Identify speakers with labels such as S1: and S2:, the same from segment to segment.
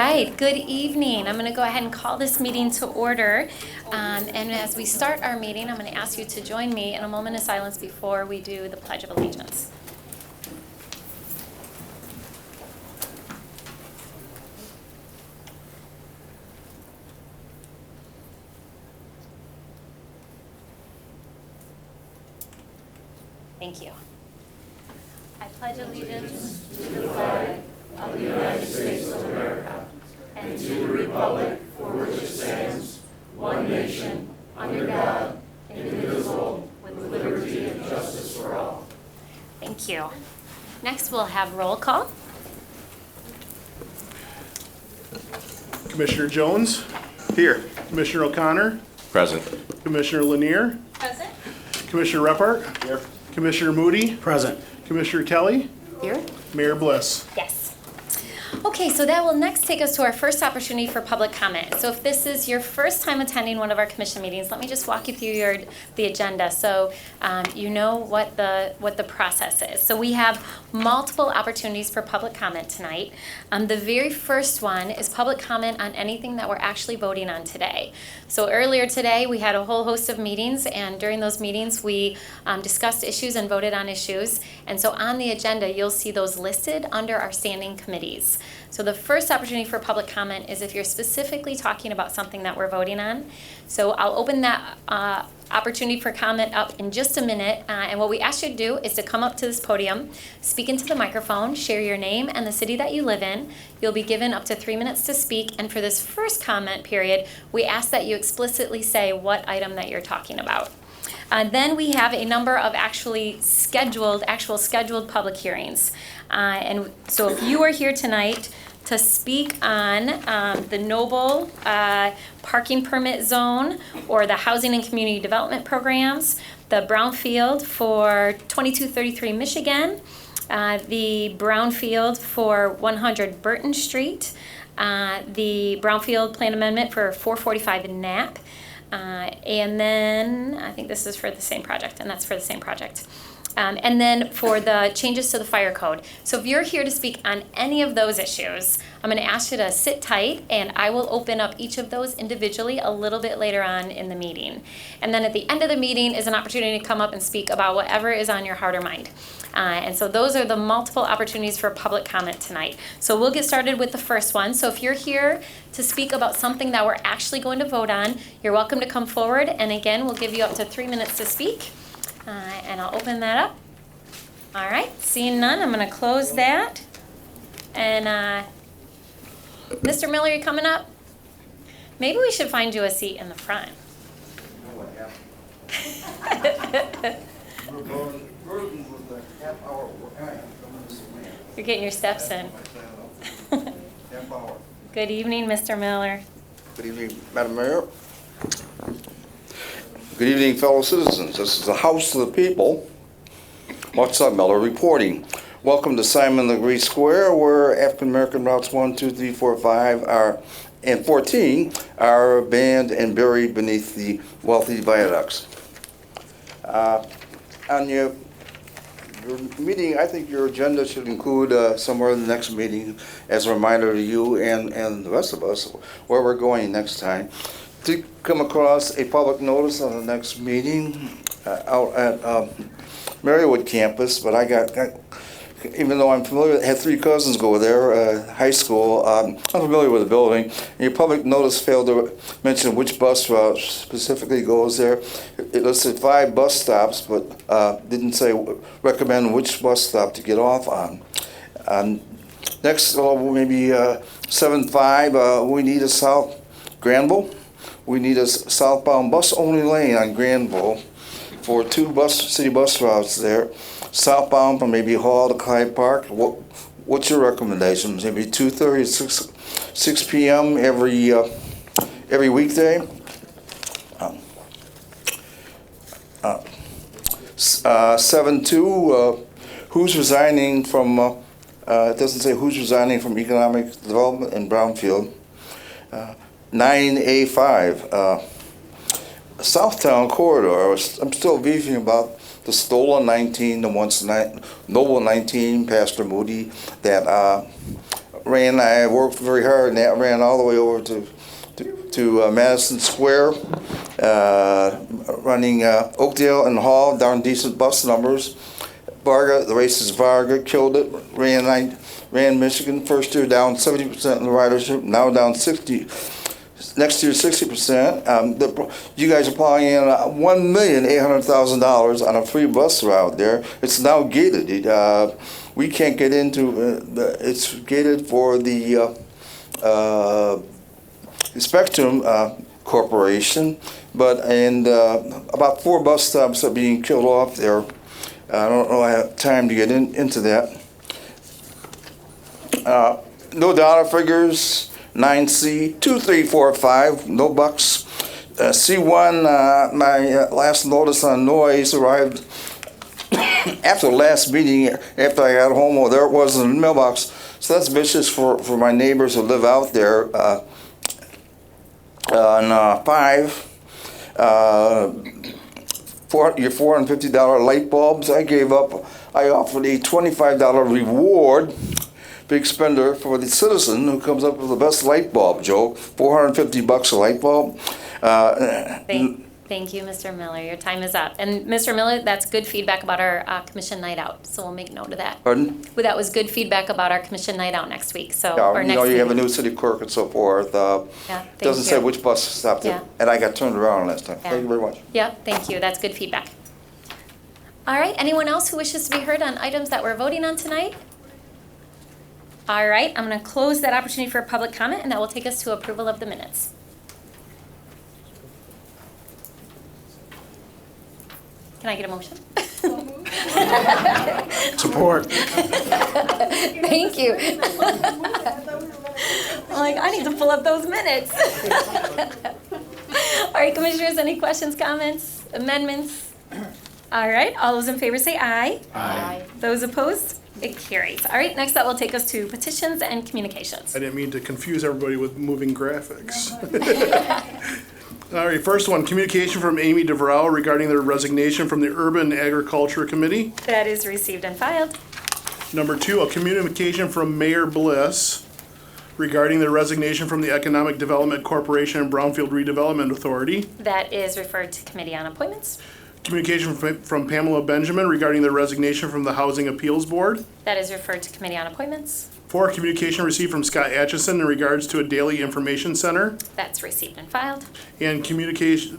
S1: right, good evening. I'm going to go ahead and call this meeting to order. And as we start our meeting, I'm going to ask you to join me in a moment of silence before we do the Pledge of Allegiance. Thank you. I pledge allegiance to the flag of the United States of America and to the republic for which it stands, one nation, under God, indivisible, with liberty and justice for all. Thank you. Next, we'll have roll call.
S2: Commissioner Jones?
S3: Here.
S2: Commissioner O'Connor?
S3: Present.
S2: Commissioner Lanier?
S1: Present.
S2: Commissioner Reppart?
S3: Here.
S2: Commissioner Moody?
S3: Present.
S2: Commissioner Kelly?
S1: Here.
S2: Mayor Bliss?
S1: Yes. Okay, so that will next take us to our first opportunity for public comment. So if this is your first time attending one of our commission meetings, let me just walk you through the agenda so you know what the process is. So we have multiple opportunities for public comment tonight. The very first one is public comment on anything that we're actually voting on today. So earlier today, we had a whole host of meetings, and during those meetings, we discussed issues and voted on issues. And so on the agenda, you'll see those listed under our standing committees. So the first opportunity for public comment is if you're specifically talking about something that we're voting on. So I'll open that opportunity for comment up in just a minute. And what we ask you to do is to come up to this podium, speak into the microphone, share your name and the city that you live in. You'll be given up to 3 minutes to speak. And for this first comment period, we ask that you explicitly say what item that you're talking about. Then we have a number of actual scheduled public hearings. And so if you are here tonight to speak on the Noble parking permit zone or the housing and community development programs, the brownfield for 2233 Michigan, the brownfield for 100 Burton Street, the brownfield plan amendment for 445 Knapp, and then I think this is for the same project, and that's for the same project. And then for the changes to the fire code. So if you're here to speak on any of those issues, I'm going to ask you to sit tight, and I will open up each of those individually a little bit later on in the meeting. And then at the end of the meeting is an opportunity to come up and speak about whatever is on your heart or mind. And so those are the multiple opportunities for public comment tonight. So we'll get started with the first one. So if you're here to speak about something that we're actually going to vote on, you're welcome to come forward. And again, we'll give you up to 3 minutes to speak. And I'll open that up. All right, seeing none, I'm going to close that. And Mr. Miller, you coming up? Maybe we should find you a seat in the front. You're getting your steps in. Good evening, Mr. Miller.
S4: Good evening, Madam Mayor. Good evening, fellow citizens. This is the House of the People. What's up, Miller reporting. Welcome to Simon Legree Square, where African American routes 1, 2, 3, 4, 5 and 14 are banned and buried beneath the wealthy viaducts. On your meeting, I think your agenda should include somewhere in the next meeting as a reminder to you and the rest of us where we're going next time. To come across a public notice on the next meeting out at Marywood campus, but I got even though I'm familiar, had 3 cousins go there, high school, I'm familiar with the building. And your public notice failed to mention which bus route specifically goes there. It listed 5 bus stops, but didn't recommend which bus stop to get off on. Next, maybe 7-5, we need a South Granville. We need a southbound bus-only lane on Granville for 2 city bus routes there. Southbound from maybe Hall to Clyde Park. What's your recommendations? Maybe 2:30 to 6 p.m. every weekday. 7-2. Who's resigning from? It doesn't say who's resigning from economic development in Brownfield. 9A5, Southtown Corridor. I'm still beefing about the stolen 19, the once Noble 19, Pastor Moody, that I worked very hard, and that ran all the way over to Madison Square, running Oakdale and Hall, down decent bus numbers. Varga, the races Varga killed it. Ran Michigan first year down 70% in the ridership, now down 60. Next year 60%. You guys are plowing in $1,800,000 on a free bus route there. It's now gated. We can't get into it's gated for the Spectrum Corporation, and about 4 bus stops are being killed off there. I don't know I have time to get into that. No dollar figures. 9C 2345, no bucks. C1, my last notice on noise arrived after the last meeting. After I got home, there it was in the mailbox. So that's vicious for my neighbors who live out there. On 5, your $450 light bulbs. I offered a $25 reward, big spender, for the citizen who comes up with the best light bulb, Joe. $450 a light bulb.
S1: Thank you, Mr. Miller. Your time is up. And Mr. Miller, that's good feedback about our commission night out. So we'll make note of that.
S4: Pardon?
S1: Well, that was good feedback about our commission night out next week. So
S4: Yeah,
S1: or next
S4: you have a
S1: meeting.
S4: new city clerk and so forth.
S1: Yeah, thank
S4: Doesn't say
S1: you.
S4: which bus stopped it.
S1: Yeah.
S4: And I got turned around last time.
S1: Yeah.
S4: Thank you very much.
S1: Yep, thank you. That's good feedback. All right, anyone else who wishes to be heard on items that we're voting on tonight? All right, I'm going to close that opportunity for public comment, and that will take us to approval of the minutes. Can I get a motion?
S2: Support.
S1: Thank you. I'm like, I need to pull up those minutes. All right, commissioners, any questions, comments, amendments? All right, all those in favor say aye.
S2: Aye.
S1: Those opposed? It carries. All right, next that will take us to petitions and communications.
S2: I didn't mean to confuse everybody with moving graphics. All right, first one, communication from Amy DeVrau regarding their resignation from the Urban Agriculture Committee.
S1: That is received and filed.
S2: Number 2, a communication from Mayor Bliss regarding their resignation from the Economic Development Corporation and Brownfield Redevelopment Authority.
S1: That is referred to Committee on Appointments.
S2: Communication from Pamela Benjamin regarding their resignation from the Housing Appeals Board.
S1: That is referred to Committee on Appointments.
S2: 4, communication received from Scott Atchison in regards to a daily information center.
S1: That's received and filed.
S2: And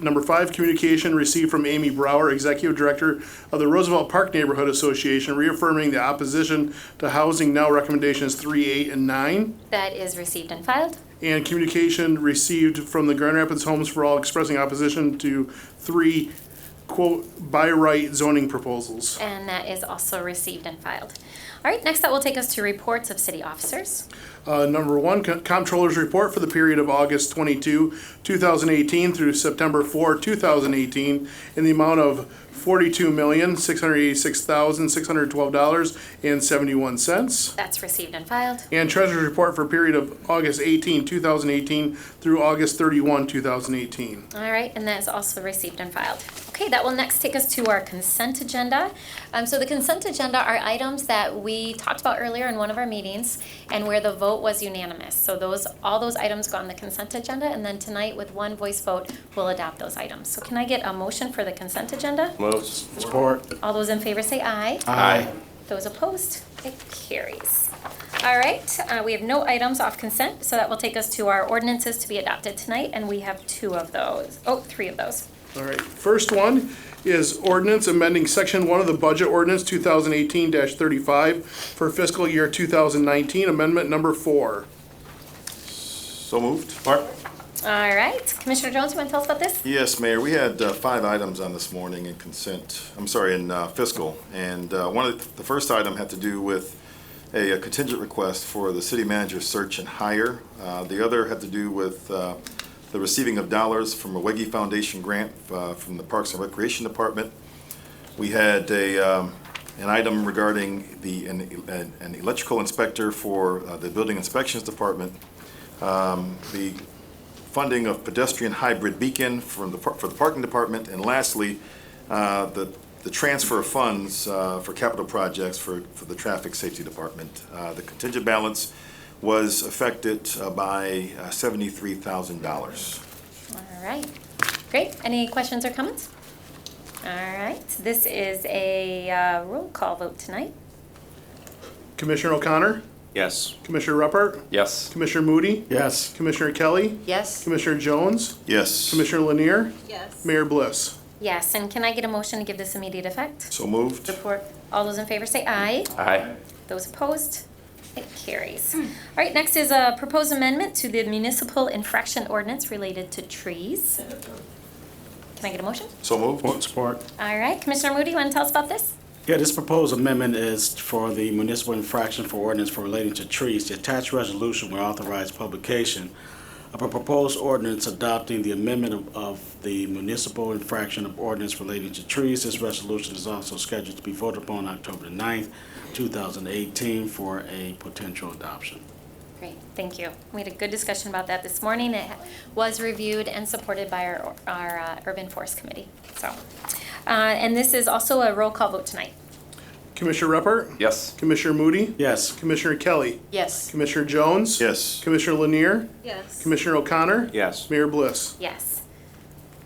S2: number 5, communication received from Amy Brower, Executive Director of the Roosevelt Park Neighborhood Association, reaffirming the opposition to housing now recommendations 3, 8, and 9.
S1: That is received and filed.
S2: And communication received from the Grand Rapids Homes for All expressing opposition to 3, quote, by right zoning proposals.
S1: And that is also received and filed. All right, next that will take us to reports of city officers.
S2: Number 1, Comptroller's report for the period of August 22, 2018 through September 4, 2018 in the amount of $42,686,612.71.
S1: That's received and filed.
S2: And Treasurer's report for a period of August 18, 2018 through August 31, 2018.
S1: All right, and that is also received and filed. Okay, that will next take us to our consent agenda. So the consent agenda are items that we talked about earlier in one of our meetings and where the vote was unanimous. So all those items go on the consent agenda, and then tonight with one voice vote, we'll adopt those items. So can I get a motion for the consent agenda?
S2: Support.
S1: All those in favor say aye.
S2: Aye.
S1: Those opposed? It carries. All right, we have no items off consent, so that will take us to our ordinances to be adopted tonight, and we have 3 of those.
S2: All right, first one is ordinance amending section 1 of the budget ordinance 2018-35 for fiscal year 2019, amendment number 4.
S3: So moved. Support.
S1: All right, Commissioner Jones, you want to tell us about this?
S3: Yes, Mayor, we had 5 items on this morning in fiscal. And the first item had to do with a contingent request for the city manager search and hire. The other had to do with the receiving of dollars from a Weggy Foundation grant from the Parks and Recreation Department. We had an item regarding an electrical inspector for the Building Inspections Department. The funding of pedestrian hybrid beacon for the parking department, and lastly, the transfer of funds for capital projects for the traffic safety department. The contingent balance was affected by $73,000.
S1: All right, great. Any questions or comments? All right, this is a roll call vote tonight.
S2: Commissioner O'Connor,
S5: Yes.
S2: Commissioner Ruppert,
S5: Yes.
S2: Commissioner Moody,
S6: Yes.
S2: Commissioner Kelly,
S7: Yes.
S2: Commissioner Jones,
S3: Yes.
S2: Commissioner Lanier,
S7: Yes.
S2: Mayor Bliss.
S1: Yes, and can I get a motion to give this immediate effect?
S3: So moved.
S7: Support.
S1: All those in favor say aye.
S5: Aye.
S1: Those opposed? It carries. All right, next is a proposed amendment to the municipal infraction ordinance related to trees. Can I get a motion?
S3: So moved.
S6: Support.
S1: All right, Commissioner Moody, you want to tell us about this?
S6: Yeah, this proposed amendment is for the municipal infraction for ordinance for relating to trees. The attached resolution will authorize publication of a proposed ordinance adopting the amendment of the municipal infraction of ordinance relating to trees. This resolution is also scheduled to be voted upon October the 9th, 2018 for a potential adoption.
S1: Great, thank you. We had a good discussion about that this morning. It was reviewed and supported by our Urban Forest Committee. So, and this is also a roll call vote tonight.
S2: Commissioner Ruppert,
S5: Yes.
S2: Commissioner Moody,
S6: Yes.
S2: Commissioner Kelly,
S7: Yes.
S2: Commissioner Jones,
S3: Yes.
S2: Commissioner Lanier,
S7: Yes.
S2: Commissioner O'Connor,
S5: Yes.
S2: Mayor Bliss.
S1: Yes.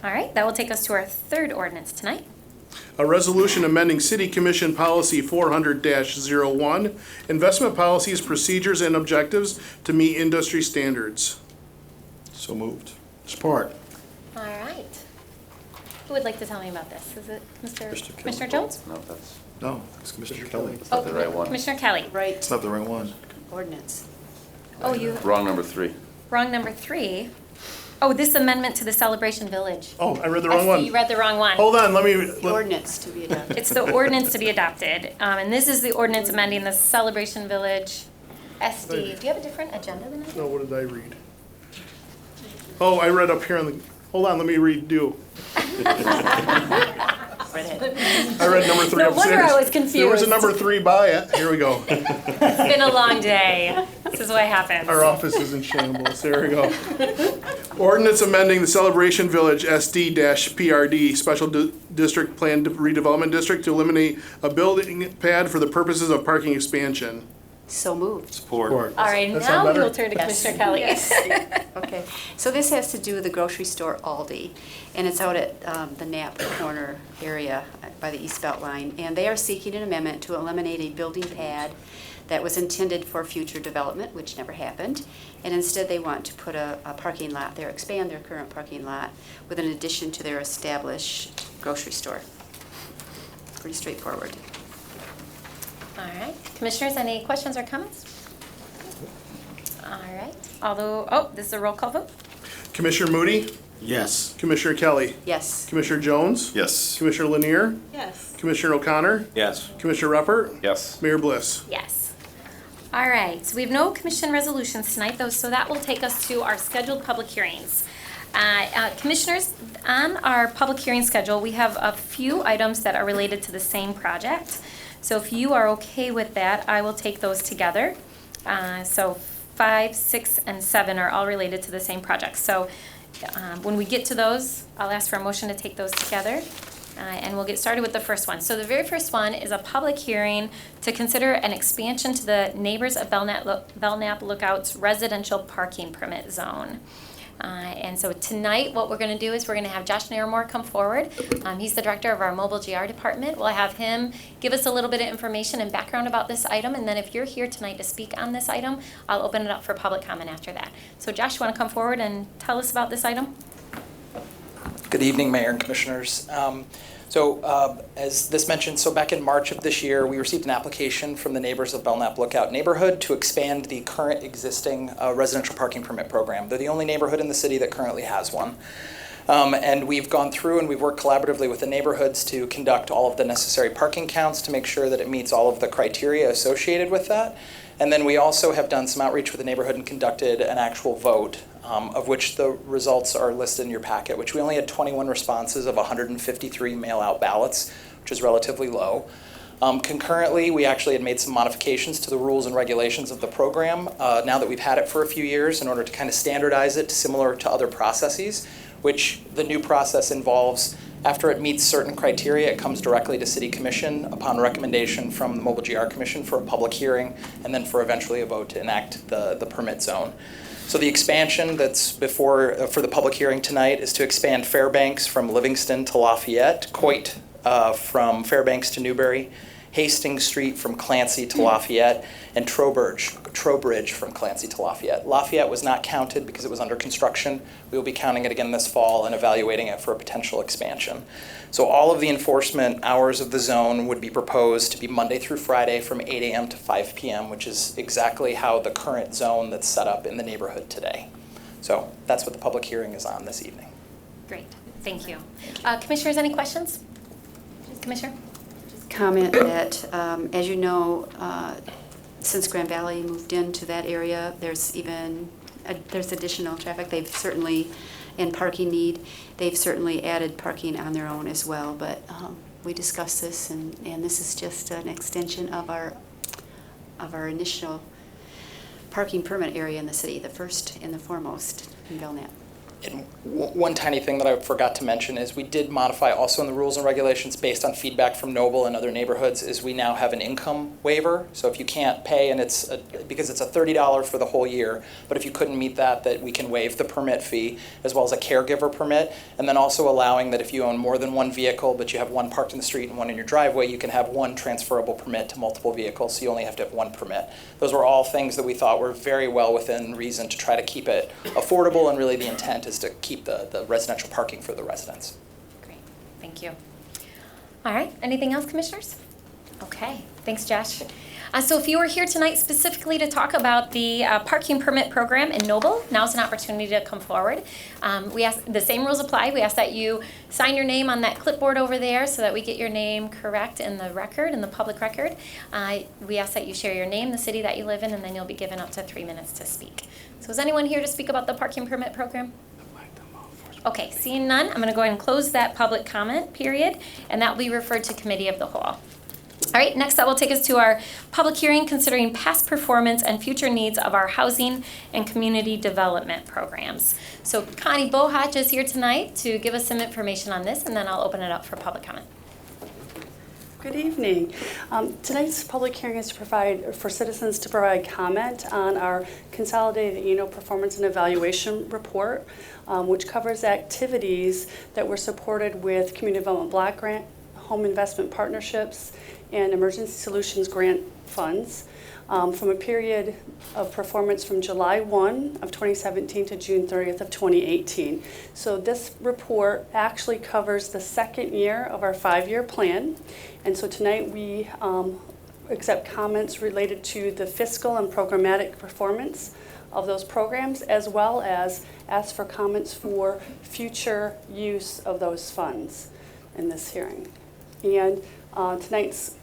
S1: All right, that will take us to our third ordinance tonight.
S2: A resolution amending City Commission Policy 400-01, investment policies, procedures, and objectives to meet industry standards.
S3: So moved.
S6: Support.
S1: All right. Who would like to tell me about this? Is it
S3: Kelly.
S1: Commissioner Jones?
S5: No, that's
S3: No, it's Commissioner Kelly.
S1: Oh,
S5: the right one.
S1: Commissioner Kelly.
S7: Right.
S3: It's not the right one.
S7: Ordinance.
S1: Oh, you,
S5: wrong number 3.
S1: wrong number 3. Oh, this amendment to the Celebration Village.
S2: Oh, I read the
S1: I
S2: wrong
S1: see,
S2: one.
S1: you read the wrong one.
S2: Hold on,
S7: The ordinance to be adopted.
S1: It's the ordinance to be adopted, and this is the ordinance amending the Celebration Village SD. Do you have a different agenda than I do?
S2: No, what did I read? Oh, I read up here on the, hold on, let me redo. I read number 3
S1: No
S2: upstairs.
S1: wonder I was
S2: There was a
S1: confused.
S2: number 3 by it. Here we go.
S1: It's been a long day. This is what happens.
S2: Our office is in shambles. There we go. Ordinance amending the Celebration Village SD-PRD Special District Plan Redevelopment District to eliminate a building pad for the purposes of parking expansion.
S7: So moved.
S3: Support.
S6: Support.
S1: All right,
S2: That
S1: now
S2: sound
S1: we
S2: better?
S1: will turn to
S7: Yes.
S1: Commissioner Kelly.
S7: Yes. Okay, so this has to do with the grocery store Aldi, and it's out at the Knapp corner area by the East Belt Line, and they are seeking an amendment to eliminate a building pad that was intended for future development, which never happened, and instead they want to put a parking lot there, expand their current parking lot with an addition to their established grocery store. Pretty straightforward.
S1: All right, Commissioners, any questions or comments? All right, although, oh, this is a roll call vote.
S2: Commissioner Moody,
S6: Yes.
S2: Commissioner Kelly,
S7: Yes.
S2: Commissioner Jones,
S3: Yes.
S2: Commissioner Lanier,
S7: Yes.
S2: Commissioner O'Connor,
S5: Yes.
S2: Commissioner Ruppert,
S5: Yes.
S2: Mayor Bliss.
S1: Yes. All right, so we have no commission resolutions tonight, though, so that will take us to our scheduled public hearings. Commissioners, on our public hearing schedule, we have a few items that are related to the same project. So if you are okay with that, I will take those together. So 5, 6, and 7 are all related to the same project. So when we get to those, I'll ask for a motion to take those together. And we'll get started with the first one. So the very first one is a public hearing to consider an expansion to the Neighbors of Belknap Lookout's residential parking permit zone. And so tonight, what we're going to do is we're going to have Josh Naramore come forward. He's the director of our mobile GR department. We'll have him give us a little bit of information and background about this item. And then if you're here tonight to speak on this item, I'll open it up for public comment after that. So Josh, you want to come forward and tell us about this item?
S8: Good evening, Mayor and Commissioners. As this mentioned, so back in March of this year, we received an application from the Neighbors of Belknap Lookout neighborhood to expand the current existing residential parking permit program. They're the only neighborhood in the city that currently has one. And we've gone through and we've worked collaboratively with the neighborhoods to conduct all of the necessary parking counts to make sure that it meets all of the criteria associated with that. And then we also have done some outreach with the neighborhood and conducted an actual vote, of which the results are listed in your packet, which we only had 21 responses of 153 mail-out ballots, which is relatively low. Concurrently, we actually had made some modifications to the rules and regulations of the program now that we've had it for a few years in order to kind of standardize it similar to other processes, which the new process involves After it meets certain criteria, it comes directly to City Commission upon recommendation from the Mobile GR Commission for a public hearing, and then for eventually a vote to enact the permit zone. So the expansion that's before for the public hearing tonight is to expand Fairbanks from Livingston to Lafayette, Coit from Fairbanks to Newberry, Hastings Street from Clancy to Lafayette, and Trowbridge from Clancy to Lafayette. Lafayette was not counted because it was under construction. We will be counting it again this fall and evaluating it for a potential expansion. So all of the enforcement hours of the zone would be proposed to be Monday through Friday from 8 a.m. to 5 p.m., which is exactly how the current zone that's set up in the neighborhood today. So that's what the public hearing is on this evening.
S1: Great, thank you. Commissioners, any questions? Commissioner?
S7: Comment that, as you know, since Grand Valley moved into that area, there's additional traffic. They've certainly, and parking need, they've certainly added parking on their own as well. But we discussed this, and this is just an extension of our initial parking permit area in the city, the first and the foremost in Belknap.
S8: And one tiny thing that I forgot to mention is we did modify also in the rules and regulations based on feedback from Noble and other neighborhoods is we now have an income waiver. So if you can't pay, and because it's a $30 for the whole year, but if you couldn't meet that we can waive the permit fee as well as a caregiver permit. And then also allowing that if you own more than one vehicle, but you have one parked in the street and one in your driveway, you can have one transferable permit to multiple vehicles. So you only have to have one permit. Those were all things that we thought were very well within reason to try to keep it affordable, and really the intent is to keep the residential parking for the residents.
S1: Great, thank you. All right, anything else, commissioners? Okay, thanks, Josh. So if you were here tonight specifically to talk about the parking permit program in Noble, now's an opportunity to come forward. We ask, the same rules apply. We ask that you sign your name on that clipboard over there so that we get your name correct in the record, in the public record. We ask that you share your name, the city that you live in, and then you'll be given up to 3 minutes to speak. So is anyone here to speak about the parking permit program? Okay, seeing none, I'm going to go ahead and close that public comment period, and that will be referred to committee of the whole. All right, next that will take us to our public hearing considering past performance and future needs of our housing and community development programs. So Connie Bohach is here tonight to give us some information on this, and then I'll open it up for public comment.
S5: Good evening. Tonight's public hearing is to provide for citizens to provide comment on our consolidated annual performance and evaluation report, which covers activities that were supported with community development block grant, home investment partnerships, and emergency solutions grant funds from a period of performance from July 1 of 2017 to June 30th of 2018. So this report actually covers the second year of our 5-year plan. And so tonight we accept comments related to the fiscal and programmatic performance of those programs, as well as ask for comments for future use of those funds in this hearing. And tonight's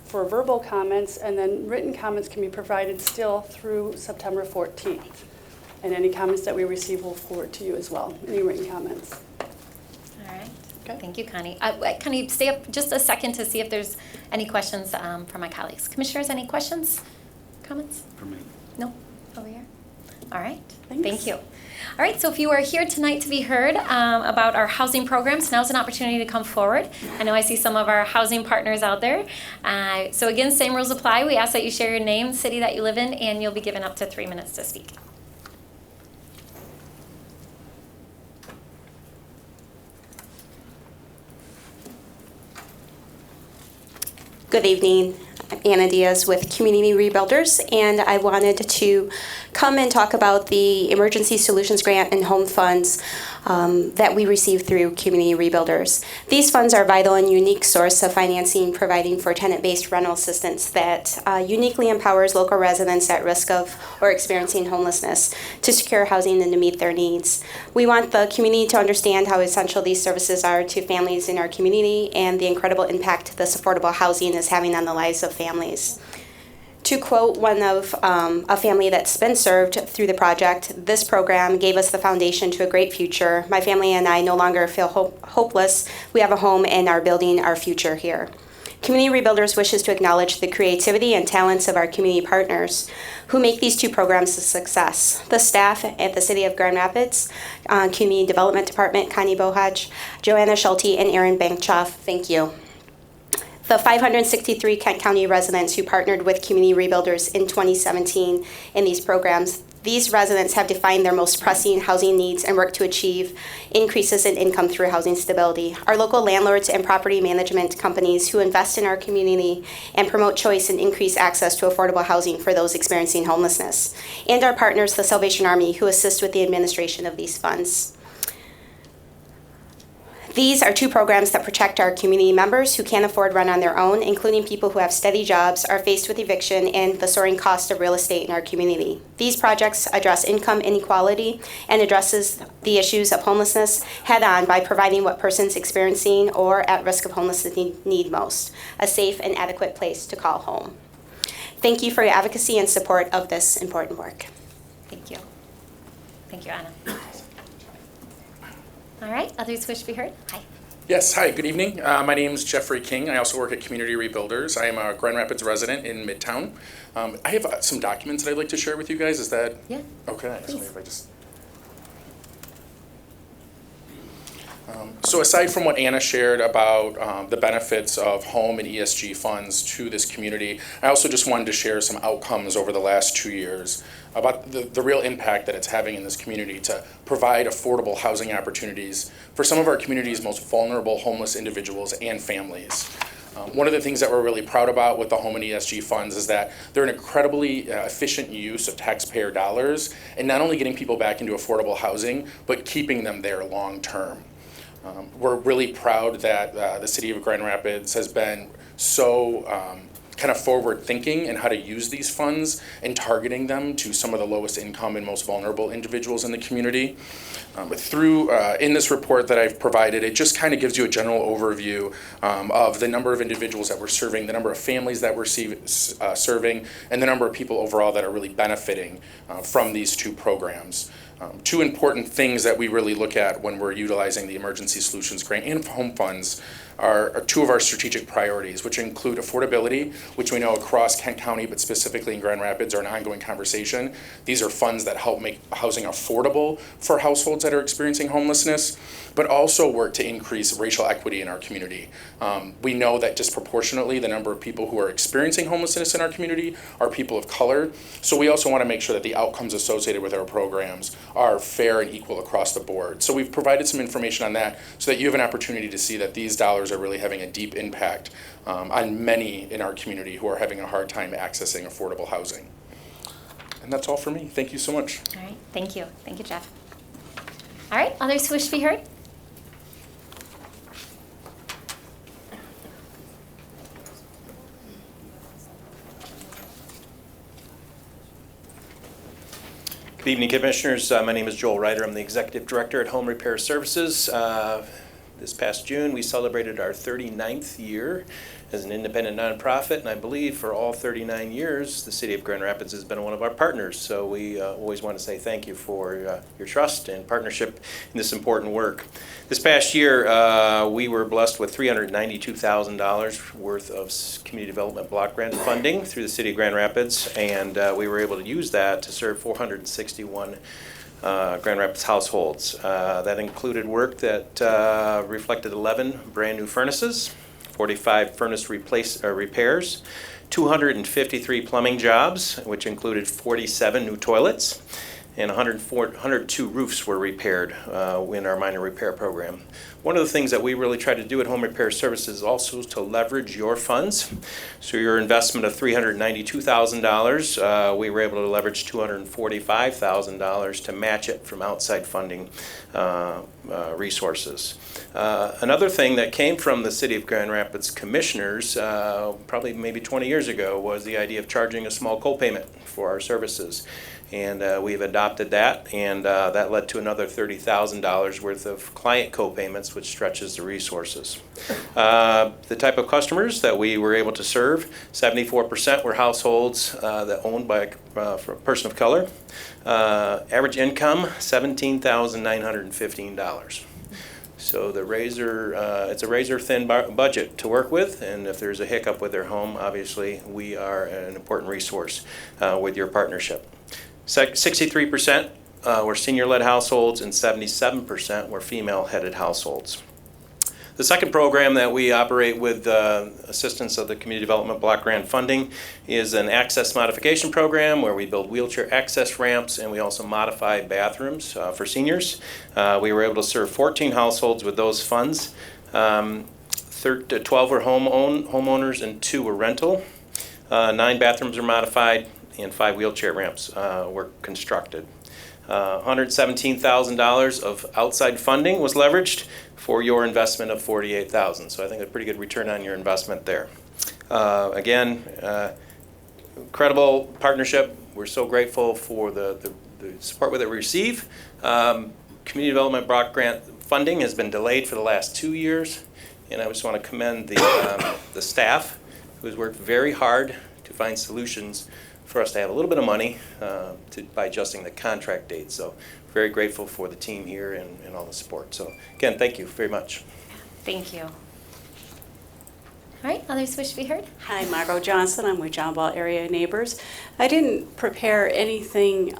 S5: for verbal comments, and then written comments can be provided still through September 14th. And any comments that we receive will forward to you as well, any written comments.
S1: All right.
S5: Okay.
S1: Thank you, Connie. Connie, stay up just a second to see if there's any questions from my colleagues. Commissioners, any questions, comments?
S6: For me.
S1: No? Over here? All right.
S5: Thanks.
S1: Thank you. All right, so if you are here tonight to be heard about our housing programs, now's an opportunity to come forward. I know I see some of our housing partners out there. So again, same rules apply. We ask that you share your name, city that you live in, and you'll be given up to 3 minutes to speak.
S9: Good evening. I'm Anna Diaz with Community Rebuilders, and I wanted to come and talk about the Emergency Solutions Grant and Home Funds that we receive through Community Rebuilders. These funds are a vital and unique source of financing, providing for tenant-based rental assistance that uniquely empowers local residents at risk of or experiencing homelessness to secure housing and to meet their needs. We want the community to understand how essential these services are to families in our community and the incredible impact this affordable housing is having on the lives of families. To quote one of a family that's been served through the project, this program gave us the foundation to a great future. My family and I no longer feel hopeless. We have a home and are building our future here. Community Rebuilders wishes to acknowledge the creativity and talents of our community partners who make these two programs a success. The staff at the City of Grand Rapids Community Development Department, Connie Bohaj, Joanna Schulte, and Erin Bankchoff, thank you. The 563 Kent County residents who partnered with Community Rebuilders in 2017 in these programs, these residents have defined their most pressing housing needs and worked to achieve increases in income through housing stability. Our local landlords and property management companies who invest in our community and promote choice and increase access to affordable housing for those experiencing homelessness. And our partners, the Salvation Army, who assist with the administration of these funds. These are two programs that protect our community members who can't afford rent on their own, including people who have steady jobs, are faced with eviction, and the soaring cost of real estate in our community. These projects address income inequality and addresses the issues of homelessness head-on by providing what persons experiencing or at risk of homelessness need most, a safe and adequate place to call home. Thank you for your advocacy and support of this important work.
S1: Thank you. Thank you, Anna. All right, others wish to be heard? Hi.
S10: Yes, hi, good evening. My name is Jeffrey King. I also work at Community Rebuilders. I am a Grand Rapids resident in Midtown. I have some documents that I'd like to share with you guys. Is that?
S1: Yeah.
S10: Okay. So
S1: Please.
S10: if I just. So aside from what Anna shared about the benefits of home and ESG funds to this community, I also just wanted to share some outcomes over the last 2 years about the real impact that it's having in this community to provide affordable housing opportunities for some of our community's most vulnerable homeless individuals and families. One of the things that we're really proud about with the home and ESG funds is that they're an incredibly efficient use of taxpayer dollars and not only getting people back into affordable housing, but keeping them there long term. We're really proud that the City of Grand Rapids has been so kind of forward thinking in how to use these funds and targeting them to some of the lowest income and most vulnerable individuals in the community. In this report that I've provided, it just kind of gives you a general overview of the number of individuals that we're serving, the number of families that we're serving, and the number of people overall that are really benefiting from these two programs. Two important things that we really look at when we're utilizing the Emergency Solutions Grant and home funds are two of our strategic priorities, which include affordability, which we know across Kent County, but specifically in Grand Rapids, are an ongoing conversation. These are funds that help make housing affordable for households that are experiencing homelessness, but also work to increase racial equity in our community. We know that disproportionately the number of people who are experiencing homelessness in our community are people of color, so we also want to make sure that the outcomes associated with our programs are fair and equal across the board. So we've provided some information on that so that you have an opportunity to see that these dollars are really having a deep impact on many in our community who are having a hard time accessing affordable housing. And that's all for me. Thank you so much.
S1: All right, thank you. Thank you, Jeff. All right, others who wish to be heard?
S11: Good evening, Commissioners. My name is Joel Ryder. I'm the Executive Director at Home Repair Services. This past June, we celebrated our 39th year as an independent nonprofit, and I believe for all 39 years, the City of Grand Rapids has been one of our partners. So we always want to say thank you for your trust and partnership in this important work. This past year, we were blessed with $392,000 worth of community development block grant funding through the City of Grand Rapids, and we were able to use that to serve 461 Grand Rapids households. That included work that reflected 11 brand new furnaces, 45 furnace repairs, 253 plumbing jobs, which included 47 new toilets, and 102 roofs were repaired in our minor repair program. One of the things that we really try to do at Home Repair Services is also to leverage your funds. So your investment of $392,000, we were able to leverage $245,000 to match it from outside funding resources. Another thing that came from the City of Grand Rapids commissioners, probably maybe 20 years ago, was the idea of charging a small co-payment for our services. And we've adopted that, and that led to another $30,000 worth of client co-payments, which stretches the resources. The type of customers that we were able to serve, 74% were households that owned by a person of color. Average income, $17,915. So it's a razor-thin budget to work with, and if there's a hiccup with their home, obviously, we are an important resource with your partnership. 63% were senior-led households, and 77% were female-headed households. The second program that we operate with assistance of the Community Development Block Grant funding is an access modification program where we build wheelchair access ramps, and we also modify bathrooms for seniors. We were able to serve 14 households with those funds. 12 were homeowners and 2 were rental. 9 bathrooms were modified and 5 wheelchair ramps were constructed. $117,000 of outside funding was leveraged for your investment of $48,000. So I think a pretty good return on your investment there. Again, incredible partnership. We're so grateful for the support that we receive. Community Development Block Grant funding has been delayed for the last 2 years, and I just want to commend the staff who has worked very hard to find solutions for us to have a little bit of money by adjusting the contract date. So very grateful for the team here and all the support. So again, thank you very much.
S1: Thank you. All right, others wish to be heard?
S5: Hi, Margot Johnson. I'm with John Ball Area Neighbors. I didn't prepare anything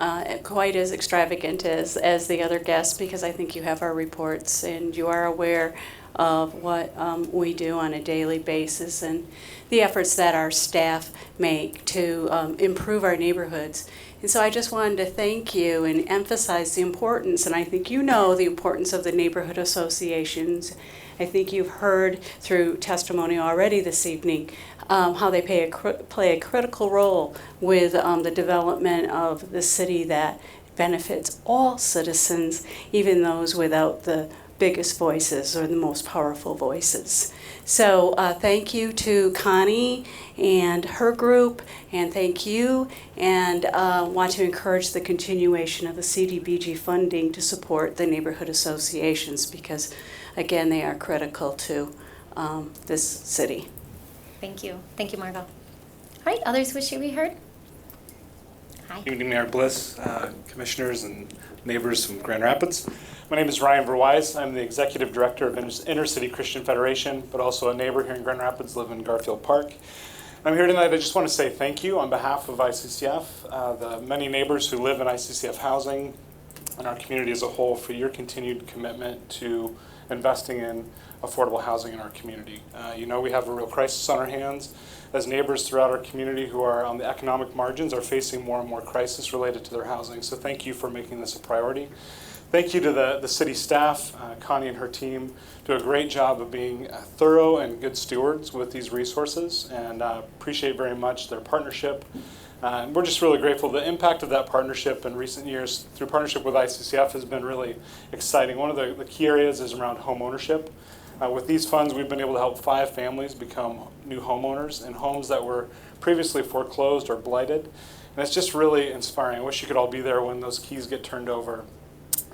S5: quite as extravagant as the other guests because I think you have our reports and you are aware of what we do on a daily basis and the efforts that our staff make to improve our neighborhoods. And so I just wanted to thank you and emphasize the importance, and I think you know the importance of the neighborhood associations. I think you've heard through testimony already this evening how they play a critical role with the development of the city that benefits all citizens, even those without the biggest voices or the most powerful voices. So thank you to Connie and her group, and thank you, and want to encourage the continuation of the CDBG funding to support the neighborhood associations because, again, they are critical to this city.
S1: Thank you. Thank you, Margot. All right, others wish to be heard? Hi.
S12: Good evening, Mayor Bliss, commissioners and neighbors from Grand Rapids. My name is Ryan Verwise. I'm the executive director of Intercity Christian Federation, but also a neighbor here in Grand Rapids, live in Garfield Park. I'm here tonight. I just want to say thank you on behalf of ICCF, the many neighbors who live in ICCF housing, and our community as a whole for your continued commitment to investing in affordable housing in our community. You know we have a real crisis on our hands as neighbors throughout our community who are on the economic margins are facing more and more crisis related to their housing. So thank you for making this a priority. Thank you to the city staff. Connie and her team do a great job of being thorough and good stewards with these resources, and appreciate very much their partnership. We're just really grateful. The impact of that partnership in recent years through partnership with ICCF has been really exciting. One of the key areas is around home ownership. With these funds, we've been able to help 5 families become new homeowners in homes that were previously foreclosed or blighted. And it's just really inspiring. I wish you could all be there when those keys get turned over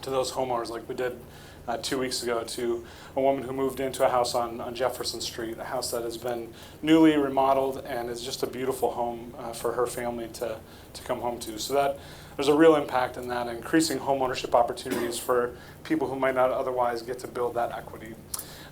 S12: to those homeowners like we did 2 weeks ago to a woman who moved into a house on Jefferson Street, a house that has been newly remodeled and is just a beautiful home for her family to come home to. So that there's a real impact in that, increasing home ownership opportunities for people who might not otherwise get to build that equity.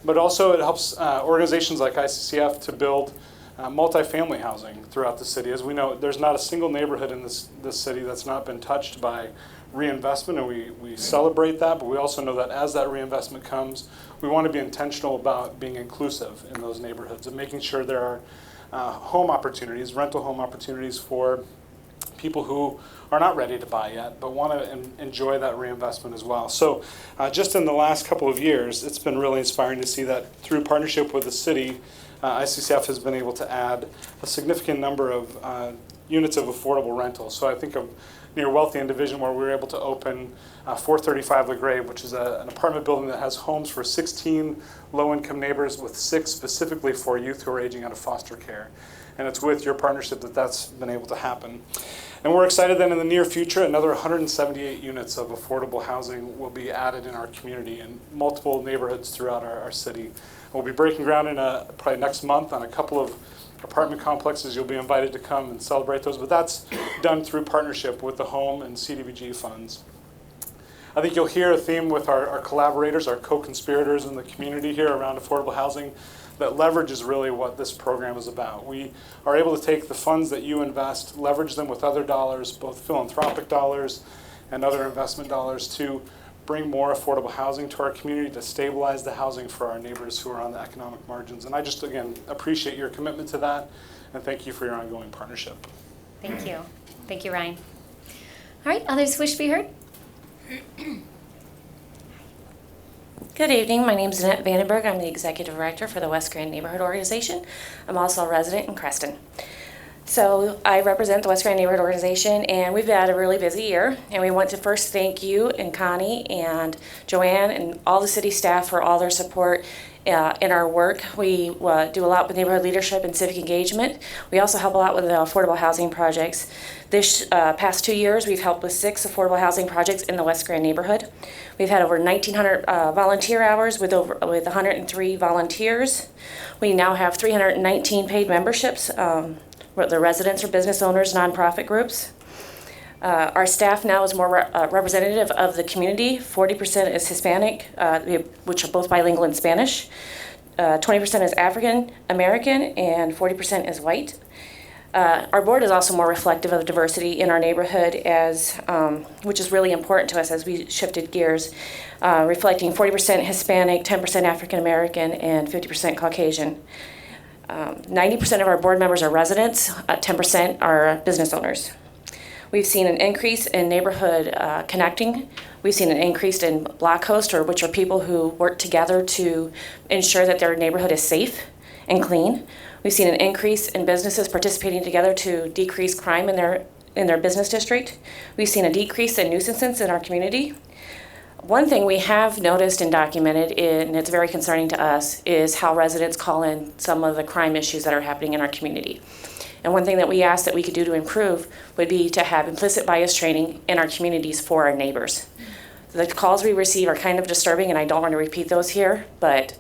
S12: But also it helps organizations like ICCF to build multifamily housing throughout the city. As we know, there's not a single neighborhood in this city that's not been touched by reinvestment, and we celebrate that, but we also know that as that reinvestment comes, we want to be intentional about being inclusive in those neighborhoods and making sure there are home opportunities, rental home opportunities for people who are not ready to buy yet, but want to enjoy that reinvestment as well. So just in the last couple of years, it's been really inspiring to see that through partnership with the city, ICCF has been able to add a significant number of units of affordable rentals. So I think of near Wealthy and Division where we were able to open 435 LaGrave, which is an apartment building that has homes for 16 low-income neighbors with 6 specifically for youth who are aging out of foster care. And it's with your partnership that that's been able to happen. And we're excited that in the near future, another 178 units of affordable housing will be added in our community in multiple neighborhoods throughout our city. We'll be breaking ground in probably next month on a couple of apartment complexes. You'll be invited to come and celebrate those, but that's done through partnership with the home and CDBG funds. I think you'll hear a theme with our collaborators, our co-conspirators in the community here around affordable housing, that leverage is really what this program is about. We are able to take the funds that you invest, leverage them with other dollars, both philanthropic dollars and other investment dollars, to bring more affordable housing to our community, to stabilize the housing for our neighbors who are on the economic margins. And I just, again, appreciate your commitment to that, and thank you for your ongoing partnership.
S1: Thank you. Thank you, Ryan. All right, others wish to be heard?
S13: Good evening. My name is Annette Vandenberg. I'm the Executive Director for the West Grand Neighborhood Organization. I'm also a resident in Creston. So I represent the West Grand Neighborhood Organization, and we've had a really busy year. And we want to first thank you and Connie and Joanne and all the city staff for all their support in our work. We do a lot with neighborhood leadership and civic engagement. We also help a lot with the affordable housing projects. This past 2 years, we've helped with 6 affordable housing projects in the West Grand neighborhood. We've had over 1,900 volunteer hours with 103 volunteers. We now have 319 paid memberships, whether residents or business owners, nonprofit groups. Our staff now is more representative of the community. 40% is Hispanic, which are both bilingual in Spanish. 20% is African American, and 40% is white. Our board is also more reflective of diversity in our neighborhood, which is really important to us as we shifted gears, reflecting 40% Hispanic, 10% African American, and 50% Caucasian. 90% of our board members are residents, 10% are business owners. We've seen an increase in neighborhood connecting. We've seen an increase in block hosts, which are people who work together to ensure that their neighborhood is safe and clean. We've seen an increase in businesses participating together to decrease crime in their business district. We've seen a decrease in nuisances in our community. One thing we have noticed and documented, and it's very concerning to us, is how residents call in some of the crime issues that are happening in our community. And one thing that we asked that we could do to improve would be to have implicit bias training in our communities for our neighbors. The calls we receive are kind of disturbing, and I don't want to repeat those here, but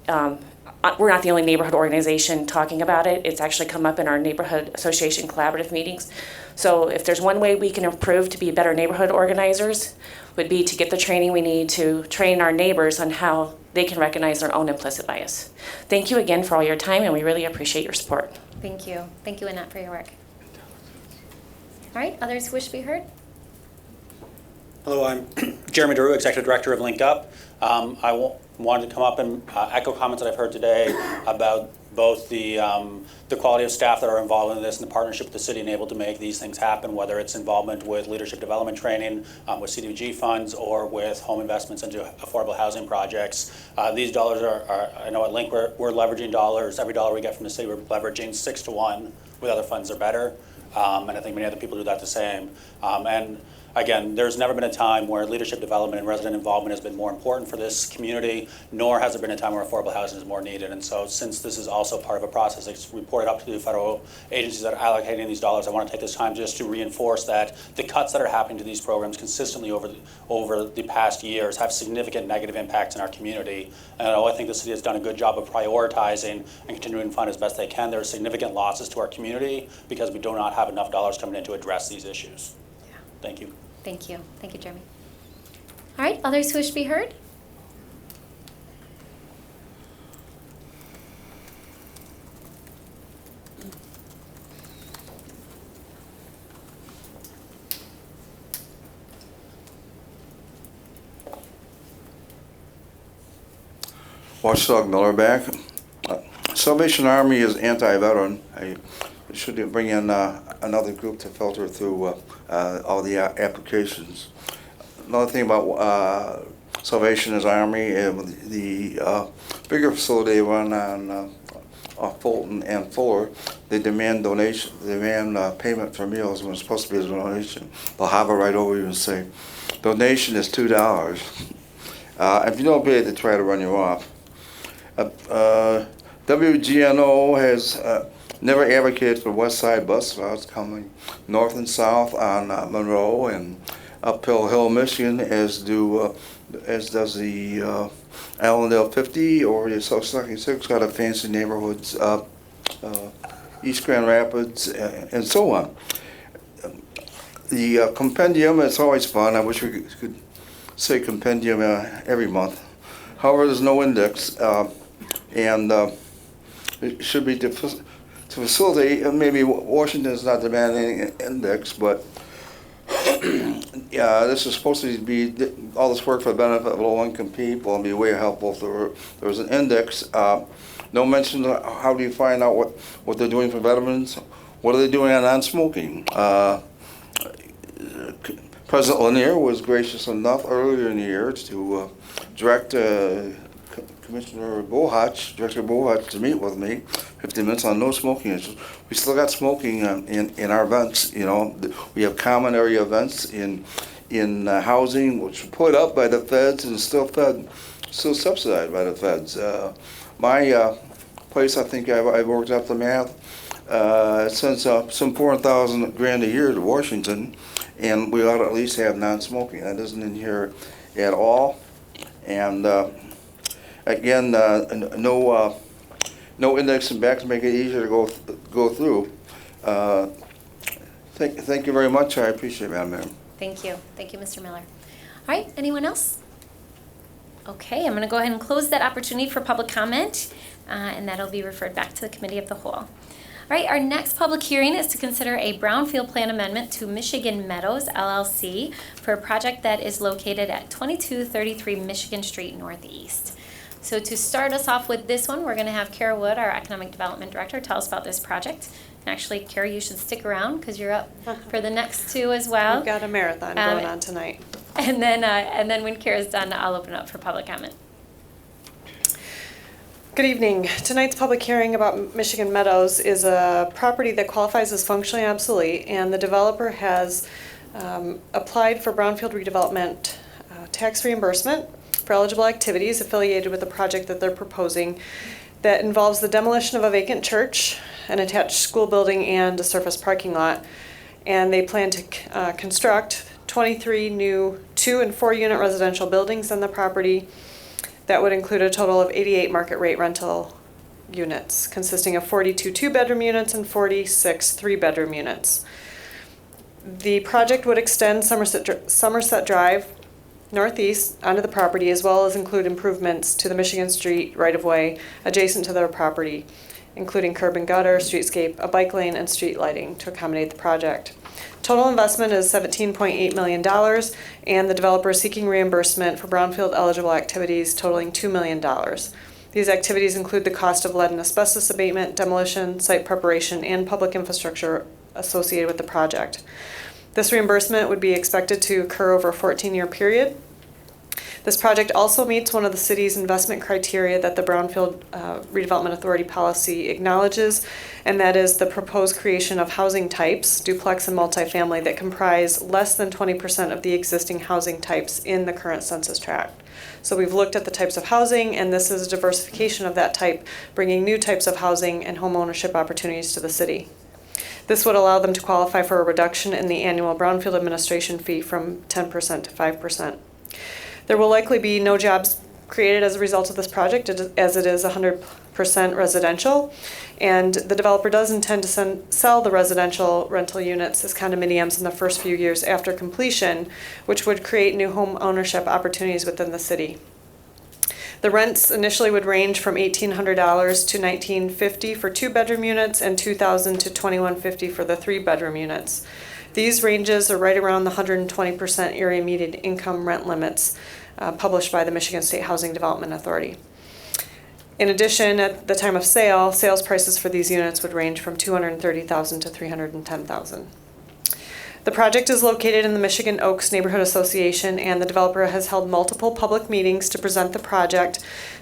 S13: we're not the only neighborhood organization talking about it. It's actually come up in our neighborhood association collaborative meetings. So if there's one way we can improve to be better neighborhood organizers, would be to get the training we need to train our neighbors on how they can recognize their own implicit bias. Thank you again for all your time, and we really appreciate your support.
S1: Thank you. Thank you, Annette, for your work. All right, others wish to be heard?
S14: Hello, I'm Jeremy DeRue, Executive Director of Link Up. I wanted to come up and echo comments that I've heard today about both the quality of staff that are involved in this and the partnership with the city and able to make these things happen, whether it's involvement with leadership development training, with CDBG funds, or with home investments into affordable housing projects. These dollars are, I know at Link we're leveraging dollars. Every dollar we get from the city, we're leveraging 6 to 1 with other funds are better. And I think many other people do that the same. And again, there's never been a time where leadership development and resident involvement has been more important for this community, nor has there been a time where affordable housing is more needed. And so since this is also part of a process that's reported up to the federal agencies that are allocating these dollars, I want to take this time just to reinforce that the cuts that are happening to these programs consistently over the past years have significant negative impacts in our community. And I think the city has done a good job of prioritizing and continuing to fund as best they can. There are significant losses to our community because we do not have enough dollars coming in to address these issues. Yeah. Thank you.
S1: Thank you. Thank you, Jeremy. All right, others who wish to be heard?
S4: Watchdog Miller back. Salvation Army is anti-veteran. I should bring in another group to filter through all the applications. Another thing about Salvation is Army, the bigger facility they run on Fulton and Fuller, they demand donation, they demand payment for meals when it's supposed to be a donation. They'll have it right over you and say, donation is $2. If you don't pay it, they try to run you off. WGNO has never advocated for West Side bus routes coming north and south on Monroe and Uphill Hill, Michigan, as does the Allendale 50 or the South 66 got a fancy neighborhoods, East Grand Rapids, and so on. The compendium, it's always fun. I wish we could say compendium every month. However, there's no index, and it should be to facilitate. Maybe Washington is not demanding an index, but yeah, this is supposed to be all this work for the benefit of low-income people and be way helpful if there was an index. No mention of how do you find out what they're doing for veterans? What are they doing on non-smoking? President Lanier was gracious enough earlier in the year to direct Commissioner Bohatch, Director Bohatch, to meet with me, 15 minutes on no smoking issues. We still got smoking in our events. You know, we have common area events in housing, which were put up by the feds and still subsidized by the feds. My place, I think I've worked out the math. It sends some $4,000 a year to Washington, and we ought to at least have non-smoking. That isn't in here at all. And again, no indexing back to make it easier to go through. Thank you very much. I appreciate it, Madam Mayor.
S1: Thank you, Mr. Miller. All right, anyone else? Okay, I'm going to go ahead and close that opportunity for public comment, and that'll be referred back to the Committee of the Whole. All right, our next public hearing is to consider a brownfield plan amendment to Michigan Meadows LLC for a project that is located at 2233 Michigan Street Northeast. So to start us off with this one, we're going to have Kara Wood, our Economic Development Director, tell us about this project. And actually, Kara, you should stick around because you're up for the next two as well.
S15: We've got a marathon going on tonight.
S1: And then when Kara's done, I'll open up for public comment.
S15: Good evening. Tonight's public hearing about Michigan Meadows is a property that qualifies as functionally obsolete, and the developer has applied for brownfield redevelopment tax reimbursement for eligible activities affiliated with the project that they're proposing that involves the demolition of a vacant church, an attached school building, and a surface parking lot. And they plan to construct 23 new 2- and 4-unit residential buildings on the property. That would include a total of 88 market rate rental units, consisting of 42 2-bedroom units and 46 3-bedroom units. The project would extend Somerset Drive northeast onto the property, as well as include improvements to the Michigan Street right-of-way adjacent to their property, including curb and gutter, streetscape, a bike lane, and street lighting to accommodate the project. Total investment is $17.8 million, and the developer is seeking reimbursement for brownfield eligible activities totaling $2 million. These activities include the cost of lead and asbestos abatement, demolition, site preparation, and public infrastructure associated with the project. This reimbursement would be expected to occur over a 14-year period. This project also meets one of the city's investment criteria that the Brownfield Redevelopment Authority policy acknowledges, and that is the proposed creation of housing types, duplex and multifamily, that comprise less than 20% of the existing housing types in the current census tract. So we've looked at the types of housing, and this is a diversification of that type, bringing new types of housing and home ownership opportunities to the city. This would allow them to qualify for a reduction in the annual brownfield administration fee from 10% to 5%. There will likely be no jobs created as a result of this project, as it is 100% residential, and the developer does intend to sell the residential rental units as condominiums in the first few years after completion, which would create new home ownership opportunities within the city. The rents initially would range from $1,800 to $1,950 for 2-bedroom units and $2,000 to $2,150 for the 3-bedroom units. These ranges are right around the 120% area median income rent limits published by the Michigan State Housing Development Authority. In addition, at the time of sale, sales prices for these units would range from $230,000 to $310,000. The project is located in the Michigan Oaks Neighborhood Association, and the developer has held multiple public meetings to present the project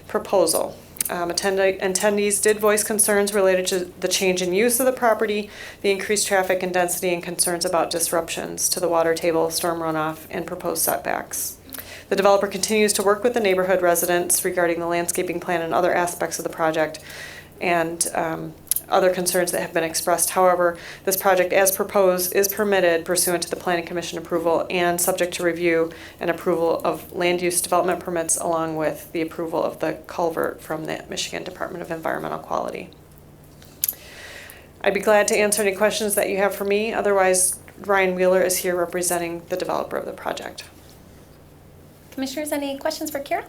S15: proposal. Attendees did voice concerns related to the change in use of the property, the increased traffic and density, and concerns about disruptions to the water table, storm runoff, and proposed setbacks. The developer continues to work with the neighborhood residents regarding the landscaping plan and other aspects of the project, and other concerns that have been expressed. However, this project as proposed is permitted pursuant to the Planning Commission approval and subject to review and approval of land use development permits, along with the approval of the culvert from the Michigan Department of Environmental Quality. I'd be glad to answer any questions that you have for me. Otherwise, Ryan Wheeler is here representing the developer of the project.
S1: Commissioners, any questions for Kara?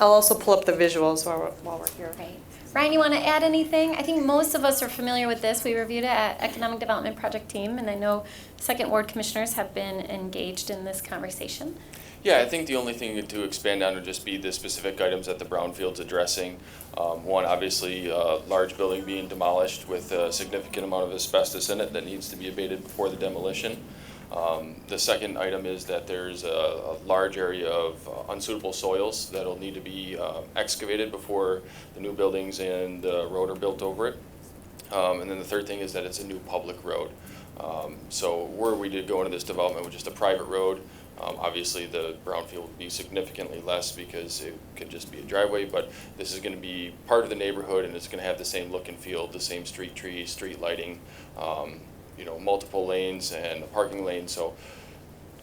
S15: I'll also pull up the visuals while we're here.
S1: Right. Ryan, you want to add anything? I think most of us are familiar with this. We reviewed it at Economic Development Project Team, and I know Second Ward Commissioners have been engaged in this conversation.
S16: Yeah, I think the only thing to expand on would just be the specific items that the brownfield's addressing. One, obviously, a large building being demolished with a significant amount of asbestos in it that needs to be abated before the demolition. The second item is that there's a large area of unsuitable soils that'll need to be excavated before the new buildings and the road are built over it. And then the third thing is that it's a new public road. So where we did go into this development with just a private road, obviously the brownfield would be significantly less because it could just be a driveway, but this is going to be part of the neighborhood and it's going to have the same look and feel, the same street trees, street lighting, you know, multiple lanes and a parking lane. So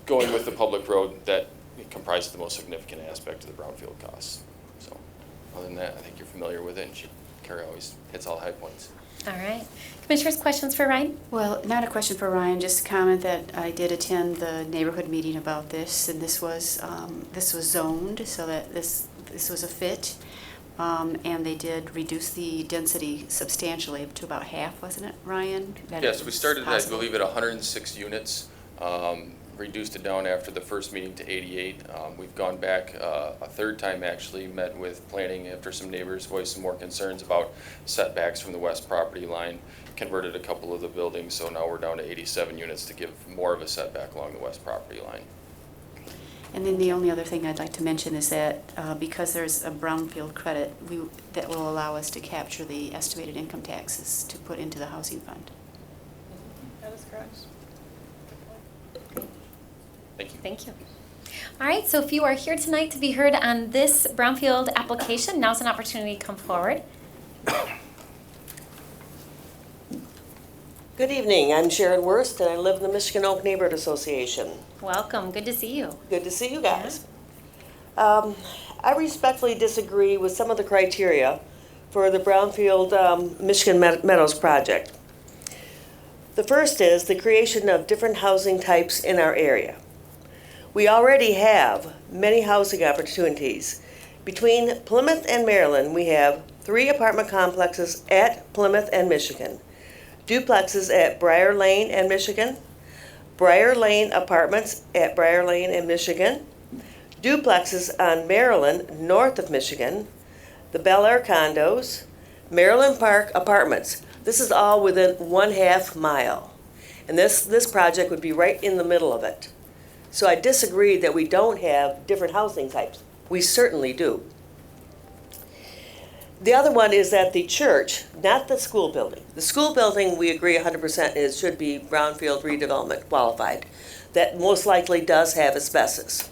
S16: going with the public road, that comprises the most significant aspect of the brownfield costs. So other than that, I think you're familiar with it, and Kara always hits all the high points.
S1: All right. Commissioners, questions for Ryan?
S7: Well, not a question for Ryan, just a comment that I did attend the neighborhood meeting about this, and this was zoned so that this was a fit, and they did reduce the density substantially to about half, wasn't it, Ryan?
S16: Yes, we started, I believe, at 106 units, reduced it down after the first meeting to 88. We've gone back a third time, actually, met with planning after some neighbors voiced some more concerns about setbacks from the west property line, converted a couple of the buildings, so now we're down to 87 units to give more of a setback along the west property line.
S7: And then the only other thing I'd like to mention is that because there's a brownfield credit, that will allow us to capture the estimated income taxes to put into the housing fund.
S15: That is correct.
S16: Thank you.
S1: Thank you. All right, so if you are here tonight to be heard on this brownfield application, now's an opportunity to come forward.
S17: Good evening, I'm Sharon Wurst and I live in the Michigan Oak Neighborhood Association.
S1: Welcome, good to see you.
S17: Good to see you guys. I respectfully disagree with some of the criteria for the Brownfield Michigan Meadows project. The first is the creation of different housing types in our area. We already have many housing opportunities. Between Plymouth and Maryland, we have 3 apartment complexes at Plymouth and Michigan, duplexes at Briar Lane and Michigan, Briar Lane apartments at Briar Lane and Michigan, duplexes on Maryland north of Michigan, the Bel Air condos, Maryland Park apartments. This is all within 1/2 mile. And this project would be right in the middle of it. So I disagree that we don't have different housing types. We certainly do. The other one is that the church, not the school building. The school building, we agree 100% should be brownfield redevelopment qualified. That most likely does have asbestos.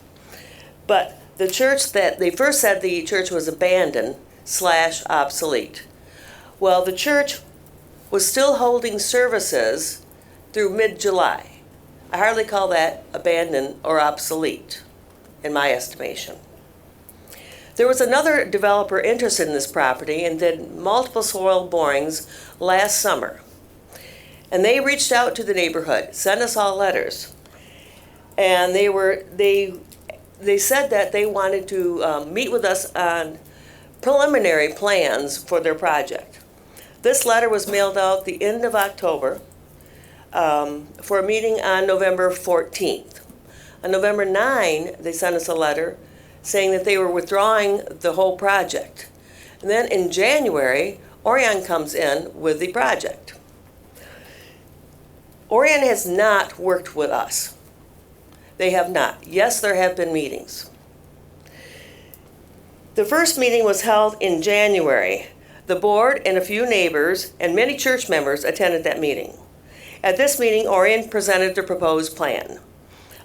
S17: But the church, that they first said the church was abandoned / obsolete. Well, the church was still holding services through mid-July. I hardly call that abandoned or obsolete, in my estimation. There was another developer interested in this property and did multiple soil borings last summer. And they reached out to the neighborhood, sent us all letters. And they said that they wanted to meet with us on preliminary plans for their project. This letter was mailed out the end of October for a meeting on November 14th. On November 9, they sent us a letter saying that they were withdrawing the whole project. And then in January, Orion comes in with the project. Orion has not worked with us. They have not. Yes, there have been meetings. The first meeting was held in January. The board and a few neighbors and many church members attended that meeting. At this meeting, Orion presented the proposed plan.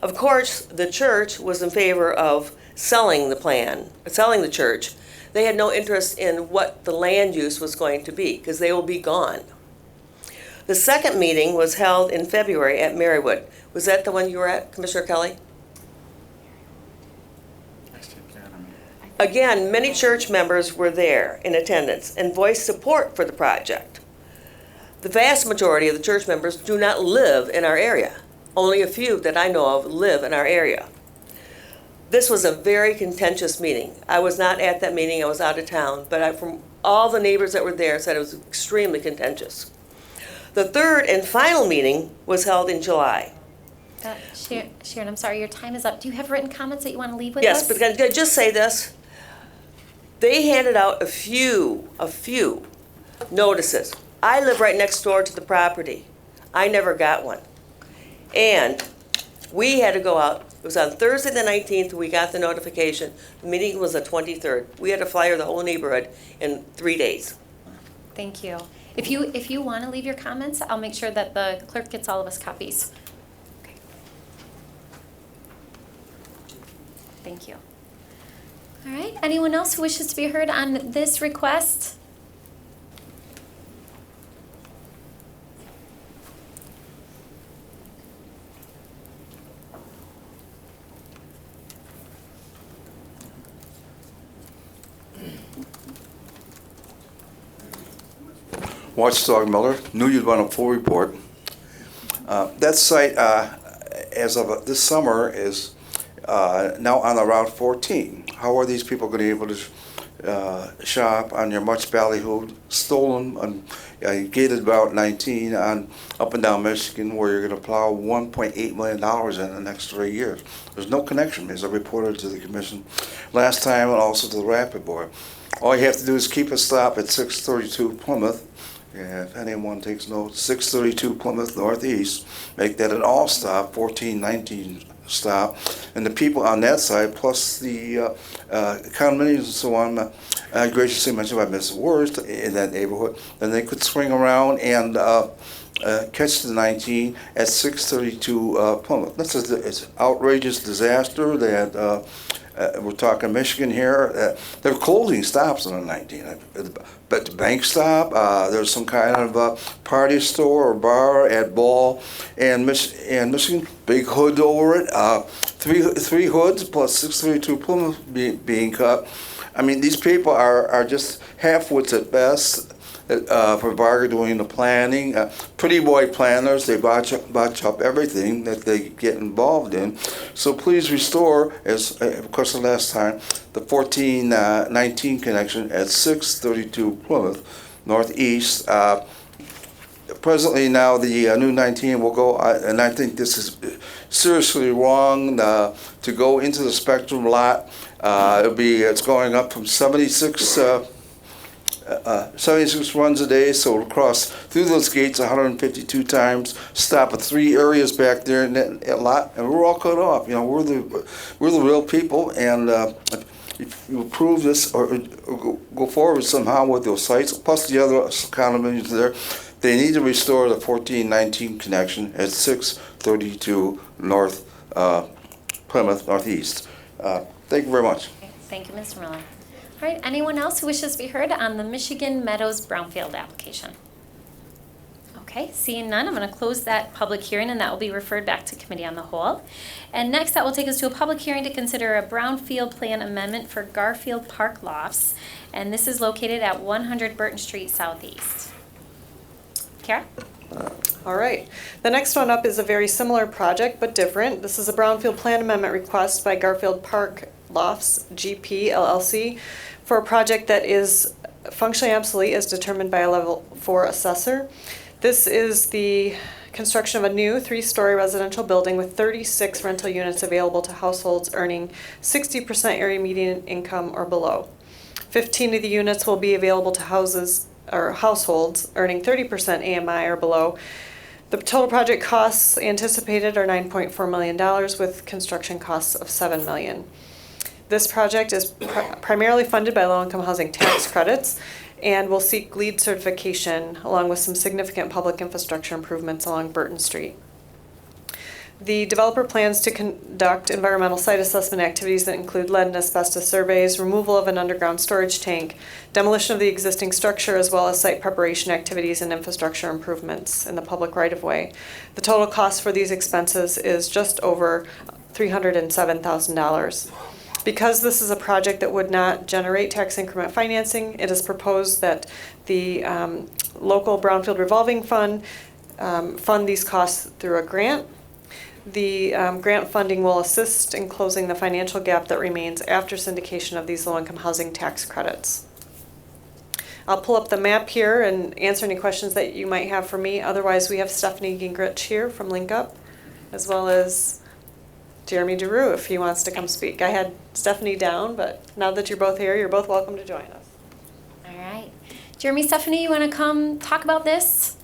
S17: Of course, the church was in favor of selling the church. They had no interest in what the land use was going to be because they will be gone. The second meeting was held in February at Marywood. Was that the one you were at, Commissioner Kelly? Again, many church members were there in attendance and voiced support for the project. The vast majority of the church members do not live in our area. Only a few that I know of live in our area. This was a very contentious meeting. I was not at that meeting, I was out of town, but from all the neighbors that were there said it was extremely contentious. The third and final meeting was held in July.
S1: Sharon, I'm sorry, your time is up. Do you have written comments that you want to leave with
S17: Yes,
S1: us?
S17: but can I just say this? They handed out a few notices. I live right next door to the property. I never got one. And we had to go out. It was on Thursday the 19th, we got the notification. The meeting was the 23rd. We had to flyer the whole neighborhood in 3 days.
S1: Thank you. If you want to leave your comments, I'll make sure that the clerk gets all of us copies. Okay. Thank you. All right, anyone else who wishes to be heard on this request?
S4: Watchdog Miller, knew you'd want a full report. That site, as of this summer, is now on the Route 14. How are these people going to be able to shop on your much ballyhooed, stolen, gated Route 19 on up and down Michigan, where you're going to plow $1.8 million in the next 3 years? There's no connection, as I reported to the commission last time and also to the Rapid Board. All you have to do is keep a stop at 632 Plymouth. If anyone takes notes, 632 Plymouth Northeast, make that an all-stop, 1419 stop, and the people on that side, plus the condominiums and so on, graciously mentioned by Ms. Worst in that neighborhood, then they could swing around and catch the 19 at 632 Plymouth. This is it's an outrageous disaster that we're talking Michigan here. They're closing stops on the 19. But the bank stop, there's some kind of party store or bar at Ball, and Michigan, big hood over it. Three hoods plus 632 Plymouth being cut. I mean, these people are just half-wits at best. For Varga doing the planning, pretty boy planners, they botch up everything that they get involved in. So please restore, as of course the last time, the 1419 connection at 632 Plymouth Northeast. Presently now the new 19 will go, and I think this is seriously wrong to go into the Spectrum lot. It's going up from 76 runs a day, so it'll cross through those gates 152 times, stop at 3 areas back there in that lot, and we're all cut off. You know, we're the real people, and if you approve this or go forward somehow with those sites, plus the other condominiums there, they need to restore the 1419 connection at 632 North Plymouth Northeast. Thank you very much.
S1: Okay, thank you, Mr. Miller. All right, anyone else who wishes to be heard on the Michigan Meadows Brownfield application? Okay, seeing none, I'm going to close that public hearing, and that will be referred back to Committee on the Whole. And next, that will take us to a public hearing to consider a brownfield plan amendment for Garfield Park Lofts, and this is located at 100 Burton Street Southeast. Kara?
S15: All right. The next one up is a very similar project, but different. This is a brownfield plan amendment request by Garfield Park Lofts GP LLC for a project that is functionally obsolete as determined by a level 4 assessor. This is the construction of a new 3-story residential building with 36 rental units available to households earning 60% area median income or below. 15 of the units will be available to households earning 30% AMI or below. The total project costs anticipated are $9.4 million with construction costs of $7 million. This project is primarily funded by low-income housing tax credits and will seek LEED certification along with some significant public infrastructure improvements along Burton Street. The developer plans to conduct environmental site assessment activities that include lead and asbestos surveys, removal of an underground storage tank, demolition of the existing structure, as well as site preparation activities and infrastructure improvements in the public right-of-way. The total cost for these expenses is just over $307,000. Because this is a project that would not generate tax increment financing, it is proposed that the local Brownfield Revolving Fund fund these costs through a grant. The grant funding will assist in closing the financial gap that remains after syndication of these low-income housing tax credits. I'll pull up the map here and answer any questions that you might have for me. Otherwise, we have Stephanie Gingrich here from Link Up, as well as Jeremy DeRue if he wants to come speak. I had Stephanie down, but now that you're both here, you're both welcome to join us.
S1: All right. Jeremy, Stephanie, you want to come talk about this?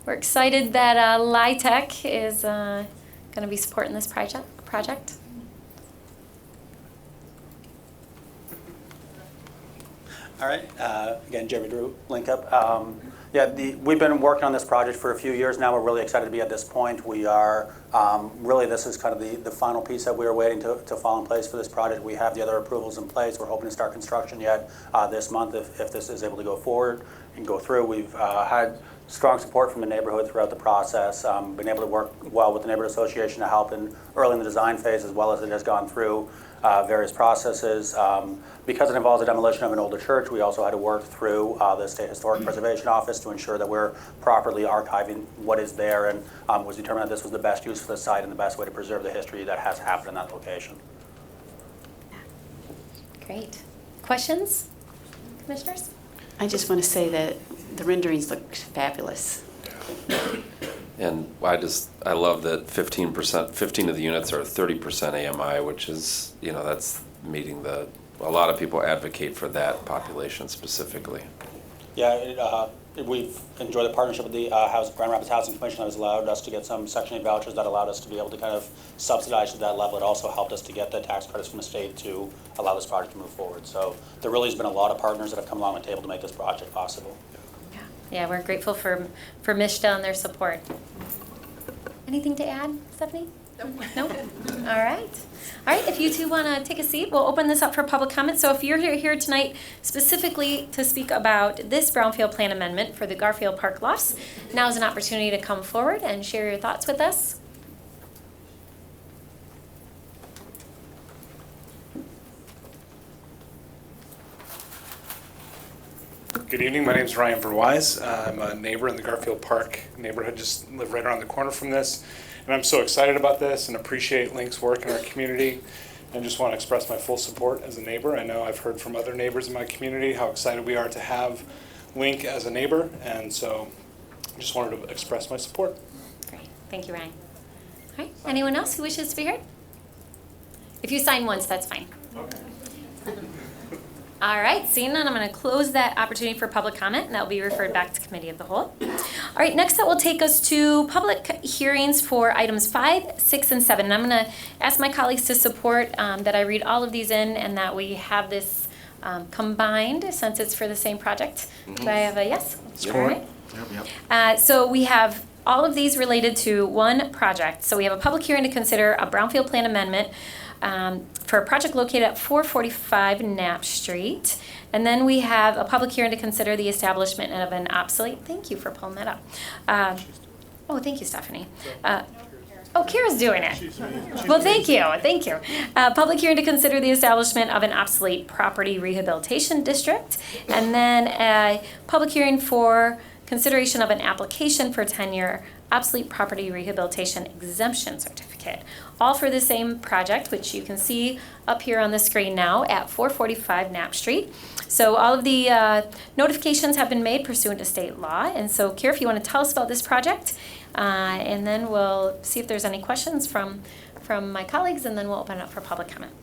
S1: We're excited that LITEC is going to be supporting this project.
S14: All right. Again, Jeremy Drew, Link Up. We've been working on this project for a few years now. We're really excited to be at this point. We are really, this is kind of the final piece that we were waiting to fall in place for this project. We have the other approvals in place. We're hoping to start construction yet this month if this is able to go forward and go through. We've had strong support from the neighborhood throughout the process. Been able to work well with the neighborhood association to help early in the design phase, as well as it has gone through various processes. Because it involves a demolition of an older church, we also had to work through the State Historic Preservation Office to ensure that we're properly archiving what is there, and was determined that this was the best use for the site and the best way to preserve the history that has happened in that location.
S1: Great. Questions, commissioners?
S7: I just want to say that the renderings look fabulous.
S18: And I love that 15 of the units are 30% AMI, which is, that's meeting a lot of people advocate for that population specifically.
S14: Yeah, we've enjoyed the partnership with the Grand Rapids Housing Commission that has allowed us to get some Section 8 vouchers that allowed us to be able to kind of subsidize to that level. It also helped us to get the tax credits from the state to allow this project to move forward. So there really has been a lot of partners that have come along the table to make this project possible.
S1: Yeah, we're grateful for MISHDA and their support. Anything to add, Stephanie? No? All right. All right, if you two want to take a seat, we'll open this up for public comment. So if you're here tonight specifically to speak about this Brownfield Plan Amendment for the Garfield Park Lofts, now is an opportunity to come forward and share your thoughts with us.
S12: Good evening, my name is Ryan Verwise. I'm a neighbor in the Garfield Park neighborhood, just live right around the corner from this. And I'm so excited about this and appreciate Link's work in our community and just want to express my full support as a neighbor. I know I've heard from other neighbors in my community how excited we are to have Link as a neighbor, and so I just wanted to express my support.
S1: Great, thank you, Ryan. All right, anyone else who wishes to be heard? If you sign once, that's fine. Okay. All right, seeing none, I'm going to close that opportunity for public comment, and that will be referred back to Committee of the Whole. All right, next that will take us to public hearings for items 5, 6, and 7. And I'm going to ask my colleagues to support that I read all of these in and that we have this combined since it's for the same project. Mm-hmm. Do I have a yes?
S6: Support.
S1: All right. So we have all of these related to one project. So we have a public hearing to consider a Brownfield Plan Amendment for a project located at 445 Knapp Street. And then we have a public hearing to consider the establishment of an obsolete, thank you for pulling that up. Oh, thank you, Stephanie. Oh, Kara's doing it. Well, thank you. Public hearing to consider the establishment of an obsolete property rehabilitation district. And then a public hearing for consideration of an application for 10-year obsolete property rehabilitation exemption certificate, all for the same project, which you can see up here on the screen now at 445 Knapp Street. So all of the notifications have been made pursuant to state law. And so, Kira, if you want to tell us about this project, and then we'll see if there's any questions from my colleagues, and then we'll open it up for public comment.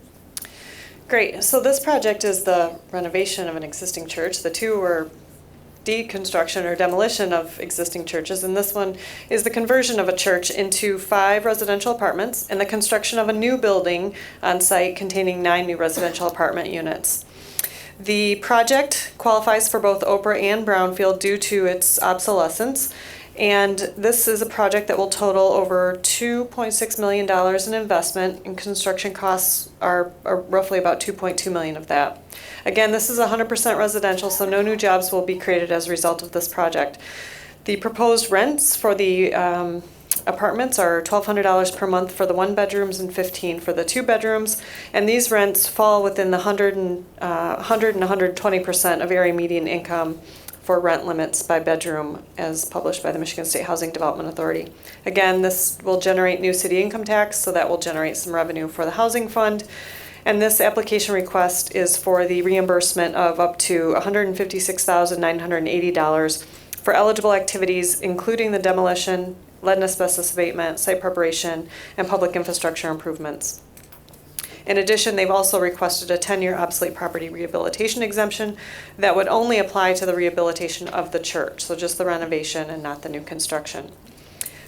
S15: Great. So this project is the renovation of an existing church. The two were deconstruction or demolition of existing churches, and this one is the conversion of a church into 5 residential apartments and the construction of a new building on site containing 9 new residential apartment units. The project qualifies for both Oprah and Brownfield due to its obsolescence, and this is a project that will total over $2.6 million in investment, and construction costs are roughly about $2.2 million of that. Again, this is 100% residential, so no new jobs will be created as a result of this project. The proposed rents for the apartments are $1,200 per month for the 1 bedrooms and $1,500 for the 2 bedrooms, and these rents fall within the 100 and 120% of area median income for rent limits by bedroom as published by the Michigan State Housing Development Authority. Again, this will generate new city income tax, so that will generate some revenue for the housing fund. And this application request is for the reimbursement of up to $156,980 for eligible activities, including the demolition, lead and asbestos abatement, site preparation, and public infrastructure improvements. In addition, they've also requested a 10-year obsolete property rehabilitation exemption that would only apply to the rehabilitation of the church, so just the renovation and not the new construction.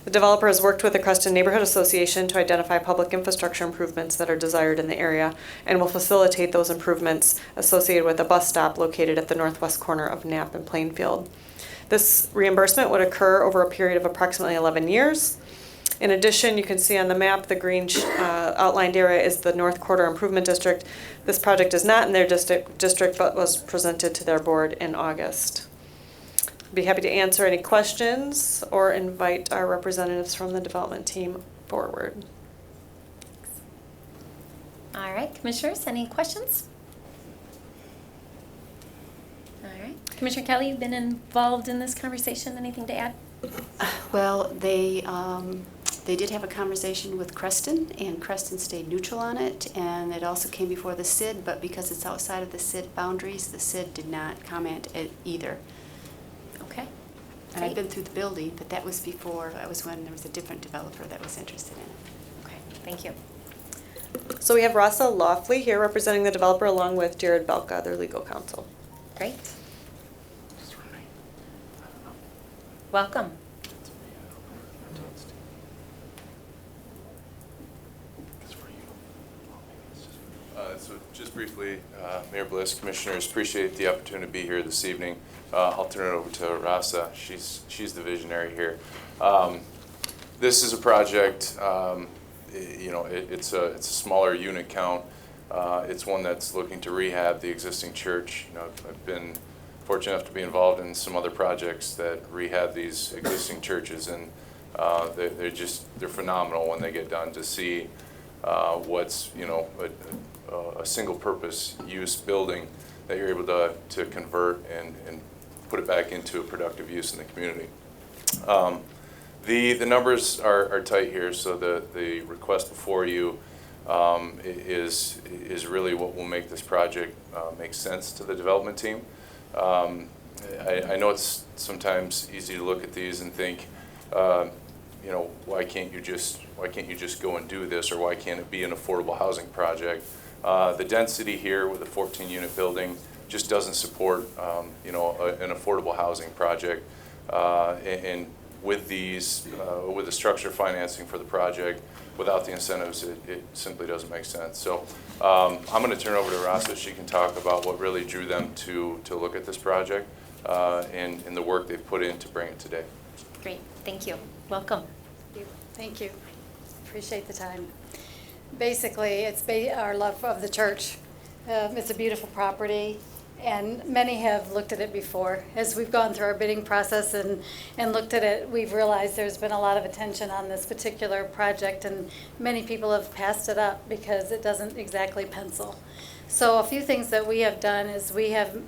S15: The developer has worked with the Creston Neighborhood Association to identify public infrastructure improvements that are desired in the area and will facilitate those improvements associated with a bus stop located at the northwest corner of Knapp and Plainfield. This reimbursement would occur over a period of approximately 11 years. In addition, you can see on the map the green outlined area is the North Quarter Improvement District. This project is not in their district but was presented to their board in August. I'd be happy to answer any questions or invite our representatives from the development team forward.
S1: All right, commissioners, any questions? All right, Commissioner Kelly, you've been involved in this conversation. Anything to add?
S7: Well, they did have a conversation with Creston, and Creston stayed neutral on it, and it also came before the CID, but because it's outside of the CID boundaries, the CID did not comment at either.
S1: Okay.
S7: And I've been through the building, but that was before, that was when there was a different developer that was interested in it.
S1: Okay, thank you.
S15: So we have Rasa Laughley here representing the developer along with Jared Belka, their legal counsel.
S1: Great. Welcome.
S19: So just briefly, Mayor Bliss, Commissioners, appreciate the opportunity to be here this evening. I'll turn it over to Rasa. She's the visionary here. This is a project, it's a smaller unit count. It's one that's looking to rehab the existing church. I've been fortunate enough to be involved in some other projects that rehab these existing churches, and they're phenomenal when they get done. To see what's a single purpose use building that you're able to convert and put it back into a productive use in the community. The numbers are tight here, so the request before you is really what will make this project make sense to the development team. I know it's sometimes easy to look at these and think, why can't you just go and do this, or why can't it be an affordable housing project? The density here with a 14-unit building just doesn't support, an affordable housing project. And with with the structure financing for the project, without the incentives, it simply doesn't make sense. So I'm going to turn it over to Rasa. She can talk about what really drew them to look at this project and the work they've put in to bring it today.
S1: Great, thank you. Welcome.
S20: Thank you. Appreciate the time. Basically, it's our love of the church. It's a beautiful property, and many have looked at it before. As we've gone through our bidding process and looked at it, we've realized there's been a lot of attention on this particular project, and many people have passed it up because it doesn't exactly pencil. So a few things that we have done is we have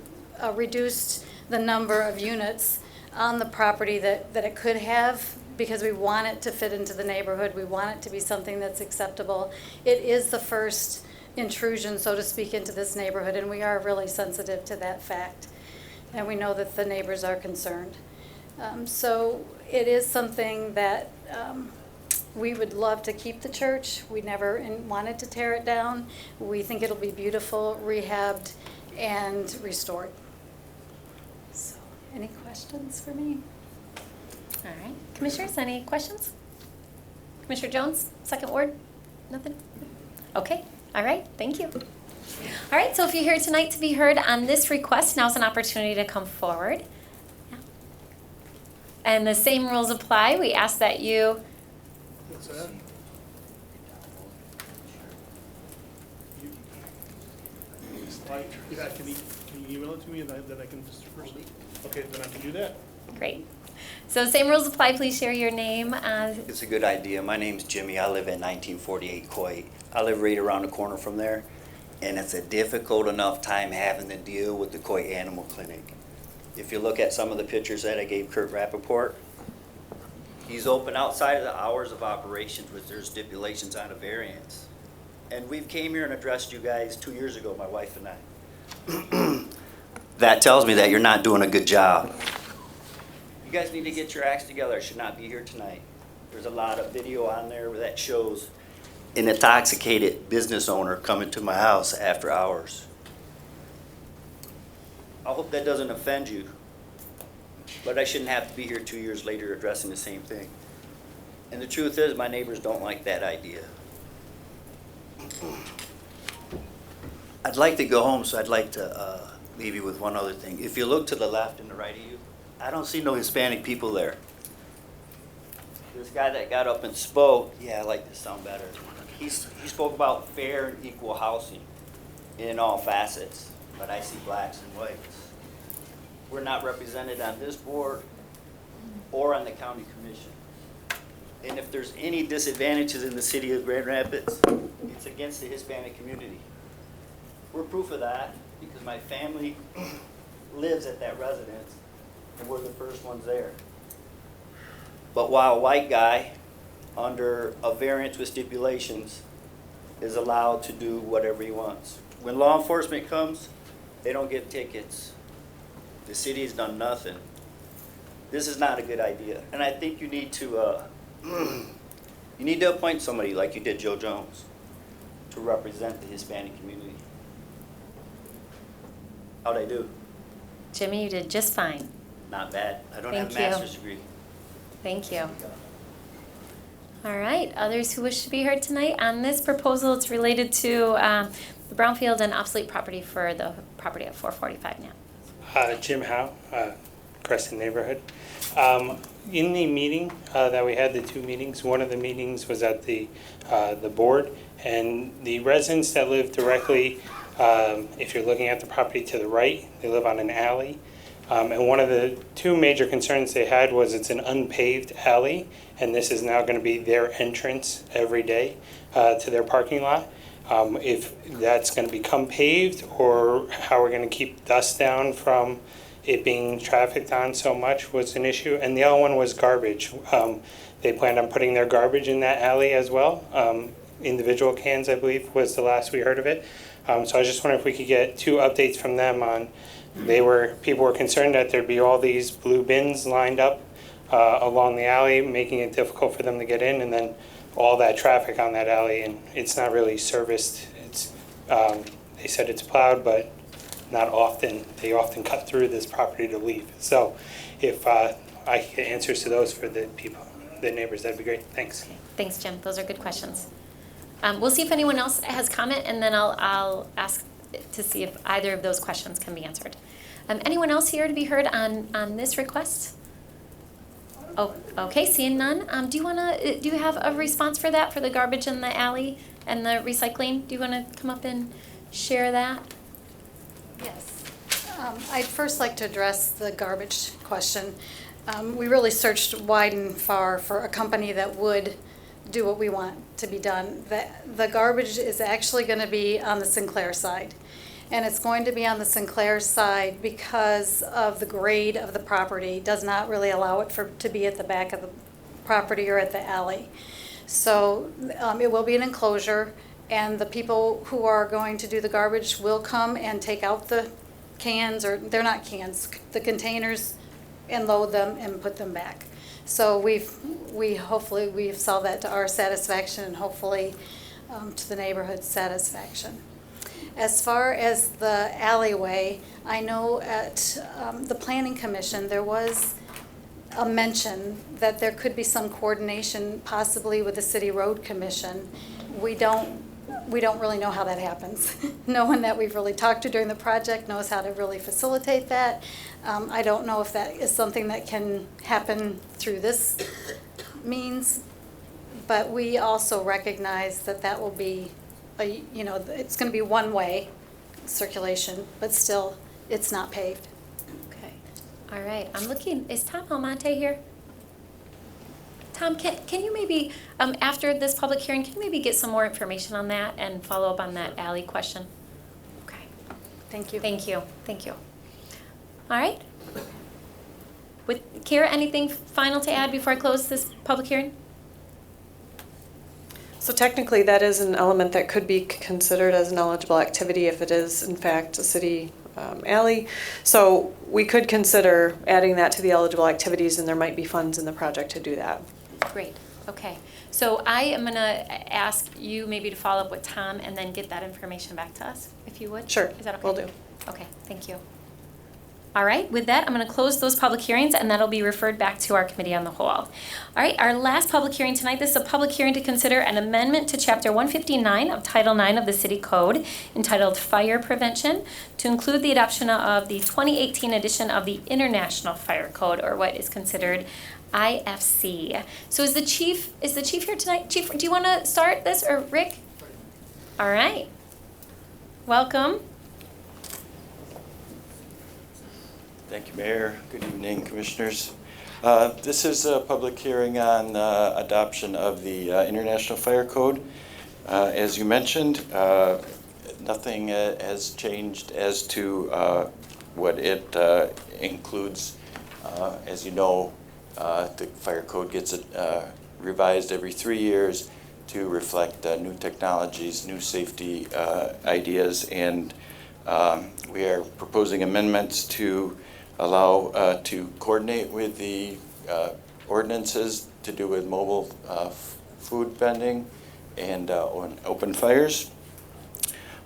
S20: reduced the number of units on the property that it could have, because we want it to fit into the neighborhood. We want it to be something that's acceptable. It is the first intrusion, so to speak, into this neighborhood, and we are really sensitive to that fact. And we know that the neighbors are concerned. So it is something that we would love to keep the church. We never wanted to tear it down. We think it'll be beautiful, rehabbed, and restored. So, any questions for me?
S1: All right, commissioners, any questions? Commissioner Jones, second ward? Nothing? Okay, all right, thank you. All right, so if you're here tonight to be heard on this request, now's an opportunity to come forward. Yeah. And the same rules apply. We ask that you...
S2: What's that? Can you email it to me and then I can just first? Okay, then I can do that.
S1: Great. So same rules apply. Please share your name.
S21: It's a good idea. My name's Jimmy. I live at 1948 Coit. I live right around the corner from there, and it's a difficult enough time having to deal with the Coit Animal Clinic. If you look at some of the pictures that I gave Kurt Rappaport, he's open outside of the hours of operations, which there's stipulations on a variance. And we've came here and addressed you guys 2 years ago, my wife and I. That tells me that you're not doing a good job. You guys need to get your acts together. I should not be here tonight. There's a lot of video on there that shows an intoxicated business owner coming to my house after hours. I hope that doesn't offend you, but I shouldn't have to be here 2 years later addressing the same thing. And the truth is, my neighbors don't like that idea. I'd like to go home, so I'd like to leave you with one other thing. If you look to the left and the right of you, I don't see no Hispanic people there. This guy that got up and spoke, yeah, I like this sound better. He spoke about fair and equal housing in all facets, but I see blacks and whites. We're not represented on this board or on the county commission. And if there's any disadvantages in the city of Grand Rapids, it's against the Hispanic community. We're proof of that because my family lives at that residence and we're the first ones there. But while a white guy under a variance with stipulations is allowed to do whatever he wants. When law enforcement comes, they don't give tickets. The city has done nothing. This is not a good idea. And I think you need to appoint somebody like you did Joe Jones to represent the Hispanic community. How'd I do?
S1: Jimmy, you did just fine.
S21: Not bad. I don't
S1: Thank
S21: have a
S1: you.
S21: master's degree.
S1: Thank you. All right, others who wish to be heard tonight on this proposal, it's related to the brownfield and obsolete property for the property at 445 now.
S3: Jim Howe, Crescent Neighborhood. In the meeting that we had, the two meetings, one of the meetings was at the board, and the residents that live directly, if you're looking at the property to the right, they live on an alley. And one of the two major concerns they had was it's an unpaved alley, and this is now going to be their entrance every day to their parking lot. If that's going to become paved, or how we're going to keep dust down from it being trafficked on so much was an issue. And the other one was garbage. They planned on putting their garbage in that alley as well. Individual cans, I believe, was the last we heard of it. So I was just wondering if we could get two updates from them on, people were concerned that there'd be all these blue bins lined up along the alley, making it difficult for them to get in, and then all that traffic on that alley, and it's not really serviced. It's they said it's plowed, but not often. They often cut through this property to leave. So if I could get answers to those for the people, the neighbors, that'd be great. Thanks.
S1: Okay. Thanks, Jim. Those are good questions. We'll see if anyone else has comment, and then I'll ask to see if either of those questions can be answered. Anyone else here to be heard on this request? Oh, okay, seeing none. Do you have a response for that, for the garbage in the alley and the recycling? Do you want to come up and share that?
S20: Yes. I'd first like to address the garbage question. We really searched wide and far for a company that would do what we want to be done. The garbage is actually going to be on the Sinclair side. And it's going to be on the Sinclair side because of the grade of the property does not really allow it to be at the back of the property or at the alley. So it will be an enclosure, and the people who are going to do the garbage will come and take out the cans, or they're not cans, the containers, and load them and put them back. So hopefully we've solved that to our satisfaction, and hopefully to the neighborhood's satisfaction. As far as the alleyway, I know at the Planning Commission there was a mention that there could be some coordination possibly with the City Road Commission. We don't really know how that happens. No one that we've really talked to during the project knows how to really facilitate that. I don't know if that is something that can happen through this means, but we also recognize that that will be it's going to be one-way circulation, but still, it's not paved.
S1: Okay. All right. I'm looking. Is Tom Almonte here? Tom, can you maybe, after this public hearing, can you maybe get some more information on that and follow up on that alley question? Okay.
S20: Thank you.
S1: Thank you. Thank you. All right. Kara, anything final to add before I close this public hearing?
S15: So technically, that is an element that could be considered as an eligible activity if it is in fact a city alley. So we could consider adding that to the eligible activities, and there might be funds in the project to do that.
S1: Great, okay. So I am gonna ask you maybe to follow up with Tom and then get that information back to us, if you would?
S15: Sure,
S1: Is that okay?
S15: will do.
S1: Okay, thank you. All right, with that, I'm going to close those public hearings, and that'll be referred back to our committee on the whole. All right, our last public hearing tonight, this is a public hearing to consider an amendment to Chapter 159 of Title 9 of the City Code, entitled Fire Prevention, to include the adoption of the 2018 edition of the International Fire Code, or what is considered IFC. So is the chief here tonight? Chief, do you want to start this, or Rick? All right. Welcome.
S8: Thank you, Mayor. Good evening, Commissioners. This is a public hearing on adoption of the International Fire Code. As you mentioned, nothing has changed as to what it includes. As you know, the Fire Code gets revised every 3 years to reflect new technologies, new safety ideas, and we are proposing amendments to allow to coordinate with the ordinances to do with mobile food vending and open fires.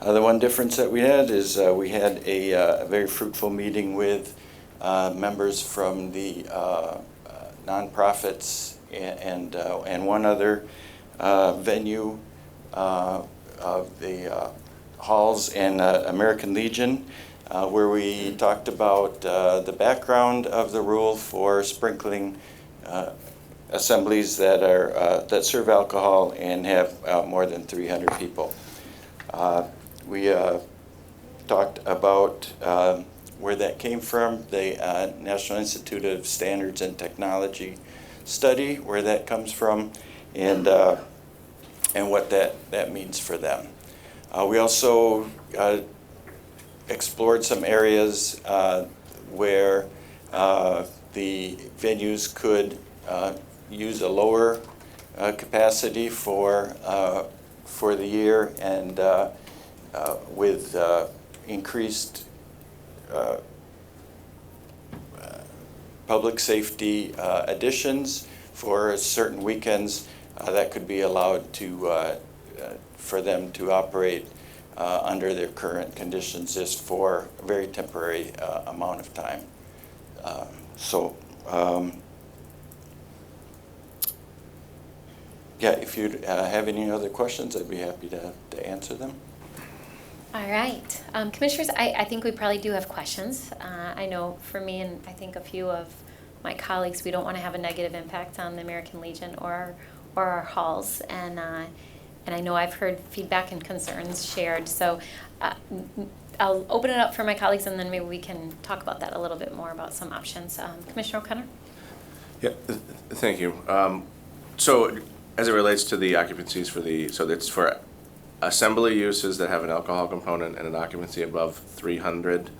S8: The one difference that we had is we had a very fruitful meeting with members from the nonprofits and one other venue of the halls and American Legion, where we talked about the background of the rule for sprinkling assemblies that that serve alcohol and have more than 300 people. We talked about where that came from, the National Institute of Standards and Technology study, where that comes from, and what that means for them. We also explored some areas where the venues could use a lower capacity for the year, and with increased public safety additions for certain weekends, that could be allowed to for them to operate under their current conditions just for a very temporary amount of time. Yeah, if you have any other questions, I'd be happy to answer them.
S1: All right. Commissioners, I think we probably do have questions. I know for me and I think a few of my colleagues, we don't want to have a negative impact on the American Legion or our halls. And I know I've heard feedback and concerns shared. So I'll open it up for my colleagues, and then maybe we can talk about that a little bit more about some options. Commissioner O'Connor?
S2: Yeah, thank you. So as it relates to the occupancies so it's for assembly uses that have an alcohol component and an occupancy above 300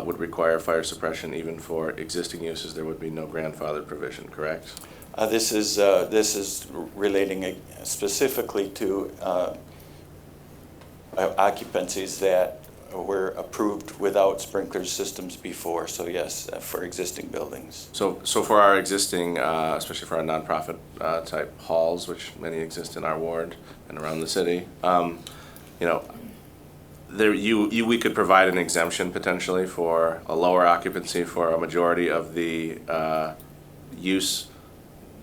S2: would require fire suppression. Even for existing uses, there would be no grandfathered provision, correct?
S8: This is relating specifically to occupancies that were approved without sprinkler systems before. So yes, for existing buildings.
S2: So for our existing, especially for our nonprofit type halls, which many exist in our ward and around the city, you know, we could provide an exemption potentially for a lower occupancy for a majority of the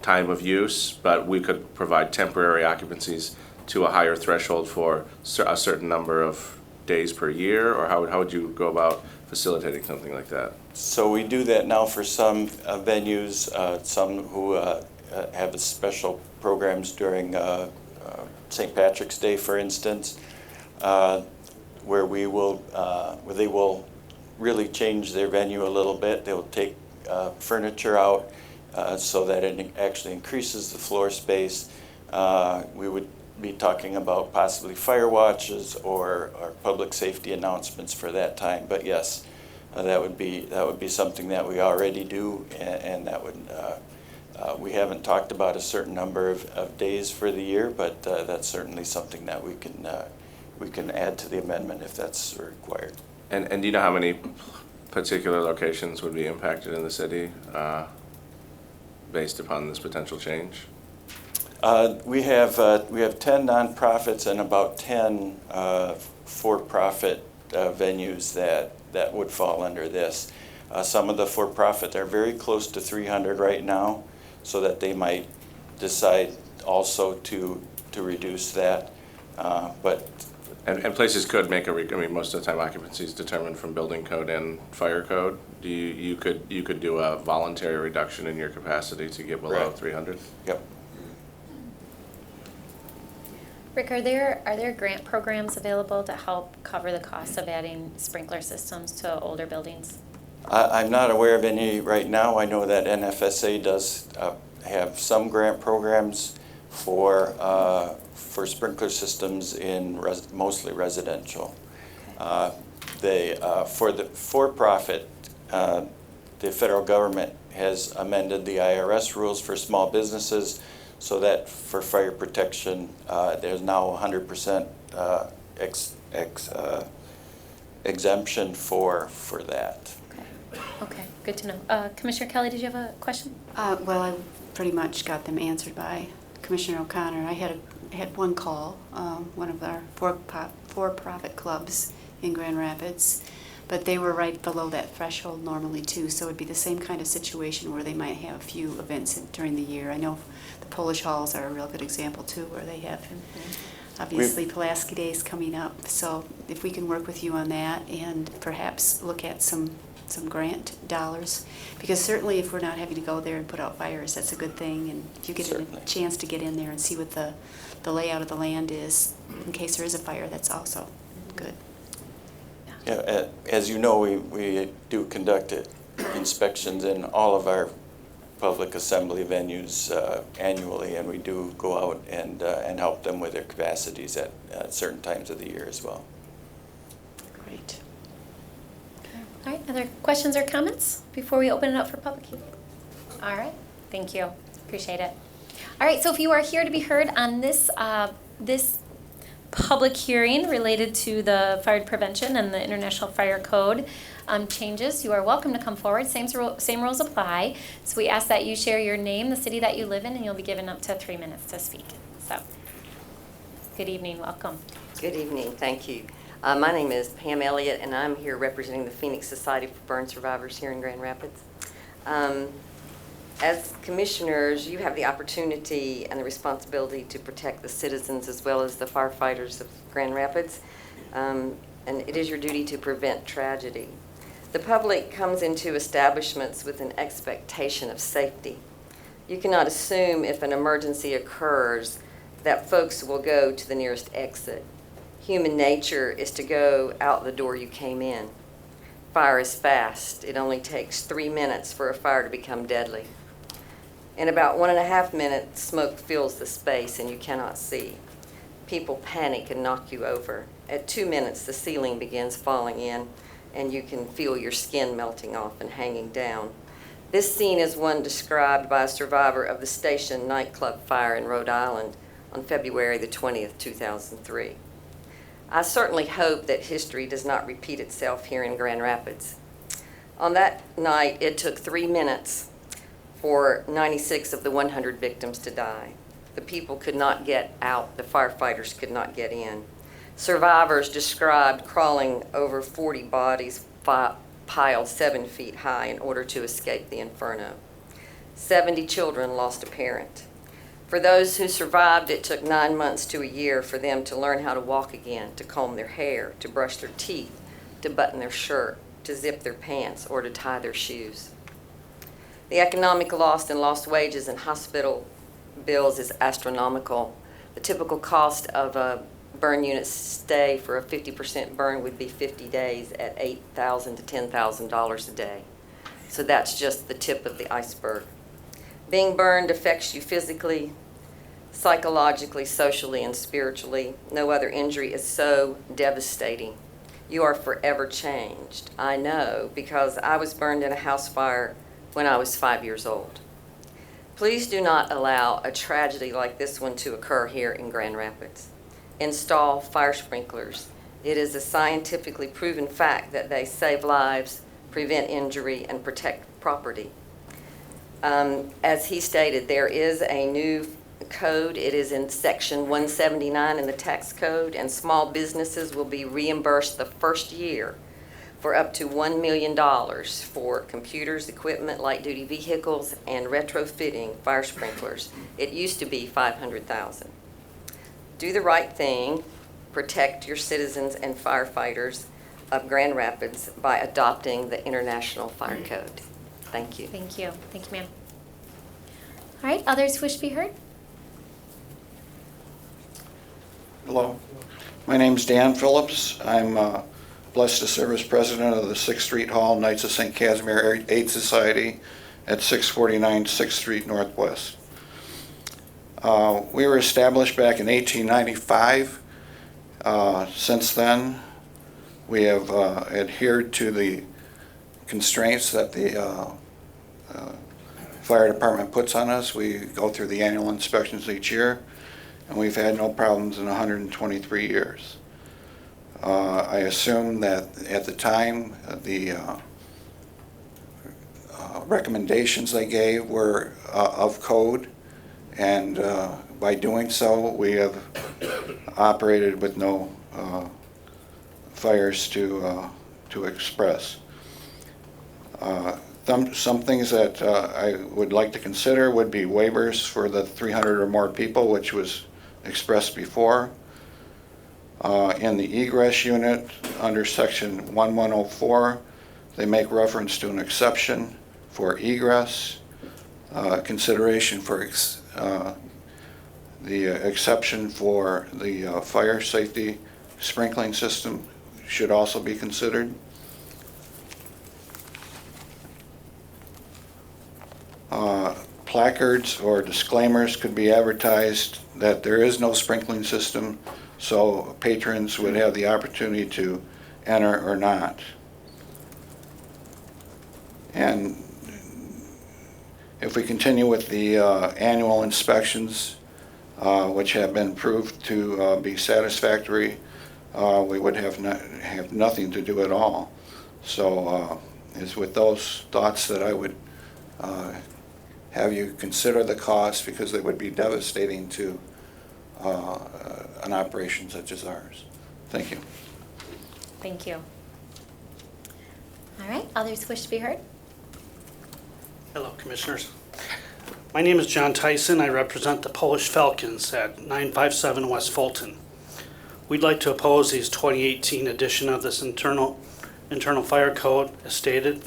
S2: time of use, but we could provide temporary occupancies to a higher threshold for a certain number of days per year, or how would you go about facilitating something like that?
S8: So we do that now for some venues, some who have special programs during St. Patrick's Day, for instance, where they will really change their venue a little bit. They will take furniture out so that it actually increases the floor space. We would be talking about possibly fire watches or public safety announcements for that time. But yes, that would be something that we already do, and that would, we haven't talked about a certain number of days for the year, but that's certainly something that we can add to the amendment if that's required.
S18: And do you know how many particular locations would be impacted in the city based upon this potential change?
S8: We have 10 nonprofits and about 10 for-profit venues that would fall under this. Some of the for-profit are very close to 300 right now, so that they might decide also to reduce that.
S18: And places could make I mean, most of the time occupancy is determined from building code and fire code. You could do a voluntary reduction in your capacity to get below 300?
S8: Yep.
S1: Rick, are there grant programs available to help cover the cost of adding sprinkler systems to older buildings?
S8: I'm not aware of any right now. I know that NFSA does have some grant programs for sprinkler systems in mostly residential. For the for-profit, the federal government has amended the IRS rules for small businesses so that for fire protection, there's now 100% exemption for that.
S1: Okay, good to know. Commissioner Kelly, did you have a question?
S7: Well, I pretty much got them answered by Commissioner O'Connor. I had one call, one of our for-profit clubs in Grand Rapids, but they were right below that threshold normally too, so it would be the same kind of situation where they might have a few events during the year. I know the Polish Halls are a real good example too, where they have obviously Pulaski Days coming up. So if we can work with you on that and perhaps look at some grant dollars, because certainly if we're not having to go there and put out fires, that's a good thing. And if you get a chance to get in there and see what the layout of the land is in case there is a fire, that's also good.
S8: Yeah, as you know, we do conduct inspections in all of our public assembly venues annually, and we do go out and help them with their capacities at certain times of the year as well.
S7: Great.
S1: All right, other questions or comments before we open it up for public hearing? All right, thank you. Appreciate it. All right, so if you are here to be heard on this public hearing related to the fire prevention and the International Fire Code changes, you are welcome to come forward. Same rules apply. So we ask that you share your name, the city that you live in, and you'll be given up to 3 minutes to speak. So, good evening, welcome.
S9: Good evening, thank you. My name is Pam Elliott, and I'm here representing the Phoenix Society for Burn Survivors here in Grand Rapids. As commissioners, you have the opportunity and the responsibility to protect the citizens as well as the firefighters of Grand Rapids, and it is your duty to prevent tragedy. The public comes into establishments with an expectation of safety. You cannot assume if an emergency occurs that folks will go to the nearest exit. Human nature is to go out the door you came in. Fire is fast. It only takes 3 minutes for a fire to become deadly. In about 1.5 minutes, smoke fills the space and you cannot see. People panic and knock you over. At 2 minutes, the ceiling begins falling in and you can feel your skin melting off and hanging down. This scene is one described by a survivor of the Station nightclub fire in Rhode Island on February the 20th, 2003. I certainly hope that history does not repeat itself here in Grand Rapids. On that night, it took 3 minutes for 96 of the 100 victims to die. The people could not get out. The firefighters could not get in. Survivors described crawling over 40 bodies piled 7 feet high in order to escape the inferno. 70 children lost a parent. For those who survived, it took 9 months to a year for them to learn how to walk again, to comb their hair, to brush their teeth, to button their shirt, to zip their pants, or to tie their shoes. The economic loss and lost wages and hospital bills is astronomical. The typical cost of a burn unit stay for a 50% burn would be 50 days at $8,000 to $10,000 a day. So that's just the tip of the iceberg. Being burned affects you physically, psychologically, socially, and spiritually. No other injury is so devastating. You are forever changed. I know because I was burned in a house fire when I was 5 years old. Please do not allow a tragedy like this one to occur here in Grand Rapids. Install fire sprinklers. It is a scientifically proven fact that they save lives, prevent injury, and protect property. As he stated, there is a new code. It is in section 179 in the tax code, and small businesses will be reimbursed the first year for up to $1 million for computers, equipment, light-duty vehicles, and retrofitting fire sprinklers. It used to be $500,000. Do the right thing. Protect your citizens and firefighters of Grand Rapids by adopting the International Fire Code. Thank you.
S1: Thank you. Thank you, ma'am. All right, others who wish to be heard?
S10: Hello. My name's Dan Phillips. I'm blessed to serve as president of the 6th Street Hall Knights of St. Casimir Aid Society at 649 6th Street Northwest. We were established back in 1895. Since then, we have adhered to the constraints that the fire department puts on us. We go through the annual inspections each year, and we've had no problems in 123 years. I assume that at the time, the recommendations they gave were of code, and by doing so, we have operated with no fires to express. Some things that I would like to consider would be waivers for the 300 or more people, which was expressed before. In the egress unit, under section 1104, they make reference to an exception for egress, consideration for the exception for the fire safety sprinkling system should also be considered. Placards or disclaimers could be advertised that there is no sprinkling system, so patrons would have the opportunity to enter or not. And if we continue with the annual inspections, which have been proved to be satisfactory, we would have nothing to do at all. So it's with those thoughts that I would have you consider the cost, because they would be devastating to an operation such as ours. Thank you.
S1: Thank you. All right, others wish to be heard?
S22: Hello, Commissioners. My name is John Tyson. I represent the Polish Falcons at 957 West Fulton. We'd like to oppose these 2018 edition of this internal fire code as stated.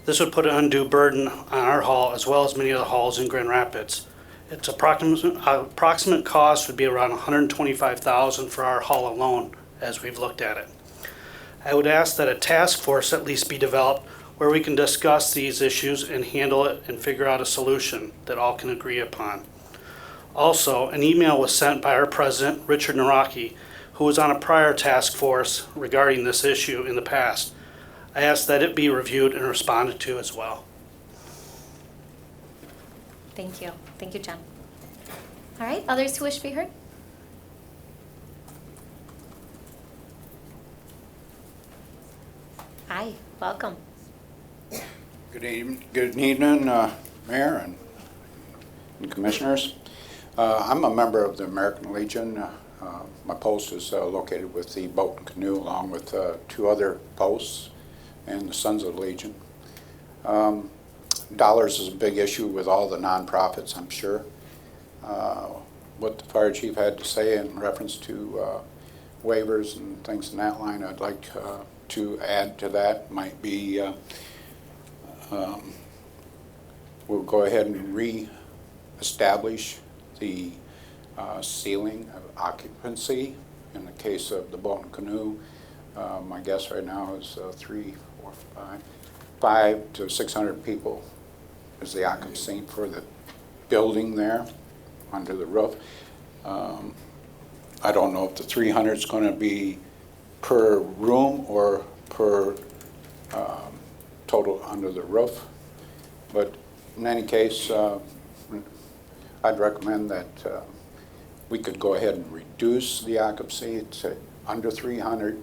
S22: This would put an undue burden on our hall as well as many other halls in Grand Rapids. Its approximate cost would be around $125,000 for our hall alone, as we've looked at it. I would ask that a task force at least be developed where we can discuss these issues and handle it and figure out a solution that all can agree upon. Also, an email was sent by our president, Richard Naraki, who was on a prior task force regarding this issue in the past. I ask that it be reviewed and responded to as well.
S1: Thank you. Thank you, John. All right, others who wish to be heard? Hi, welcome.
S23: Good evening, Mayor and Commissioners. I'm a member of the American Legion. My post is located with the Boat and Canoe, along with 2 other posts and the Sons of the Legion. Dollars is a big issue with all the nonprofits, I'm sure. What the fire chief had to say in reference to waivers and things in that line, I'd like to add to that might be we'll go ahead and re-establish the ceiling of occupancy. In the case of the Boat and Canoe, my guess right now is 5 to 600 people is the occupancy for the building there under the roof. I don't know if the 300 is going to be per room or per total under the roof. But in any case, I'd recommend that we could go ahead and reduce the occupancy to under 300.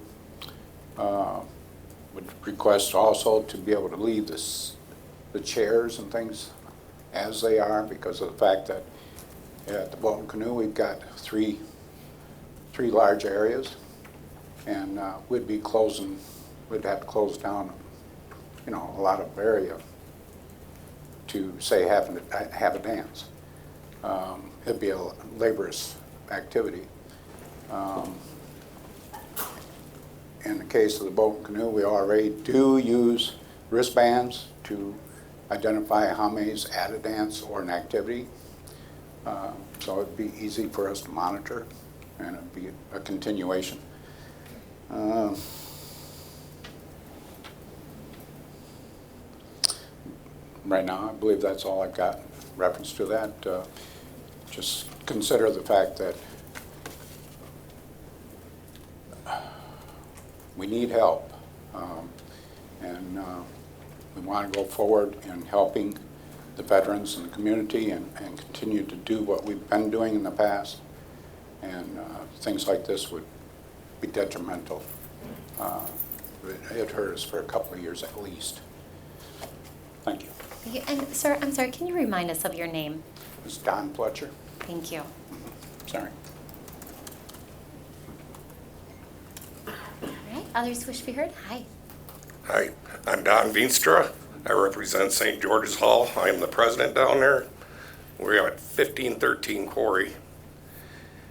S23: Would request also to be able to leave the chairs and things as they are, because of the fact that at the Boat and Canoe we've got three large areas, and we'd have to close down, a lot of area to say have a dance. It'd be a laborious activity. In the case of the Boat and Canoe, we already do use wristbands to identify how many's at a dance or an activity. So it'd be easy for us to monitor, and it'd be a continuation. Right now, I believe that's all I've got in reference to that. Just consider the fact that we need help, and we want to go forward in helping the veterans and the community and continue to do what we've been doing in the past. And things like this would be detrimental. It hurt us for a couple of years at least. Thank you.
S1: Thank you. And sir, I'm sorry, can you remind us of your name?
S23: It's Don Fletcher.
S1: Thank you.
S23: Sorry.
S1: All right, others wish to be heard? Hi.
S5: Hi, I'm Don Veenstra. I represent St. George's Hall. I am the president down there. We're at 1513 Quarry.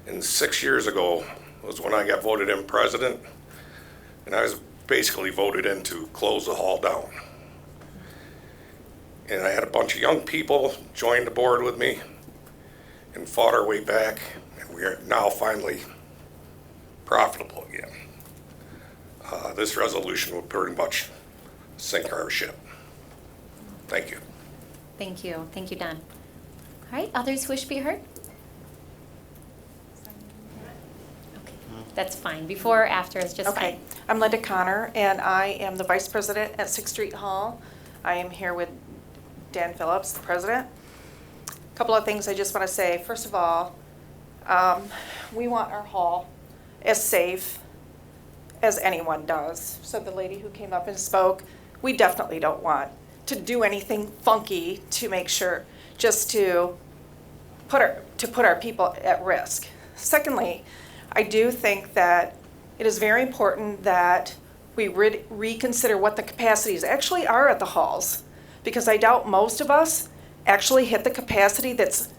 S5: And 6 years ago was when I got voted in president, and I was basically voted in to close the hall down. And I had a bunch of young people join the board with me and fought our way back, and we are now finally profitable again. This resolution will pretty much sink our ship. Thank you.
S1: Thank you. Thank you, Don. All right, others wish to be heard? Okay, that's fine. Before or after is just
S11: Okay,
S1: fine.
S11: I'm Linda Connor, and I am the Vice President at 6th Street Hall. I am here with Dan Phillips, the President. A couple of things I just want to say. First of all, we want our hall as safe as anyone does. So the lady who came up and spoke, we definitely don't want to do anything funky to make sure, just to put our people at risk. Secondly, I do think that it is very important that we reconsider what the capacities actually are at the halls, because I doubt most of us actually hit the capacity that's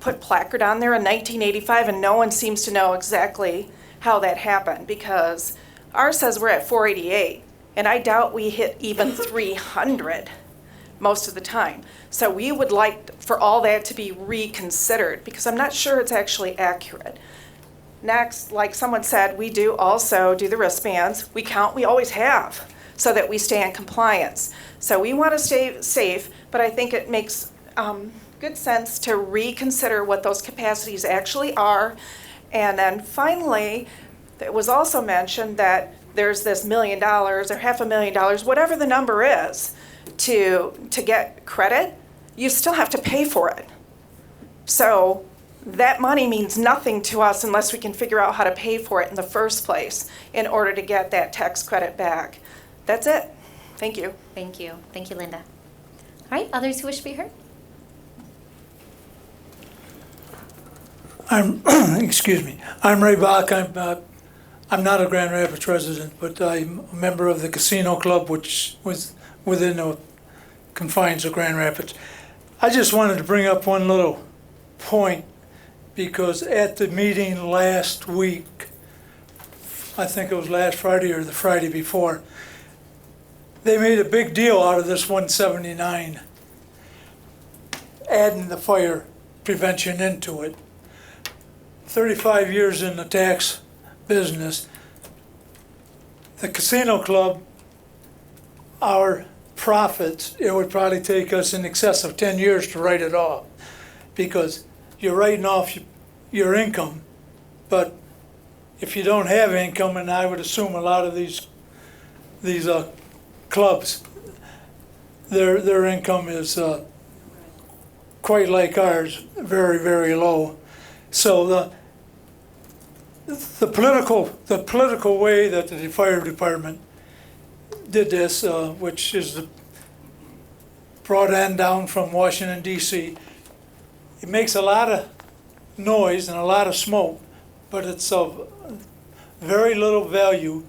S11: put placard on there in 1985, and no one seems to know exactly how that happened, because ours says we're at 488, and I doubt we hit even 300 most of the time. So we would like for all that to be reconsidered, because I'm not sure it's actually accurate. Next, like someone said, we do also do the wristbands. We count, we always have, so that we stay in compliance. So we want to stay safe, but I think it makes good sense to reconsider what those capacities actually are. And then finally, it was also mentioned that there's this $1 million or $500,000, whatever the number is, to get credit. You still have to pay for it. So that money means nothing to us unless we can figure out how to pay for it in the first place in order to get that tax credit back. That's it. Thank you.
S1: Thank you. Thank you, Linda. All right, others who wish to be heard?
S13: Excuse me. I'm Ray Bach. I'm not a Grand Rapids resident, but I'm a member of the Casino Club, which was within the confines of Grand Rapids. I just wanted to bring up one little point, because at the meeting last week, I think it was last Friday or the Friday before, they made a big deal out of this 179, adding the fire prevention into it. 35 years in the tax business, the Casino Club, our profits, it would probably take us in excess of 10 years to write it off, because you're writing off your income, but if you don't have income, and I would assume a lot of these clubs, their income is quite like ours, very, very low. So the political way that the fire department did this, which is brought in down from Washington D.C., it makes a lot of noise and a lot of smoke, but it's of very little value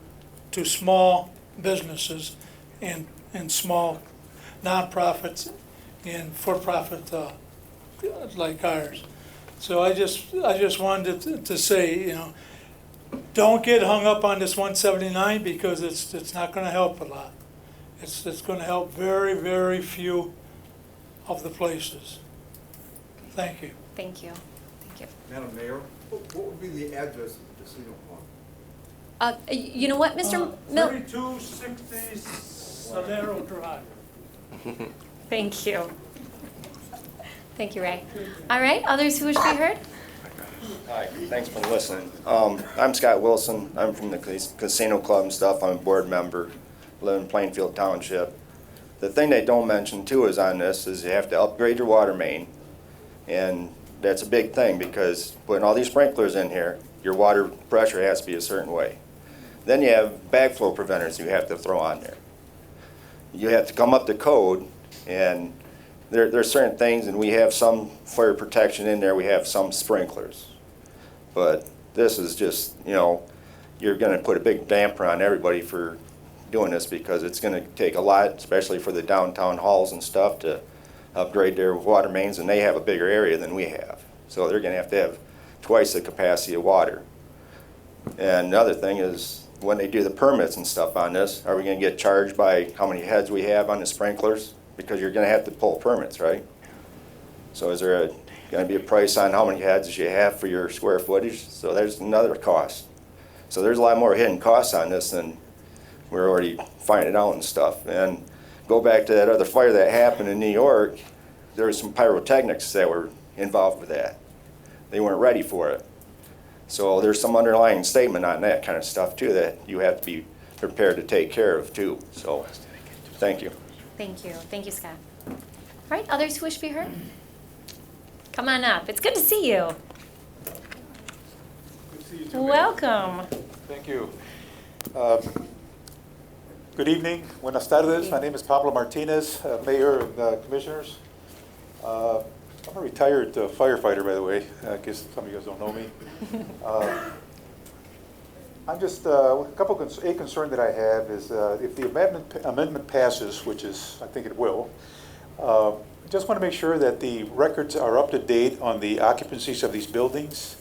S13: to small businesses and small nonprofits and for-profit like ours. So I just wanted to say, don't get hung up on this 179 because it's not going to help a lot. It's going to help very, very few of the places. Thank you.
S1: Thank you. Thank you.
S4: Madam Mayor, what would be the address of the casino one?
S1: You know what, Mr. Mill?
S13: 3260 Solero Drive.
S1: Thank you. Thank you, Ray. All right, others who wish to be heard?
S16: Hi, thanks for listening. I'm Scott Wilson. I'm from the casino club and stuff. I'm a board member, live in Plainfield Township. The thing they don't mention too is on this is you have to upgrade your water main. And that's a big thing because putting all these sprinklers in here, your water pressure has to be a certain way. Then you have backflow preventers you have to throw on there. You have to come up to code, and there's certain things, and we have some fire protection in there, we have some sprinklers. But this is just, you're going to put a big damper on everybody for doing this because it's going to take a lot, especially for the downtown halls and stuff, to upgrade their water mains, and they have a bigger area than we have. So they're going to have twice the capacity of water. And another thing is, when they do the permits and stuff on this, are we going to get charged by how many heads we have on the sprinklers? Because you're going to have to pull permits, right? So is there going to be a price on how many heads you have for your square footage? So there's another cost. So there's a lot more hidden costs on this than we're already finding out and stuff. And go back to that other fire that happened in New York, there were some pyrotechnics that were involved with that. They weren't ready for it. So there's some underlying statement on that kind of stuff too that you have to be prepared to take care of too. So thank you.
S1: Thank you. Thank you, Scott. All right, others who wish to be heard? Come on up. It's good to see you.
S17: Good to see you too,
S1: Welcome.
S17: Thank you. Good evening. Buenas tardes. My name is Pablo Martinez, Mayor and Commissioners. I'm a retired firefighter, by the way. I guess some of you guys don't know me. I'm just, a concern that I have is if the amendment passes, which is, I think it will, I just want to make sure that the records are up to date on the occupancies of these buildings.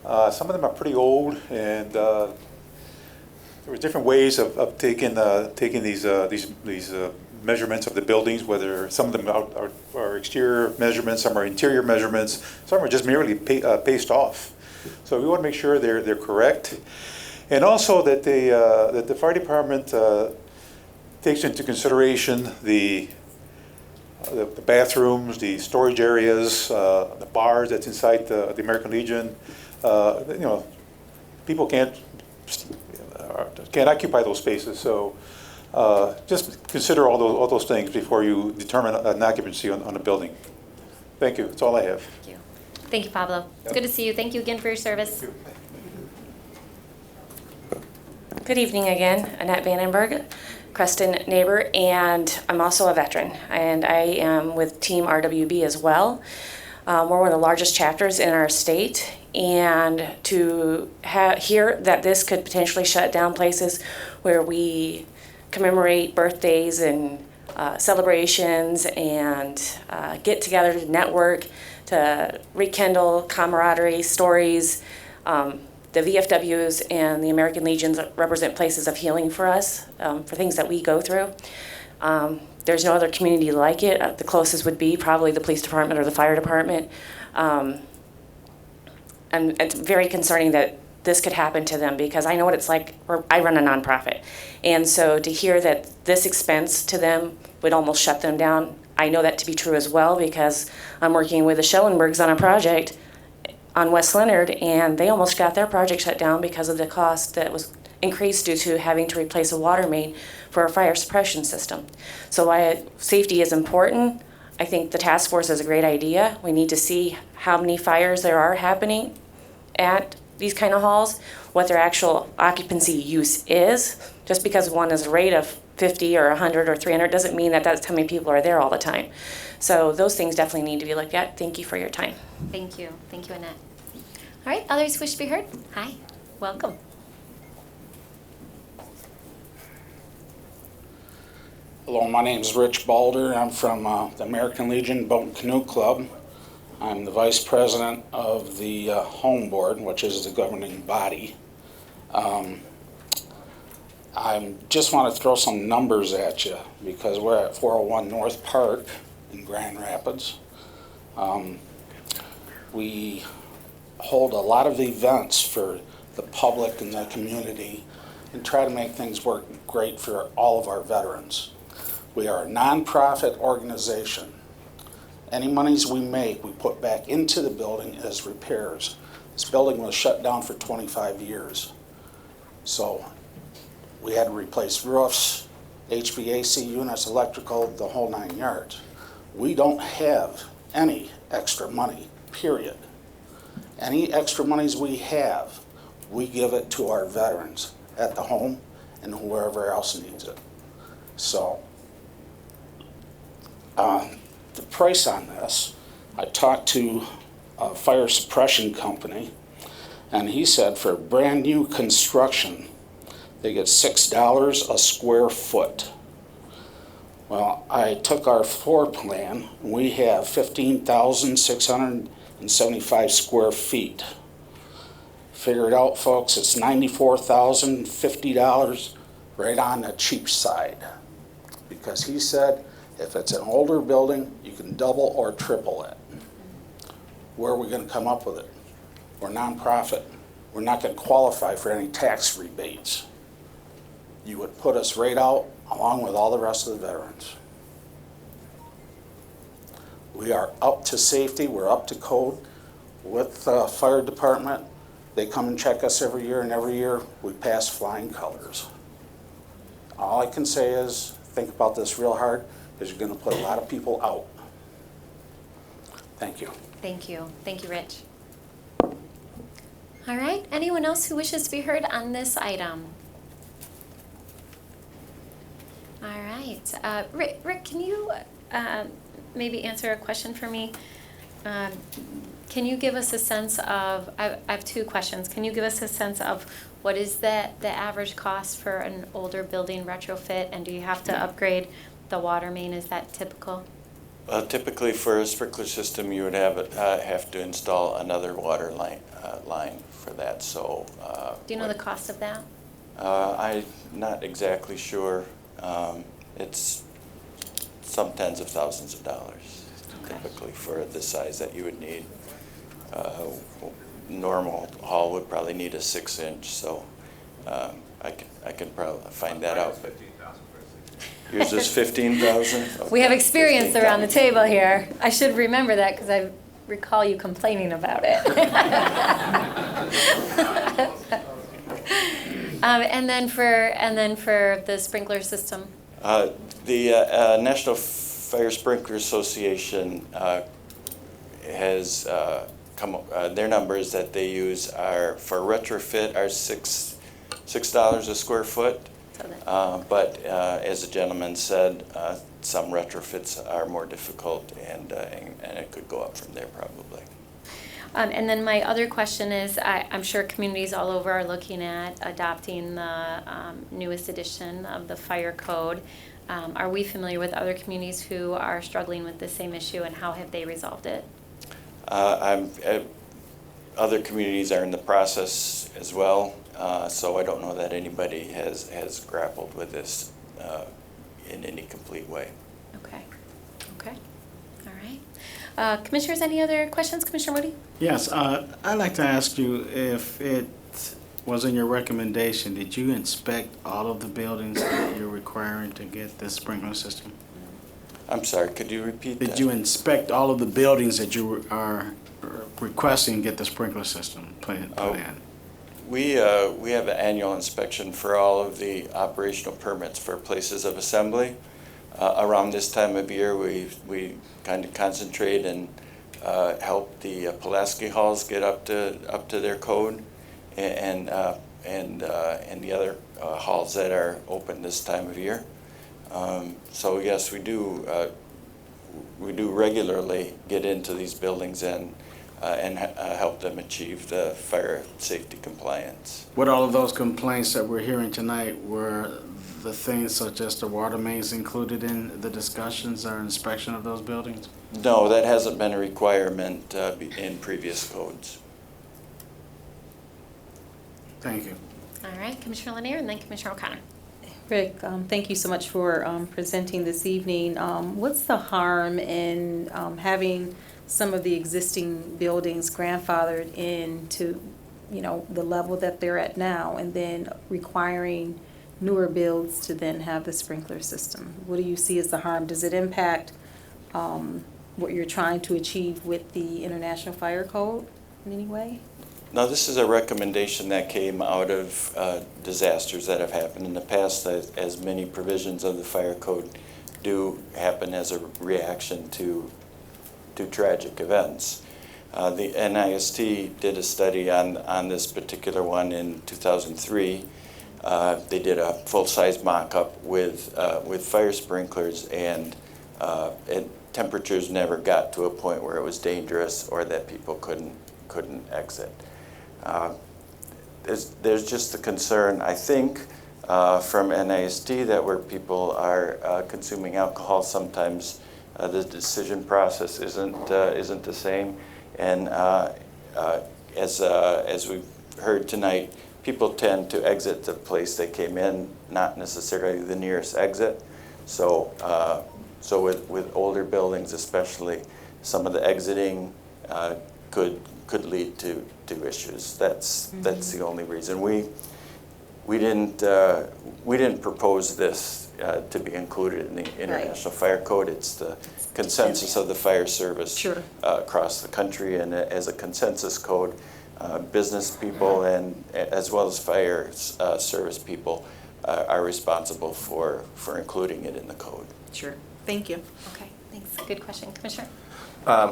S17: Some of them are pretty old, and there were different ways of taking these measurements of the buildings, whether some of them are exterior measurements, some are interior measurements, some are just merely paced off. So we want to make sure they're correct. And also that the fire department takes into consideration the bathrooms, the storage areas, the bars that's inside the American Legion. People can't occupy those spaces, so just consider all those things before you determine an occupancy on a building. Thank you. That's all I have.
S1: Thank you. Thank you, Pablo. It's good to see you. Thank you again for your service.
S24: Good evening again. Annette Vandenberg, Creston neighbor, and I'm also a veteran, and I am with Team RWB as well. We're one of the largest chapters in our state, and to hear that this could potentially shut down places where we commemorate birthdays and celebrations and get together to network, to rekindle camaraderie, stories. The VFWs and the American Legions represent places of healing for us, for things that we go through. There's no other community like it. The closest would be probably the police department or the fire department. And it's very concerning that this could happen to them because I know what it's like. I run a nonprofit. And so to hear that this expense to them would almost shut them down, I know that to be true as well because I'm working with the Schellenbergs on a project on West Leonard, and they almost got their project shut down because of the cost that was increased due to having to replace a water main for a fire suppression system. So while safety is important, I think the task force is a great idea. We need to see how many fires there are happening at these kind of halls, what their actual occupancy use is. Just because one is a rate of 50 or 100 or 300 doesn't mean that that's how many people are there all the time. So those things definitely need to be looked at. Thank you for your time.
S1: Thank you. Thank you, Annette. All right, others wish to be heard? Hi, welcome.
S23: Hello, my name is Rich Balder. I'm from the American Legion Boat and Canoe Club. I'm the vice president of the Home Board, which is the governing body. I just want to throw some numbers at you because we're at 401 North Park in Grand Rapids. We hold a lot of events for the public and the community and try to make things work great for all of our veterans. We are a nonprofit organization. Any monies we make, we put back into the building as repairs. This building was shut down for 25 years. So we had to replace roofs, HVAC units, electrical, the whole 9 yards. We don't have any extra money, period. Any extra monies we have, we give it to our veterans at the home and whoever else needs it. So the price on this, I talked to a fire suppression company, and he said for brand new construction, they get $6 a square foot. Well, I took our floor plan, and we have 15,675 square feet. Figure it out, folks, it's $94,050 right on the cheap side. Because he said, if it's an older building, you can double or triple it. Where are we going to come up with it? We're nonprofit. We're not going to qualify for any tax rebates. You would put us right out along with all the rest of the veterans. We are up to safety. We're up to code with the fire department. They come and check us every year, and every year we pass flying colors. All I can say is think about this real hard, because you're going to put a lot of people out. Thank you.
S1: Thank you. Thank you, Rich. All right, anyone else who wishes to be heard on this item? All right, Rick, can you maybe answer a question for me? Can you give us a sense of, I have two questions. Can you give us a sense of what is the average cost for an older building retrofit, and do you have to upgrade the water main? Is that typical?
S8: Typically for a sprinkler system, you would have to install another water line for that. So.
S1: Do you know the cost of that?
S8: I'm not exactly sure. It's some tens of thousands of dollars, typically for the size that you would need. Normal hall would probably need a 6-inch, so I can probably find that out. But yours is 15,000. Okay.
S1: We have experience around the table here. I should remember that because I recall you complaining about it. And then for the sprinkler system.
S8: The National Fire Sprinkler Association has come up, their numbers that they use are for retrofit are $6 a square foot. But as the gentleman said, some retrofits are more difficult, and it could go up from there probably.
S1: And then my other question is, I'm sure communities all over are looking at adopting the newest edition of the fire code. Are we familiar with other communities who are struggling with the same issue, and how have they resolved it?
S8: Other communities are in the process as well, so I don't know that anybody has grappled with this in any complete way.
S1: Okay. All right. Commissioners, any other questions? Commissioner Moody?
S6: Yes, I'd like to ask you if it was in your recommendation, did you inspect all of the buildings that you're requiring to get this sprinkler system?
S8: I'm sorry, could you repeat that?
S6: Did you inspect all of the buildings that you are requesting get the sprinkler system put in?
S8: We have an annual inspection for all of the operational permits for places of assembly. Around this time of year, we kind of concentrate and help the Pulaski halls get up to their code, and the other halls that are open this time of year. So yes, we do regularly get into these buildings and help them achieve the fire safety compliance.
S6: What all of those complaints that we're hearing tonight were the things such as the water mains included in the discussions or inspection of those buildings?
S8: No, that hasn't been a requirement in previous codes.
S6: Thank you.
S1: All right, Commissioner Lanier and then Commissioner O'Connor.
S12: Rick, thank you so much for presenting this evening. What's the harm in having some of the existing buildings grandfathered into, the level that they're at now, and then requiring newer builds to then have the sprinkler system? What do you see as the harm? Does it impact what you're trying to achieve with the International Fire Code in any way?
S8: Now, this is a recommendation that came out of disasters that have happened in the past, as many provisions of the fire code do happen as a reaction to tragic events. The NIST did a study on this particular one in 2003. They did a full-size mock-up with fire sprinklers, and temperatures never got to a point where it was dangerous or that people couldn't exit. There's just the concern, I think, from NIST that where people are consuming alcohol, sometimes the decision process isn't the same. And as we've heard tonight, people tend to exit the place they came in, not necessarily the nearest exit. So with older buildings especially, some of the exiting could lead to issues. That's the only reason. We didn't propose this to be included in the International Fire Code. It's the consensus of the fire service across the country, and as a consensus code, business people and as well as fire service people are responsible for including it in the code.
S12: Sure. Thank you.
S1: Okay, thanks. Good question, Commissioner.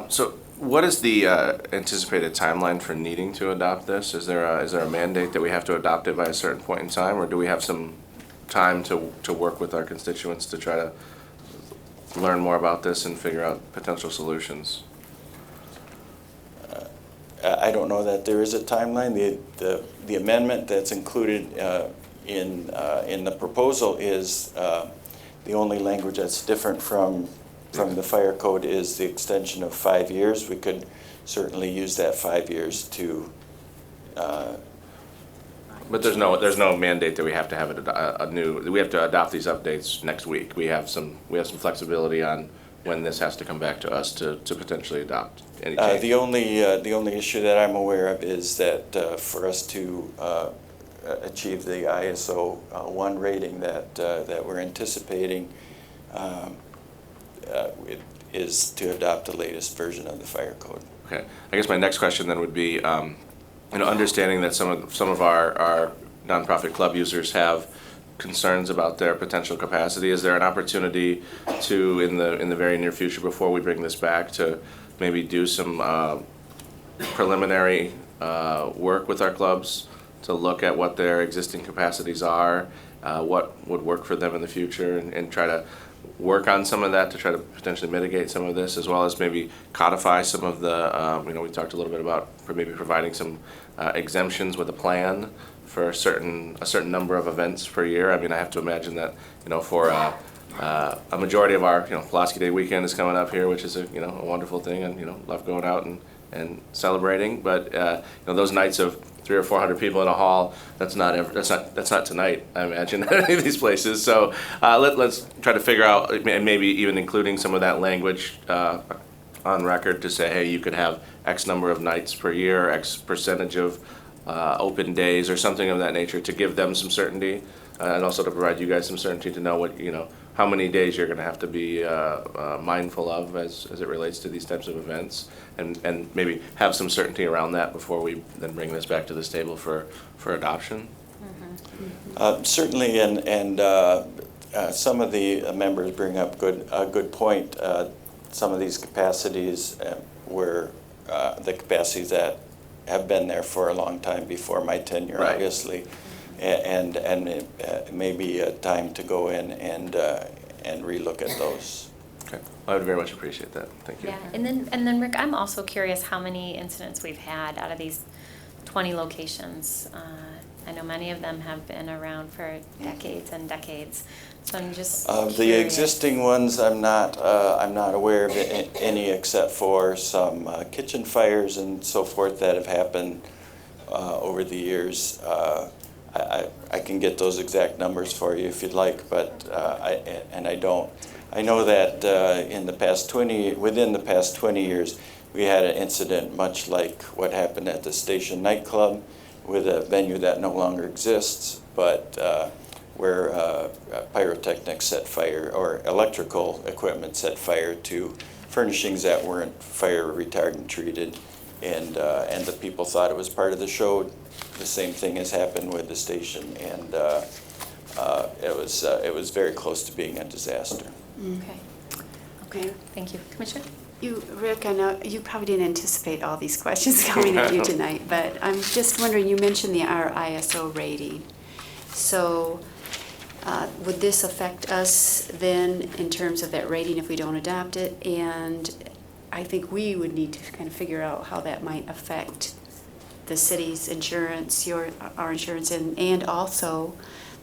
S18: So what is the anticipated timeline for needing to adopt this? Is there a mandate that we have to adopt it by a certain point in time, or do we have some time to work with our constituents to try to learn more about this and figure out potential solutions?
S8: I don't know that there is a timeline. The amendment that's included in the proposal is the only language that's different from the fire code is the extension of 5 years. We could certainly use that 5 years to.
S18: But there's no mandate that we have to have we have to adopt these updates next week. We have some flexibility on when this has to come back to us to potentially adopt any change.
S8: The only issue that I'm aware of is that for us to achieve the ISO 1 rating that we're anticipating, it is to adopt the latest version of the fire code.
S18: Okay. I guess my next question then would be, understanding that some of our nonprofit club users have concerns about their potential capacity. Is there an opportunity to, in the very near future, before we bring this back, to maybe do some preliminary work with our clubs to look at what their existing capacities are, what would work for them in the future, and try to work on some of that to try to potentially mitigate some of this, as well as maybe codify some of the, we talked a little bit about maybe providing some exemptions with a plan for a certain number of events per year. I mean, I have to imagine that, for a majority of our, Pulaski Day weekend is coming up here, which is a wonderful thing, and, love going out and celebrating. But, those nights of 300 or 400 people in a hall, that's not tonight, I imagine, at any of these places. So let's try to figure out, and maybe even including some of that language on record to say, hey, you could have X number of nights per year, X percentage of open days, or something of that nature, to give them some certainty, and also to provide you guys some certainty to know
S3: how many days you're going to have to be mindful of as it relates to these types of events, and maybe have some certainty around that before we then bring this back to this table for adoption?
S8: Certainly, and some of the members bring up a good point. Some of these capacities were the capacities that have been there for a long time before my tenure,
S3: Right.
S8: obviously, and it may be a time to go in and relook at those.
S3: Okay, I would very much appreciate that. Thank you.
S1: Yeah, and then Rick, I'm also curious how many incidents we've had out of these 20 locations. I know many of them have been around for decades and decades, so I'm just
S8: Of the
S1: curious.
S8: existing ones, I'm not aware of any except for some kitchen fires and so forth that have happened over the years. I can get those exact numbers for you if you'd like, but I don't. I know that within the past 20 years, we had an incident much like what happened at the Station nightclub, with a venue that no longer exists, but where pyrotechnics set fire, or electrical equipment set fire to furnishings that weren't fire retardant treated, and the people thought it was part of the show. The same thing has happened with the Station, and it was very close to being a disaster.
S1: Okay, thank you. Commissioner?
S7: Rick, I know you probably didn't anticipate all these questions coming at you tonight, but I'm just wondering, you mentioned our ISO rating. So would this affect us then in terms of that rating if we don't adopt it? And I think we would need to kind of figure out how that might affect the city's insurance, our insurance, and also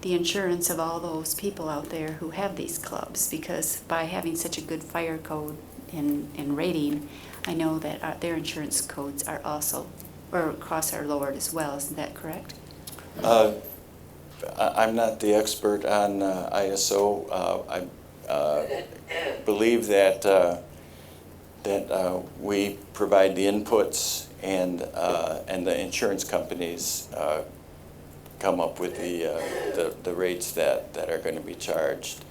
S7: the insurance of all those people out there who have these clubs, because by having such a good fire code and rating, I know that their insurance codes are also, or costs are lowered as well. Isn't that correct?
S8: I'm not the expert on ISO. I believe that we provide the inputs, and the insurance companies come up with the rates that are going to be charged.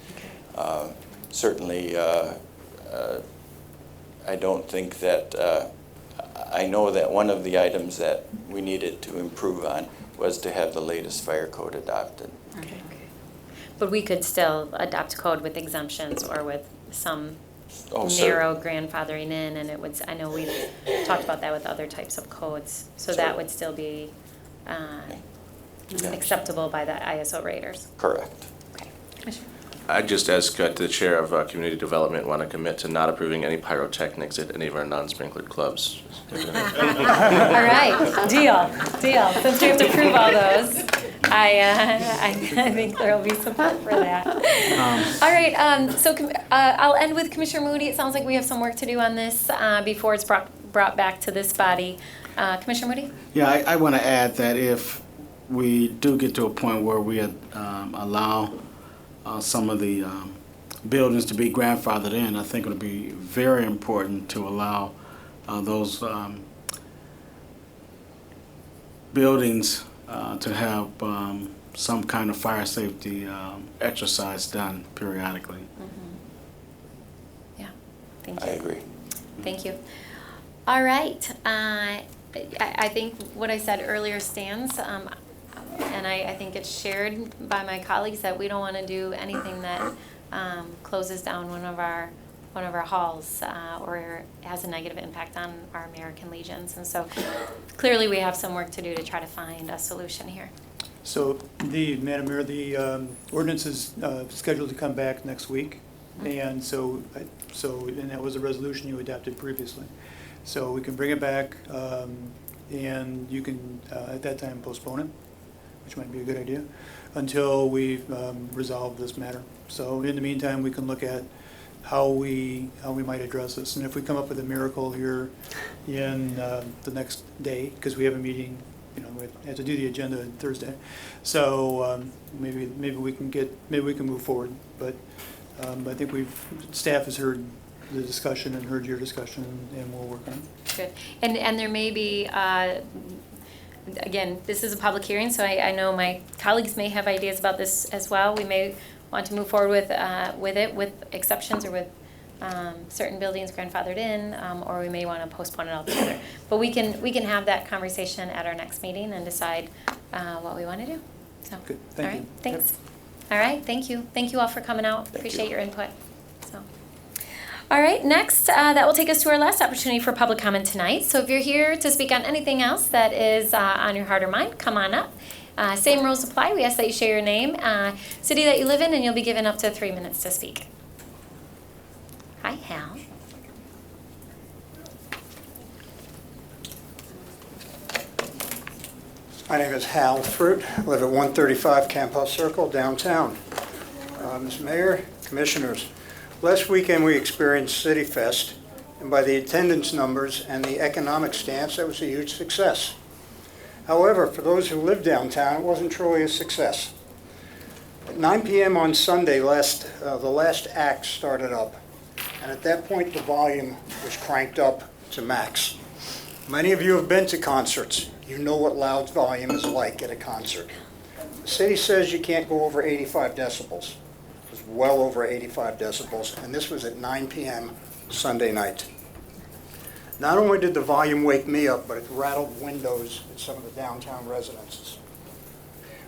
S8: Certainly, I don't think that, I know that one of the items that we needed to improve on was to have the latest fire code adopted.
S1: Okay. But we could still adopt code with exemptions or with some narrow grandfathering in, and it would, I know we've talked about that with other types of codes, so that would still be acceptable by the ISO raters.
S8: Correct.
S1: Okay. Commissioner?
S3: I just, as the chair of community development, want to commit to not approving any pyrotechnics at any of our non-sprinklered clubs.
S1: All right, deal. Since we have to prove all those, I think there will be support for that. All right, so I'll end with Commissioner Moody. It sounds like we have some work to do on this before it's brought back to this body. Commissioner Moody?
S6: Yeah, I want to add that if we do get to a point where we allow some of the buildings to be grandfathered in, I think it would be very important to allow those buildings to have some kind of fire safety exercise done periodically.
S1: Yeah, thank you.
S8: I agree.
S1: Thank you. All right, I think what I said earlier stands. And I think it's shared by my colleagues that we don't want to do anything that closes down one of our halls or has a negative impact on our American Legions. And so clearly we have some work to do to try to find a solution here.
S14: So Madam Mayor, the ordinance is scheduled to come back next week. And so that was a resolution you adopted previously. So we can bring it back and you can at that time postpone it, which might be a good idea, until we resolve this matter. So in the meantime, we can look at how we might address this. And if we come up with a miracle here in the next day, because we have a meeting, we have to do the agenda on Thursday. So maybe we can move forward. But I think staff has heard the discussion and heard your discussion, and we'll work on it.
S1: Good. And there may be, again, this is a public hearing, so I know my colleagues may have ideas about this as well. We may want to move forward with it, with exceptions or with certain buildings grandfathered in, or we may want to postpone it altogether. But we can have that conversation at our next meeting and decide what we want to do. So,
S14: Good,
S1: all
S14: thank
S1: right,
S14: you.
S1: thanks. All right, thank you. Thank you all for coming out. Appreciate your input. So. All right, next, that will take us to our last opportunity for public comment tonight. So if you're here to speak on anything else that is on your heart or mind, come on up. Same rules apply. We ask that you share your name, city that you live in, and you'll be given up to 3 minutes to speak. Hi, Hal.
S15: My name is Hal Fruit. I live at 135 Camp House Circle, downtown. Mr. Mayor, Commissioners, last weekend we experienced City Fest, and by the attendance numbers and the economic stance, that was a huge success. However, for those who live downtown, it wasn't truly a success. At 9 p.m. on Sunday, the last act started up, and at that point the volume was cranked up to max. Many of you have been to concerts. You know what loud volume is like at a concert. The city says you can't go over 85 decibels. It was well over 85 decibels, and this was at 9 p.m. Sunday night. Not only did the volume wake me up, but it rattled windows at some of the downtown residences.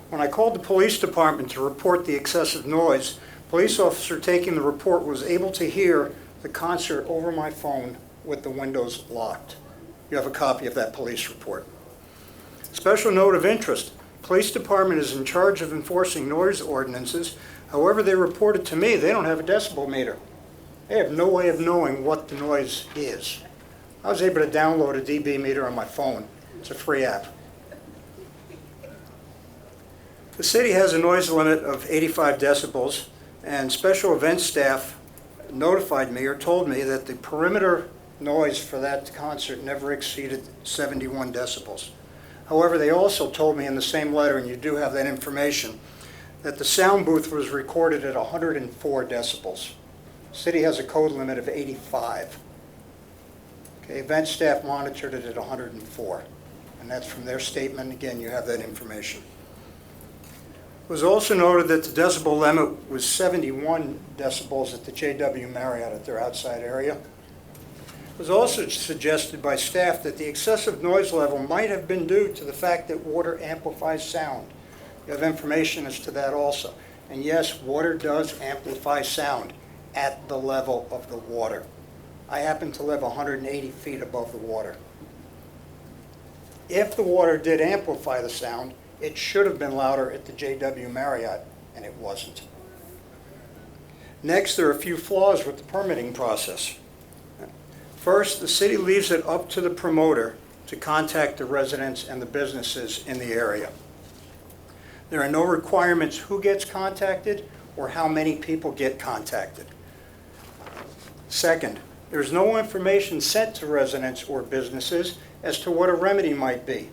S15: When I called the police department to report the excessive noise, police officer taking the report was able to hear the concert over my phone with the windows locked. You have a copy of that police report. Special note of interest, police department is in charge of enforcing noise ordinances. However, they reported to me they don't have a decibel meter. They have no way of knowing what the noise is. I was able to download a dB meter on my phone. It's a free app. The city has a noise limit of 85 decibels, and special events staff notified me or told me that the perimeter noise for that concert never exceeded 71 decibels. However, they also told me in the same letter, and you do have that information, that the sound booth was recorded at 104 decibels. The city has a code limit of 85. Okay, event staff monitored it at 104, and that's from their statement. Again, you have that information. It was also noted that the decibel limit was 71 decibels at the JW Marriott at their outside area. It was also suggested by staff that the excessive noise level might have been due to the fact that water amplifies sound. You have information as to that also. And yes, water does amplify sound at the level of the water. I happen to live 180 feet above the water. If the water did amplify the sound, it should have been louder at the JW Marriott, and it wasn't. Next, there are a few flaws with the permitting process. First, the city leaves it up to the promoter to contact the residents and the businesses in the area. There are no requirements who gets contacted or how many people get contacted. Second, there's no information sent to residents or businesses as to what a remedy might be.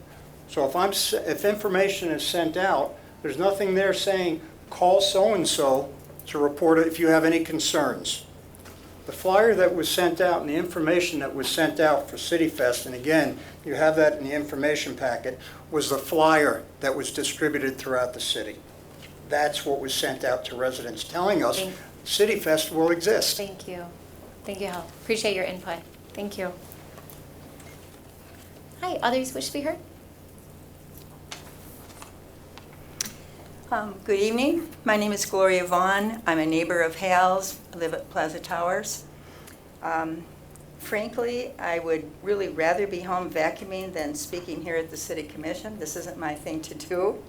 S15: So if information is sent out, there's nothing there saying, call so-and-so to report it if you have any concerns. The flyer that was sent out and the information that was sent out for City Fest, and again, you have that in the information packet, was the flyer that was distributed throughout the city. That's what was sent out to residents, telling us City Fest will exist.
S1: Thank you. Thank you, Hal. Appreciate your input. Thank you. Hi, others wish to be heard?
S19: Good evening. My name is Gloria Vaughn. I'm a neighbor of Hal's. I live at Plaza Towers. Frankly, I would really rather be home vacuuming than speaking here at the City Commission. This isn't my thing to do.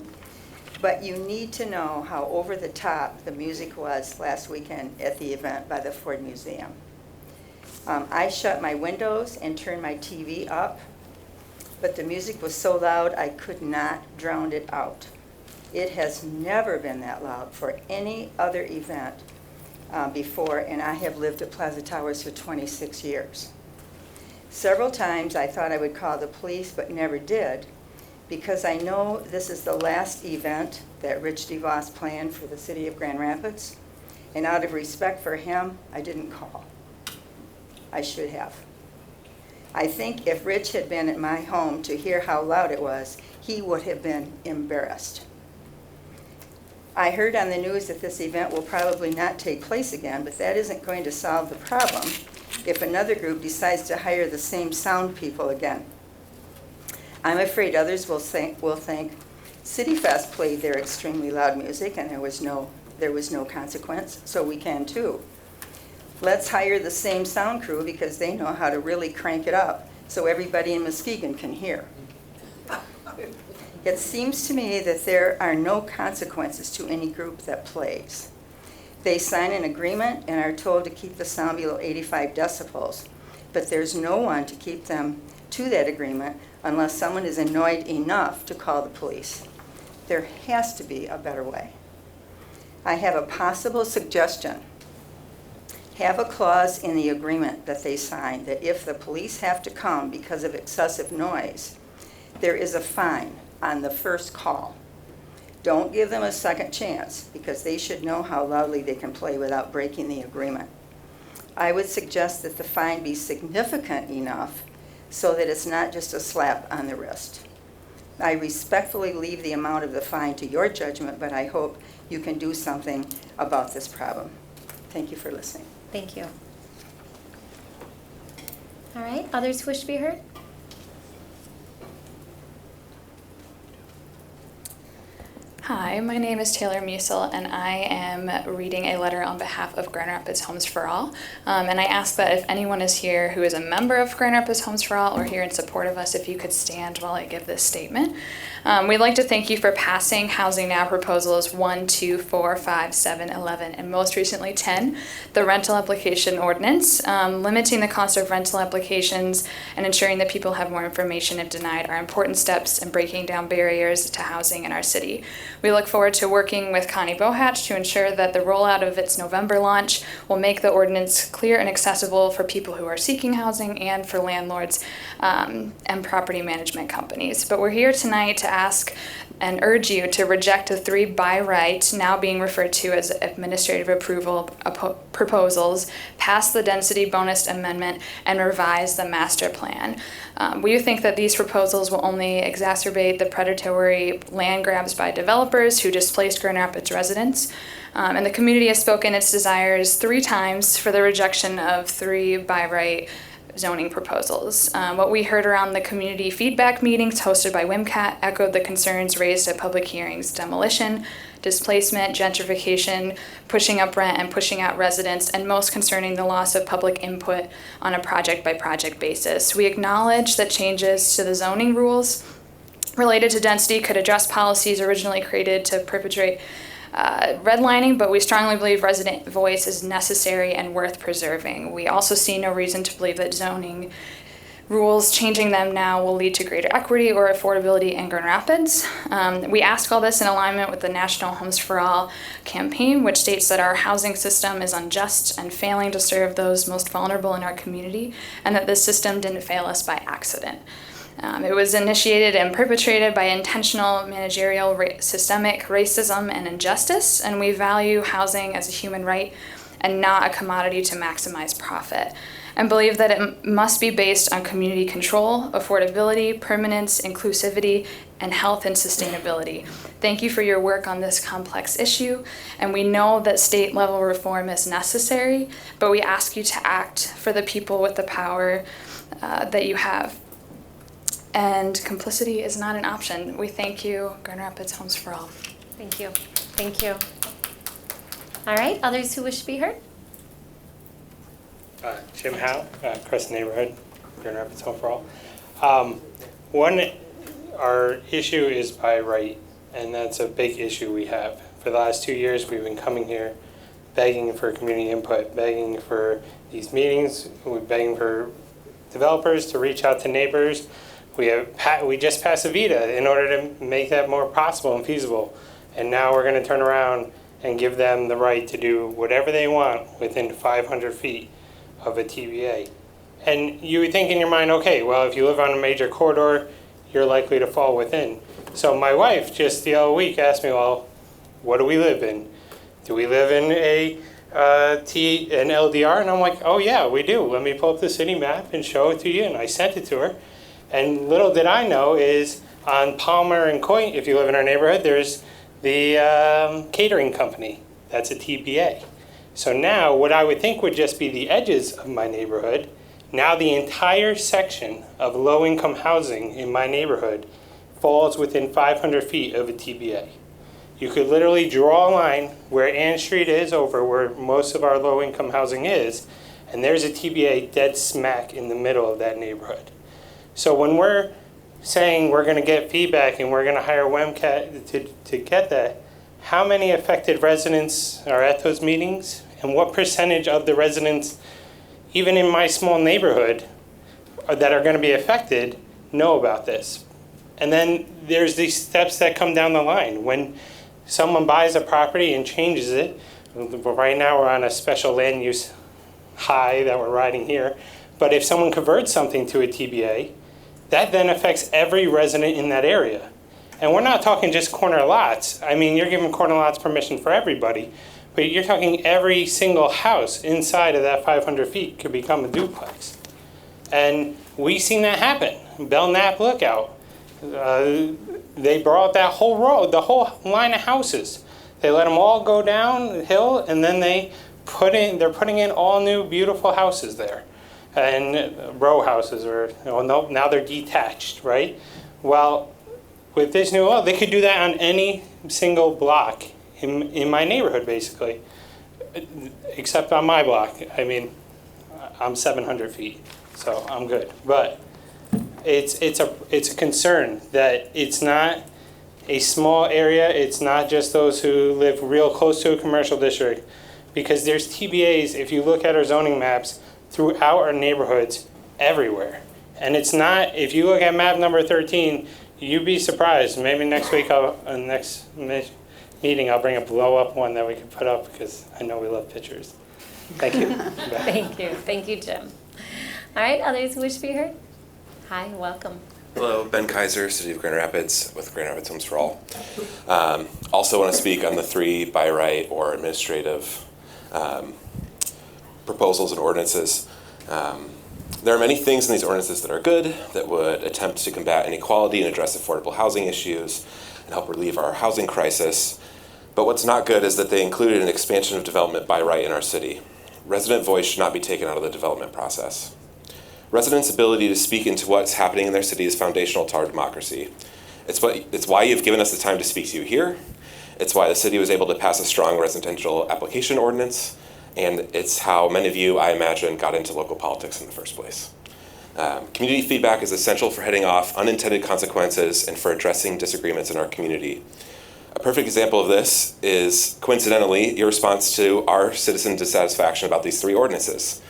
S19: But you need to know how over the top the music was last weekend at the event by the Ford Museum. I shut my windows and turned my TV up, but the music was so loud I could not drown it out. It has never been that loud for any other event before, and I have lived at Plaza Towers for 26 years. Several times I thought I would call the police, but never did, because I know this is the last event that Rich DeVos planned for the city of Grand Rapids, and out of respect for him, I didn't call. I should have. I think if Rich had been at my home to hear how loud it was, he would have been embarrassed. I heard on the news that this event will probably not take place again, but that isn't going to solve the problem if another group decides to hire the same sound people again. I'm afraid others will think City Fest played their extremely loud music and there was no consequence, so we can too. Let's hire the same sound crew because they know how to really crank it up so everybody in Muskegon can hear. It seems to me that there are no consequences to any group that plays. They sign an agreement and are told to keep the sound below 85 decibels, but there's no one to keep them to that agreement unless someone is annoyed enough to call the police. There has to be a better way. I have a possible suggestion. Have a clause in the agreement that they sign that if the police have to come because of excessive noise, there is a fine on the first call. Don't give them a second chance because they should know how loudly they can play without breaking the agreement. I would suggest that the fine be significant enough so that it's not just a slap on the wrist. I respectfully leave the amount of the fine to your judgment, but I hope you can do something about this problem. Thank you for listening.
S1: Thank you. All right, others who wish to be heard?
S2: Hi, my name is Taylor Musil, and I am reading a letter on behalf of Grand Rapids Homes for All. And I ask that if anyone is here who is a member of Grand Rapids Homes for All or here in support of us, if you could stand while I give this statement. We'd like to thank you for passing Housing Now Proposals 1, 2, 4, 5, 7, 11, and most recently 10, the rental application ordinance. Limiting the cost of rental applications and ensuring that people have more information if denied are important steps in breaking down barriers to housing in our city. We look forward to working with Connie Bohatch to ensure that the rollout of its November launch will make the ordinance clear and accessible for people who are seeking housing and for landlords and property management companies. But we're here tonight to ask and urge you to reject the 3 by right, now being referred to as administrative approval proposals, pass the density bonus amendment, and revise the master plan. We think that these proposals will only exacerbate the predatory land grabs by developers who displaced Grand Rapids residents. And the community has spoken its desires 3 times for the rejection of 3 by right zoning proposals. What we heard around the community feedback meetings hosted by WMCAT echoed the concerns raised at public hearings: demolition, displacement, gentrification, pushing up rent and pushing out residents, and most concerning, the loss of public input on a project-by-project basis. We acknowledge that changes to the zoning rules related to density could address policies originally created to perpetrate redlining, but we strongly believe resident voice is necessary and worth preserving. We also see no reason to believe that zoning rules, changing them now, will lead to greater equity or affordability in Grand Rapids. We ask all this in alignment with the National Homes for All campaign, which states that our housing system is unjust and failing to serve those most vulnerable in our community, and that this system didn't fail us by accident. It was initiated and perpetrated by intentional managerial systemic racism and injustice, and we value housing as a human right and not a commodity to maximize profit, and believe that it must be based on community control, affordability, permanence, inclusivity, and health and sustainability. Thank you for your work on this complex issue, and we know that state-level reform is necessary, but we ask you to act for the people with the power that you have. And complicity is not an option. We thank you, Grand Rapids Homes for All.
S1: Thank you. Thank you. All right, others who wish to be heard?
S9: Jim Howe, Crescent Neighborhood, Grand Rapids Home for All. Our issue is by right, and that's a big issue we have. For the last 2 years, we've been coming here begging for community input, begging for these meetings, we're begging for developers to reach out to neighbors. We just passed a VETA in order to make that more possible and feasible. And now we're going to turn around and give them the right to do whatever they want within 500 feet of a TVA. And you would think in your mind, okay, well, if you live on a major corridor, you're likely to fall within. So my wife just the other week asked me, well, what do we live in? Do we live in an LDR? And I'm like, oh yeah, we do. Let me pull up the city map and show it to you. And I sent it to her. And little did I know is on Palmer and Coit, if you live in our neighborhood, there's the catering company. That's a TBA. So now what I would think would just be the edges of my neighborhood, now the entire section of low-income housing in my neighborhood falls within 500 feet of a TBA. You could literally draw a line where Ann Street is over where most of our low-income housing is, and there's a TBA dead smack in the middle of that neighborhood. So when we're saying we're going to get feedback and we're going to hire WEMCAT to get that, how many affected residents are at those meetings? And what percentage of the residents, even in my small neighborhood, that are going to be affected know about this? And then there's these steps that come down the line. When someone buys a property and changes it, right now we're on a special land use high that we're riding here, but if someone converts something to a TBA, that then affects every resident in that area. And we're not talking just corner lots. I mean, you're giving corner lots permission for everybody, but you're talking every single house inside of that 500 feet could become a duplex. And we've seen that happen. Belknap Lookout. They brought that whole road, the whole line of houses. They let them all go downhill, and then they're putting in all new beautiful houses there. And row houses, or now they're detached, right? Well, with this new law, they could do that on any single block in my neighborhood, basically, except on my block. I mean, I'm 700 feet, so I'm good. But it's a concern that it's not a small area. It's not just those who live real close to a commercial district, because there's TBAs, if you look at our zoning maps, throughout our neighborhoods everywhere. And it's not, if you look at map number 13, you'd be surprised. Maybe next week, next meeting, I'll bring a blow up one that we can put up, because I know we love pictures. Thank you.
S1: Thank you. Thank you, Jim. All right, others who wish to be heard? Hi, welcome.
S10: Hello, Ben Kaiser, City of Grand Rapids with Grand Rapids Homes for All. Also want to speak on the 3 by right or administrative proposals and ordinances. There are many things in these ordinances that are good, that would attempt to combat inequality and address affordable housing issues and help relieve our housing crisis. But what's not good is that they included an expansion of development by right in our city. Resident voice should not be taken out of the development process. Residents' ability to speak into what's happening in their city is foundational to our democracy. It's why you've given us the time to speak to you here. It's why the city was able to pass a strong residential application ordinance. And it's how many of you, I imagine, got into local politics in the first place. Community feedback is essential for heading off unintended consequences and for addressing disagreements in our community. A perfect example of this is, coincidentally, your response to our citizen dissatisfaction about these 3 ordinances.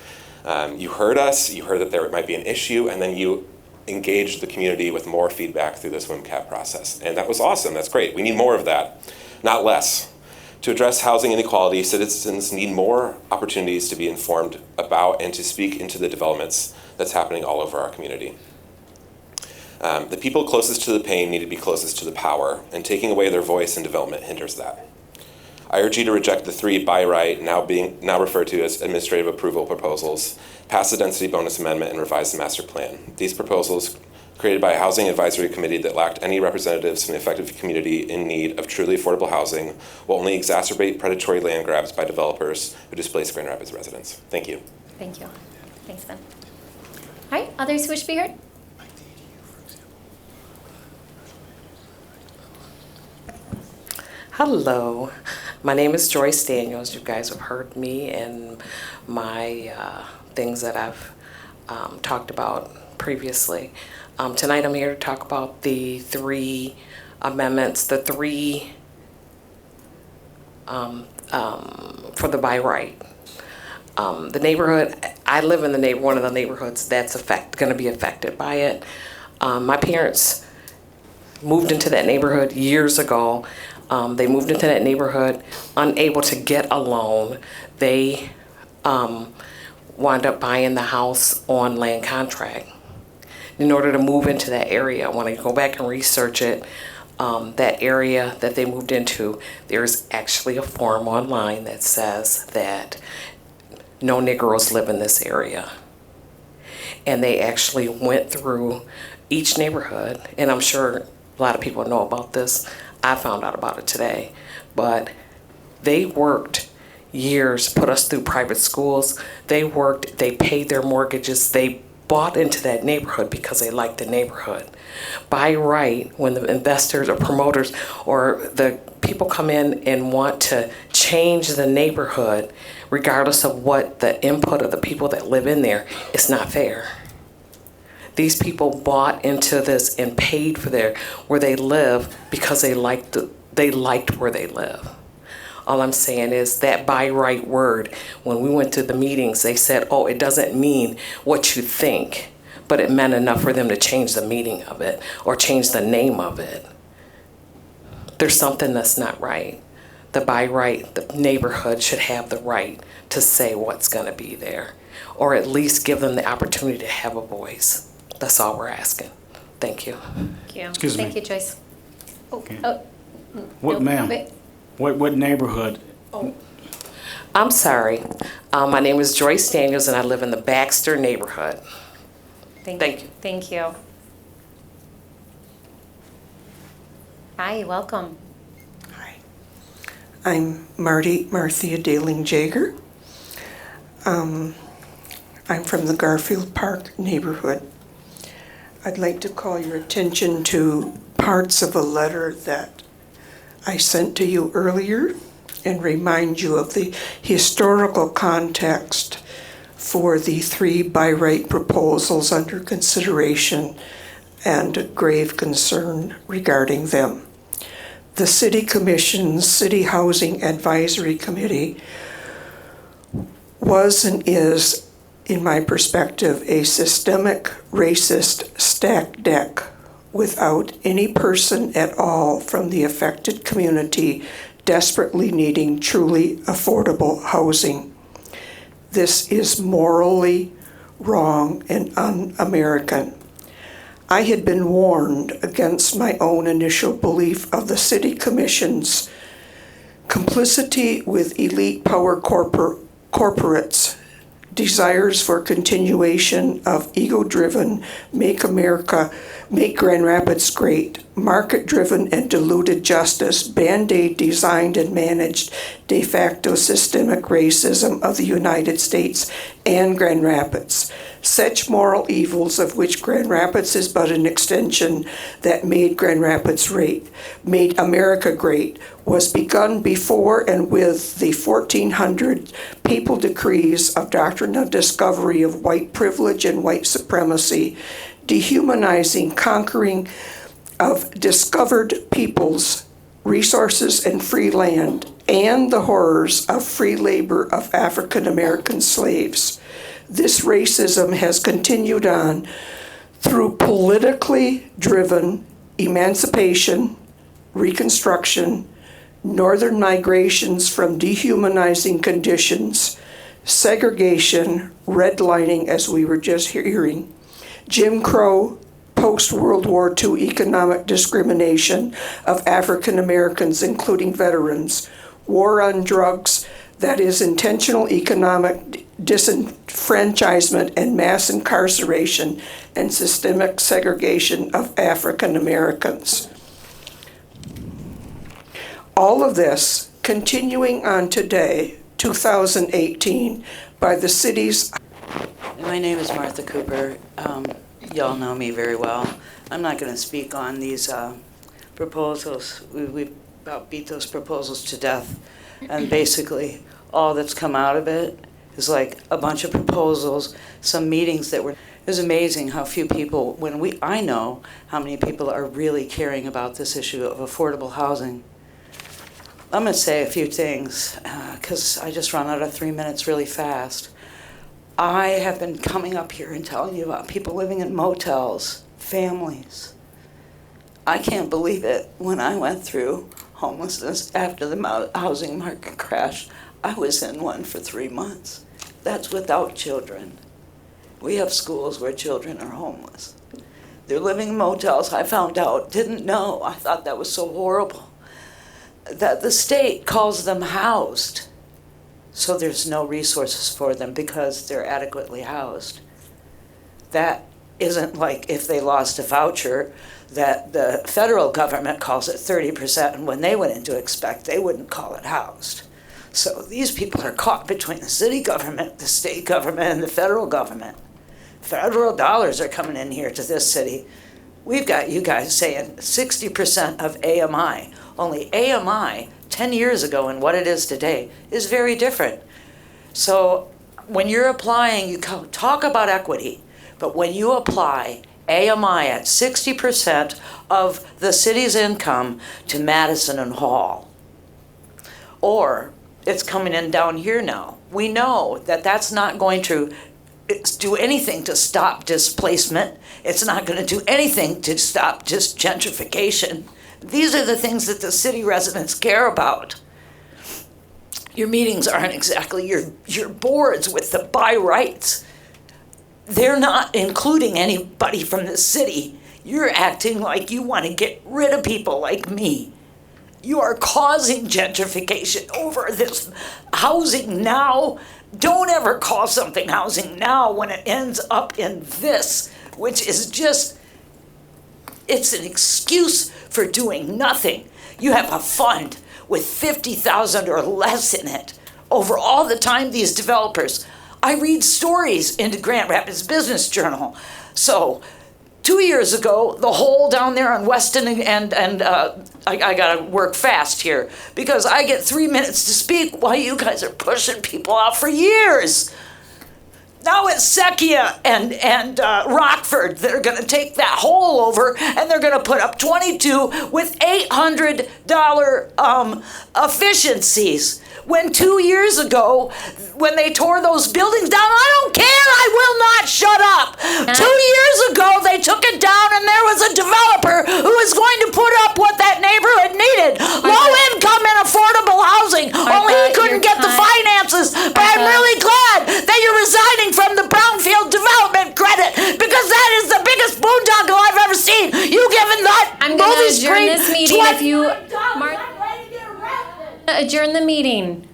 S10: You heard us, you heard that there might be an issue, and then you engaged the community with more feedback through this WMCAP process. And that was awesome, that's great. We need more of that, not less. To address housing inequality, citizens need more opportunities to be informed about and to speak into the developments that's happening all over our community. The people closest to the pain need to be closest to the power, and taking away their voice in development hinders that. I urge you to reject the 3 by right, now referred to as administrative approval proposals, pass the density bonus amendment, and revise the master plan. These proposals, created by a housing advisory committee that lacked any representatives from the affected community in need of truly affordable housing, will only exacerbate predatory land grabs by developers who displace Grand Rapids residents. Thank you.
S1: Thank you. Thanks, Ben. All right, others who wish to be heard?
S20: Hello, my name is Joyce Daniels. You guys have heard me and my things that I've talked about previously. Tonight I'm here to talk about the 3 amendments, the 3 for the by right. The neighborhood, I live in one of the neighborhoods that's going to be affected by it. My parents moved into that neighborhood years ago. They moved into that neighborhood unable to get a loan. They wound up buying the house on land contract. In order to move into that area, when I go back and research it, that area that they moved into, there's actually a form online that says that no Negroes live in this area. And they actually went through each neighborhood, and I'm sure a lot of people know about this. I found out about it today, but they worked years, put us through private schools. They worked, they paid their mortgages, they bought into that neighborhood because they liked the neighborhood. By right, when the investors or promoters or the people come in and want to change the neighborhood, regardless of what the input of the people that live in there, it's not fair. These people bought into this and paid for where they live because they liked where they live. All I'm saying is that by right word, when we went to the meetings, they said, oh, it doesn't mean what you think, but it meant enough for them to change the meaning of it or change the name of it. There's something that's not right. The by right, the neighborhood should have the right to say what's going to be there, or at least give them the opportunity to have a voice. That's all we're asking. Thank you.
S1: Thank you.
S6: Excuse me.
S1: Thank you, Joyce.
S6: Okay.
S1: Oh,
S6: What,
S1: nope,
S6: ma'am?
S1: wait.
S6: What neighborhood?
S20: I'm sorry. My name is Joyce Daniels, and I live in the Baxter neighborhood. Thank you.
S1: Thank you. Hi, welcome.
S5: I'm Marthea Daling-Jager. I'm from the Garfield Park neighborhood. I'd like to call your attention to parts of a letter that I sent to you earlier and remind you of the historical context for the 3 by right proposals under consideration and a grave concern regarding them. The City Commission's City Housing Advisory Committee was and is, in my perspective, a systemic racist stacked deck without any person at all from the affected community desperately needing truly affordable housing. This is morally wrong and un-American. I had been warned against my own initial belief of the City Commission's complicity with elite power corporates, desires for continuation of ego-driven, make Grand Rapids great, market-driven and diluted justice, Band-Aid designed and managed de facto systemic racism of the United States and Grand Rapids. Such moral evils of which Grand Rapids is but an extension that made made America great, was begun before and with the 1400 papal decrees of doctrinal discovery of white privilege and white supremacy, dehumanizing, conquering of discovered peoples, resources, and free land, and the horrors of free labor of African American slaves. This racism has continued on through politically driven emancipation, Reconstruction, northern migrations from dehumanizing conditions, segregation, redlining, as we were just hearing, Jim Crow, post-World War II economic discrimination of African Americans, including veterans, war on drugs, that is intentional economic disenfranchisement and mass incarceration and systemic segregation of African Americans. All of this continuing on today, 2018, by the city's...
S11: My name is Martha Cooper. Y'all know me very well. I'm not going to speak on these proposals. We about beat those proposals to death. And basically, all that's come out of it is like a bunch of proposals, some meetings that were... It was amazing how few people, I know how many people are really caring about this issue of affordable housing. I'm going to say a few things, because I just run out of 3 minutes really fast. I have been coming up here and telling you about people living in motels, families. I can't believe it. When I went through homelessness after the housing market crash, I was in one for 3 months. That's without children. We have schools where children are homeless. They're living in motels. I found out, didn't know. I thought that was so horrible. That the state calls them housed. So there's no resources for them because they're adequately housed. That isn't like if they lost a voucher that the federal government calls it 30%, and when they went into expect, they wouldn't call it housed. So these people are caught between the city government, the state government, and the federal government. Federal dollars are coming in here to this city. We've got you guys saying 60% of AMI. Only AMI 10 years ago and what it is today is very different. So when you're applying, you talk about equity, but when you apply AMI at 60% of the city's income to Madison and Hall, or it's coming in down here now, we know that that's not going to do anything to stop displacement. It's not going to do anything to stop just gentrification. These are the things that the city residents care about. Your meetings aren't exactly your boards with the by rights. They're not including anybody from the city. You're acting like you want to get rid of people like me. You are causing gentrification over this housing now. Don't ever call something housing now when it ends up in this, which is just, it's an excuse for doing nothing. You have a fund with $50,000 or less in it. Over all the time, these developers, I read stories in the Grand Rapids Business Journal. So 2 years ago, the hole down there on Weston and I gotta work fast here because I get 3 minutes to speak while you guys are pushing people out for years. Now it's Sequia and Rockford that are gonna take that hole over and they're gonna put up 22 with $800 efficiencies. When 2 years ago, when they tore those buildings down, I don't care, I will not shut up. 2 years ago, they took it down and there was a developer who was going to put up what that neighborhood needed. Low income and affordable housing. Only he couldn't get the finances. But I'm really glad that you're resigning from the Brownfield Development credit because that is the biggest boondoggle I've ever seen. You giving that
S1: I'm going to
S11: movie
S1: adjourn
S11: screen
S1: this meeting if you... Adjourn the meeting.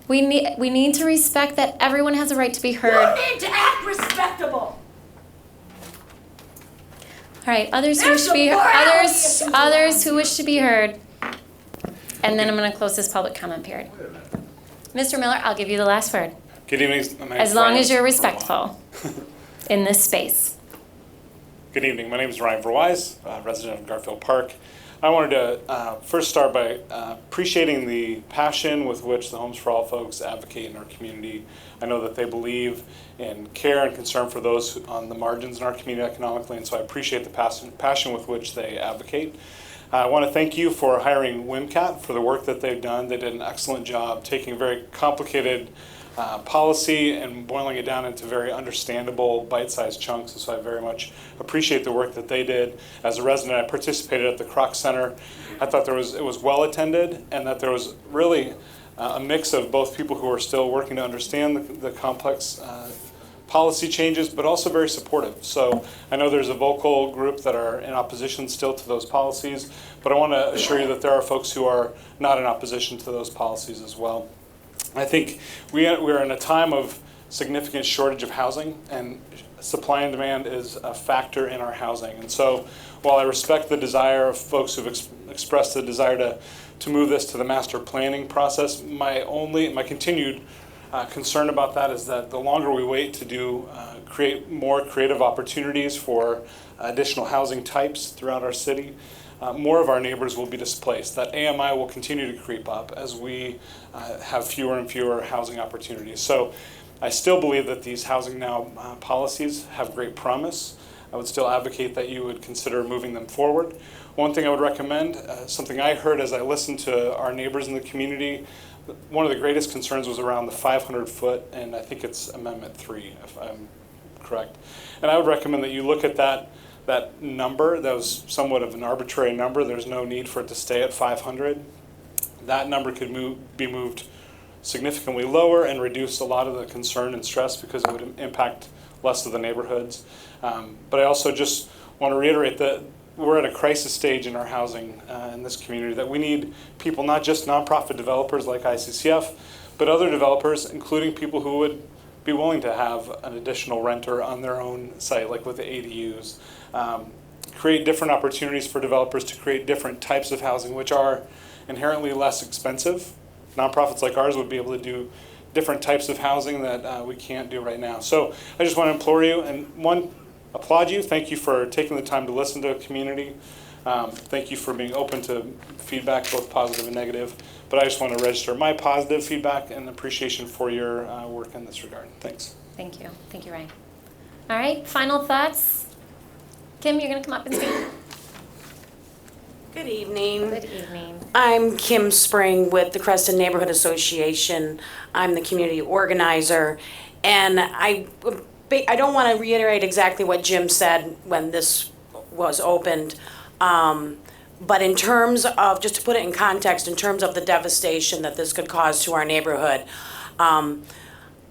S1: We need to respect that everyone has a right to be heard.
S11: You need to act respectable.
S1: All right, others who wish to be heard. And then I'm going to close this public comment period. Mr. Miller, I'll give you the last word.
S9: Good evening.
S1: As long as you're respectful in this space.
S9: Good evening. My name is Ryan Verwise, resident of Garfield Park. I wanted to first start by appreciating the passion with which the Homes for All folks advocate in our community. I know that they believe in care and concern for those on the margins in our community economically, and so I appreciate the passion with which they advocate. I want to thank you for hiring WMCAT for the work that they've done. They did an excellent job taking very complicated policy and boiling it down into very understandable bite-sized chunks, and so I very much appreciate the work that they did. As a resident, I participated at the Kroc Center. I thought it was well attended and that there was really a mix of both people who are still working to understand the complex policy changes, but also very supportive. So I know there's a vocal group that are in opposition still to those policies, but I want to assure you that there are folks who are not in opposition to those policies as well. I think we're in a time of significant shortage of housing, and supply and demand is a factor in our housing. And so while I respect the desire of folks who've expressed the desire to move this to the master planning process, my continued concern about that is that the longer we wait to create more creative opportunities for additional housing types throughout our city, more of our neighbors will be displaced. That AMI will continue to creep up as we have fewer and fewer housing opportunities. So I still believe that these Housing Now policies have great promise. I would still advocate that you would consider moving them forward. One thing I would recommend, something I heard as I listened to our neighbors in the community, one of the greatest concerns was around the 500-foot, and I think it's Amendment 3, if I'm correct. And I would recommend that you look at that number. That was somewhat of an arbitrary number. There's no need for it to stay at 500. That number could be moved significantly lower and reduce a lot of the concern and stress because it would impact less of the neighborhoods. But I also just want to reiterate that we're at a crisis stage in our housing in this community, that we need people, not just nonprofit developers like ICCF, but other developers, including people who would
S4: be willing to have an additional renter on their own site, like with the ADUs. Create different opportunities for developers to create different types of housing, which are inherently less expensive. Nonprofits like ours would be able to do different types of housing that we can't do right now. So I just want to implore you, and one, applaud you. Thank you for taking the time to listen to a community. Thank you for being open to feedback, both positive and negative. But I just want to register my positive feedback and appreciation for your work in this regard. Thanks.
S1: Thank you. Thank you, Ryan. All right, final thoughts? Kim, you're going to come up and speak.
S13: Good evening.
S1: Good evening.
S13: I'm Kim Spring with the Creston Neighborhood Association. I'm the community organizer. And I don't want to reiterate exactly what Jim said when this was opened. But in terms of, just to put it in context, in terms of the devastation that this could cause to our neighborhood,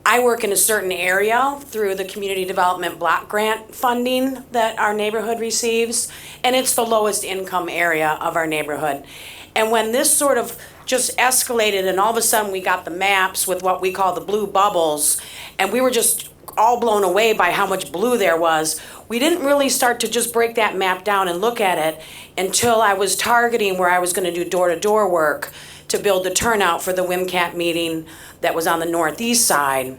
S13: I work in a certain area through the Community Development Block Grant funding that our neighborhood receives, and it's the lowest income area of our neighborhood. And when this sort of just escalated and all of a sudden we got the maps with what we call the blue bubbles, and we were just all blown away by how much blue there was, we didn't really start to just break that map down and look at it until I was targeting where I was going to do door-to-door work to build the turnout for the WMCAT meeting that was on the northeast side.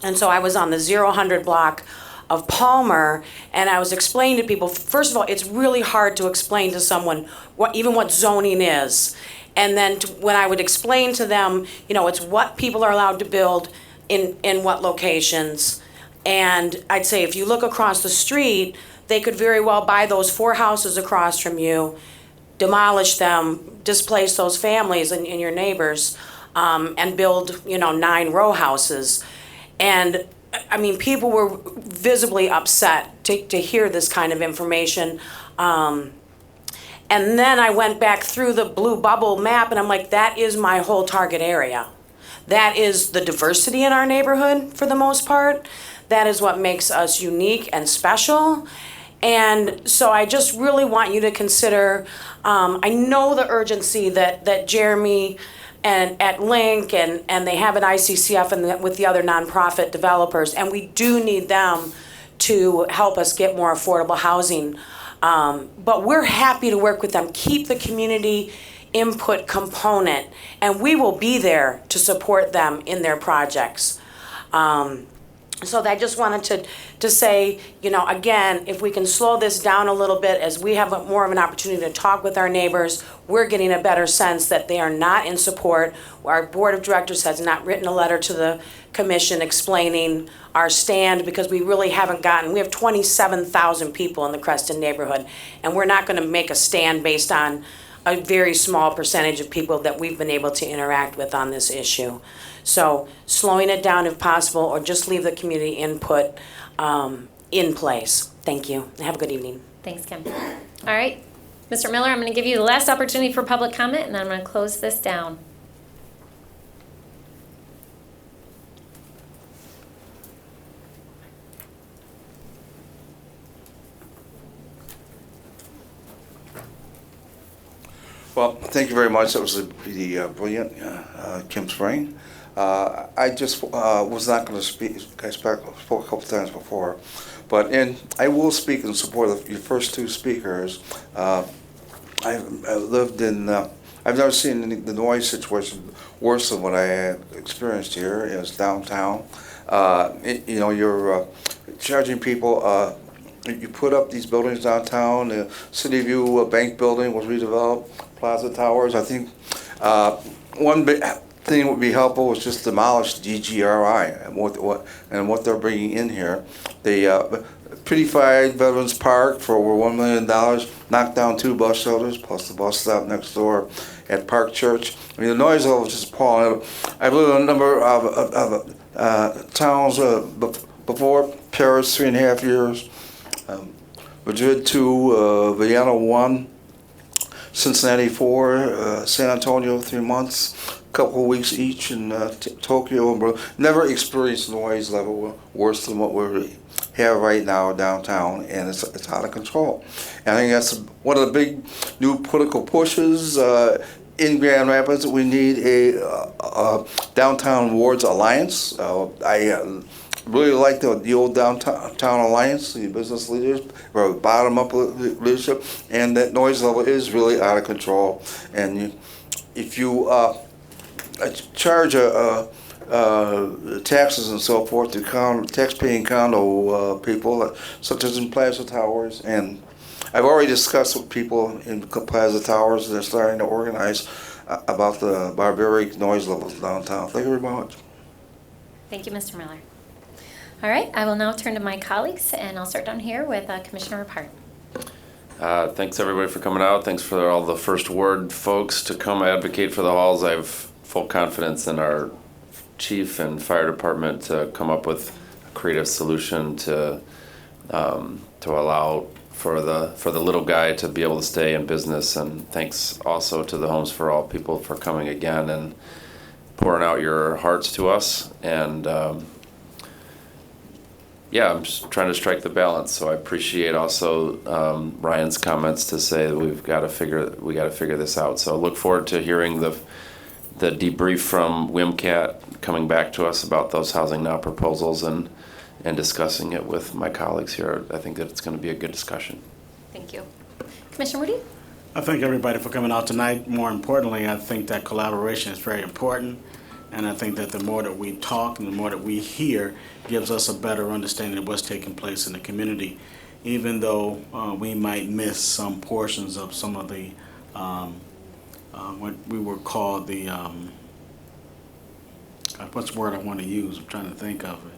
S13: And so I was on the 0-100 block of Palmer, and I was explaining to people, first of all, it's really hard to explain to someone even what zoning is. And then when I would explain to them, it's what people are allowed to build in what locations. And I'd say if you look across the street, they could very well buy those 4 houses across from you, demolish them, displace those families and your neighbors, and build, 9 row houses. And I mean, people were visibly upset to hear this kind of information. And then I went back through the blue bubble map and I'm like, that is my whole target area. That is the diversity in our neighborhood for the most part. That is what makes us unique and special. And so I just really want you to consider, I know the urgency that Jeremy and at Link and they have at ICCF and with the other nonprofit developers, and we do need them to help us get more affordable housing. But we're happy to work with them. Keep the community input component, and we will be there to support them in their projects. So I just wanted to say, again, if we can slow this down a little bit as we have more of an opportunity to talk with our neighbors, we're getting a better sense that they are not in support. Our board of directors has not written a letter to the commission explaining our stand because we really haven't we have 27,000 people in the Creston neighborhood, and we're not going to make a stand based on a very small percentage of people that we've been able to interact with on this issue. So slowing it down if possible, or just leave the community input in place. Thank you. Have a good evening.
S1: Thanks, Kim. All right, Mr. Miller, I'm going to give you the last opportunity for public comment, and then I'm going to close this down.
S21: Well, thank you very much. That was the brilliant Kim Spring. I just was not going to speak. I spoke a couple times before, but I will speak in support of your first 2 speakers. I've lived in. I've never seen the noise situation worse than what I had experienced here. It was downtown. You're charging people. You put up these buildings downtown. The City View Bank building was redeveloped. Plaza Towers. I think one big thing would be helpful was just demolish DGRI and what they're bringing in here. They prettified Veterans Park for over $1 million, knocked down 2 bus shelters plus the bus stop next door at Park Church. I mean, the noise level is just appalling. I've lived in a number of towns before, Paris 3.5 years, Madrid 2, Vienna 1, Cincinnati 4, San Antonio 3 months, a couple of weeks each in Tokyo and Berlin. Never experienced noise level worse than what we have right now downtown, and it's out of control. And I think that's one of the big new political pushes in Grand Rapids. We need a downtown wards alliance. I really like the old downtown alliance, the business leaders, or bottom-up leadership, and that noise level is really out of control. And if you charge taxes and so forth to tax-paying condo people, such as in Plaza Towers, and I've already discussed with people in Plaza Towers. They're starting to organize about the barbaric noise levels downtown. Thank you very much.
S1: Thank you, Mr. Miller. All right, I will now turn to my colleagues, and I'll start down here with Commissioner Repart.
S18: Thanks everybody for coming out. Thanks for all the First Ward folks to come advocate for the halls. I have full confidence in our chief and fire department to come up with a creative solution to allow for the little guy to be able to stay in business. And thanks also to the Homes for All people for coming again and pouring out your hearts to us. And yeah, I'm just trying to strike the balance. So I appreciate also Ryan's comments to say that we got to figure this out. So I look forward to hearing the debrief from WMCAT coming back to us about those Housing Now proposals and discussing it with my colleagues here. I think that it's going to be a good discussion.
S1: Thank you. Commissioner Moody?
S6: I thank everybody for coming out tonight. More importantly, I think that collaboration is very important. And I think that the more that we talk and the more that we hear gives us a better understanding of what's taking place in the community. Even though we might miss some portions of some of the, what we were called the, what's the word I want to use? I'm trying to think of it.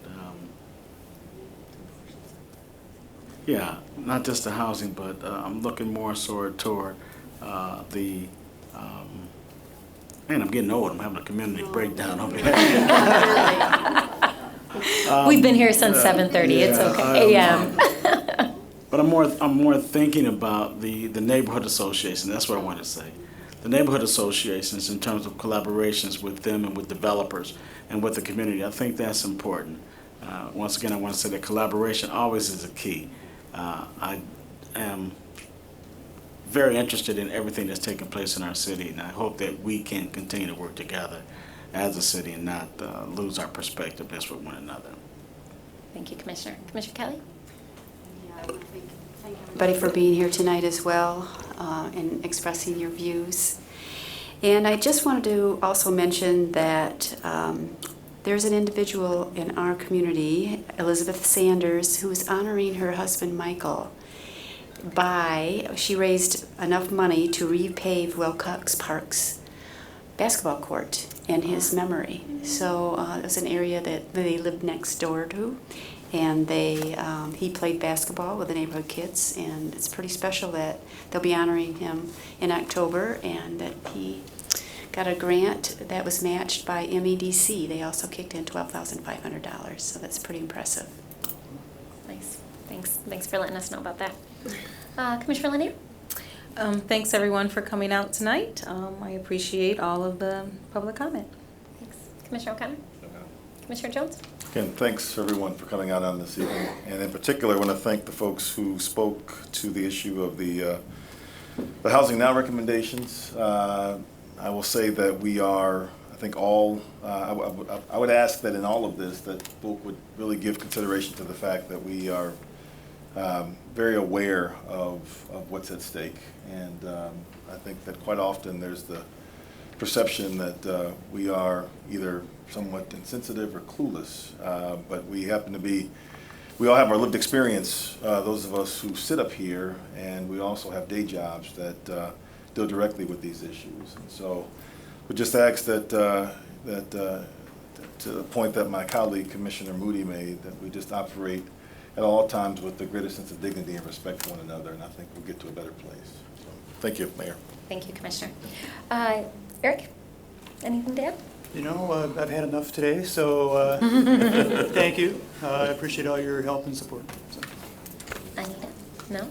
S6: Yeah, not just the housing, but I'm looking more toward the, man, I'm getting old. I'm having a community breakdown over here.
S1: We've been here since 7:30.
S6: Yeah,
S1: it's okay. AM.
S6: But I'm more thinking about the neighborhood association. That's what I want to say. The neighborhood associations in terms of collaborations with them and with developers and with the community. I think that's important. Once again, I want to say that collaboration always is a key. I am very interested in everything that's taking place in our city, and I hope that we can continue to work together as a city and not lose our perspectiveness with one another.
S1: Thank you, Commissioner. Commissioner Kelly?
S7: Yeah, I want to thank everybody for being here tonight as well and expressing your views. And I just wanted to also mention that there's an individual in our community, Elizabeth Sanders, who is honoring her husband, Michael. She raised enough money to repave Wilcox Park's basketball court in his memory. So it was an area that they lived next door to, and he played basketball with the neighborhood kids, and it's pretty special that they'll be honoring him in October, and that he got a grant that was matched by MEDC. They also kicked in $12,500, so that's pretty impressive.
S1: Nice. Thanks for letting us know about that. Commissioner Lanier?
S12: Thanks everyone for coming out tonight. I appreciate all of the public comment.
S1: Thanks. Commissioner O'Connor? Commissioner Jones?
S16: Again, thanks everyone for coming out on this evening. And in particular, I want to thank the folks who spoke to the issue of the Housing Now recommendations. I will say that we are, I think all, I would ask that in all of this that folk would really give consideration to the fact that we are very aware of what's at stake. And I think that quite often there's the perception that we are either somewhat insensitive or clueless, but we happen to be, we all have our lived experience, those of us who sit up here, and we also have day jobs that deal directly with these issues. And so we just ask that, to the point that my colleague Commissioner Moody made, that we just operate at all times with the greatest sense of dignity and respect for one another, and I think we'll get to a better place. So, thank you, Mayor.
S1: Thank you, Commissioner. Eric, anything to add?
S14: You know, I've had enough today, so thank you. I appreciate all your help and support. So.
S1: Anita? No?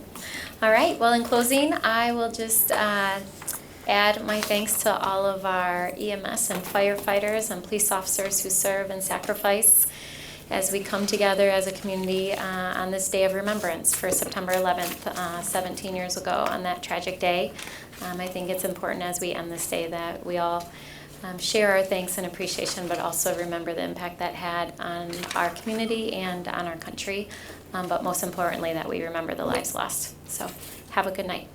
S1: All right. Well, in closing, I will just add my thanks to all of our EMS and firefighters and police officers who serve and sacrifice as we come together as a community on this day of remembrance for September 11th, 17 years ago on that tragic day. I think it's important as we end this day that we all share our thanks and appreciation, but also remember the impact that had on our community and on our country. But most importantly, that we remember the lives lost. So have a good night.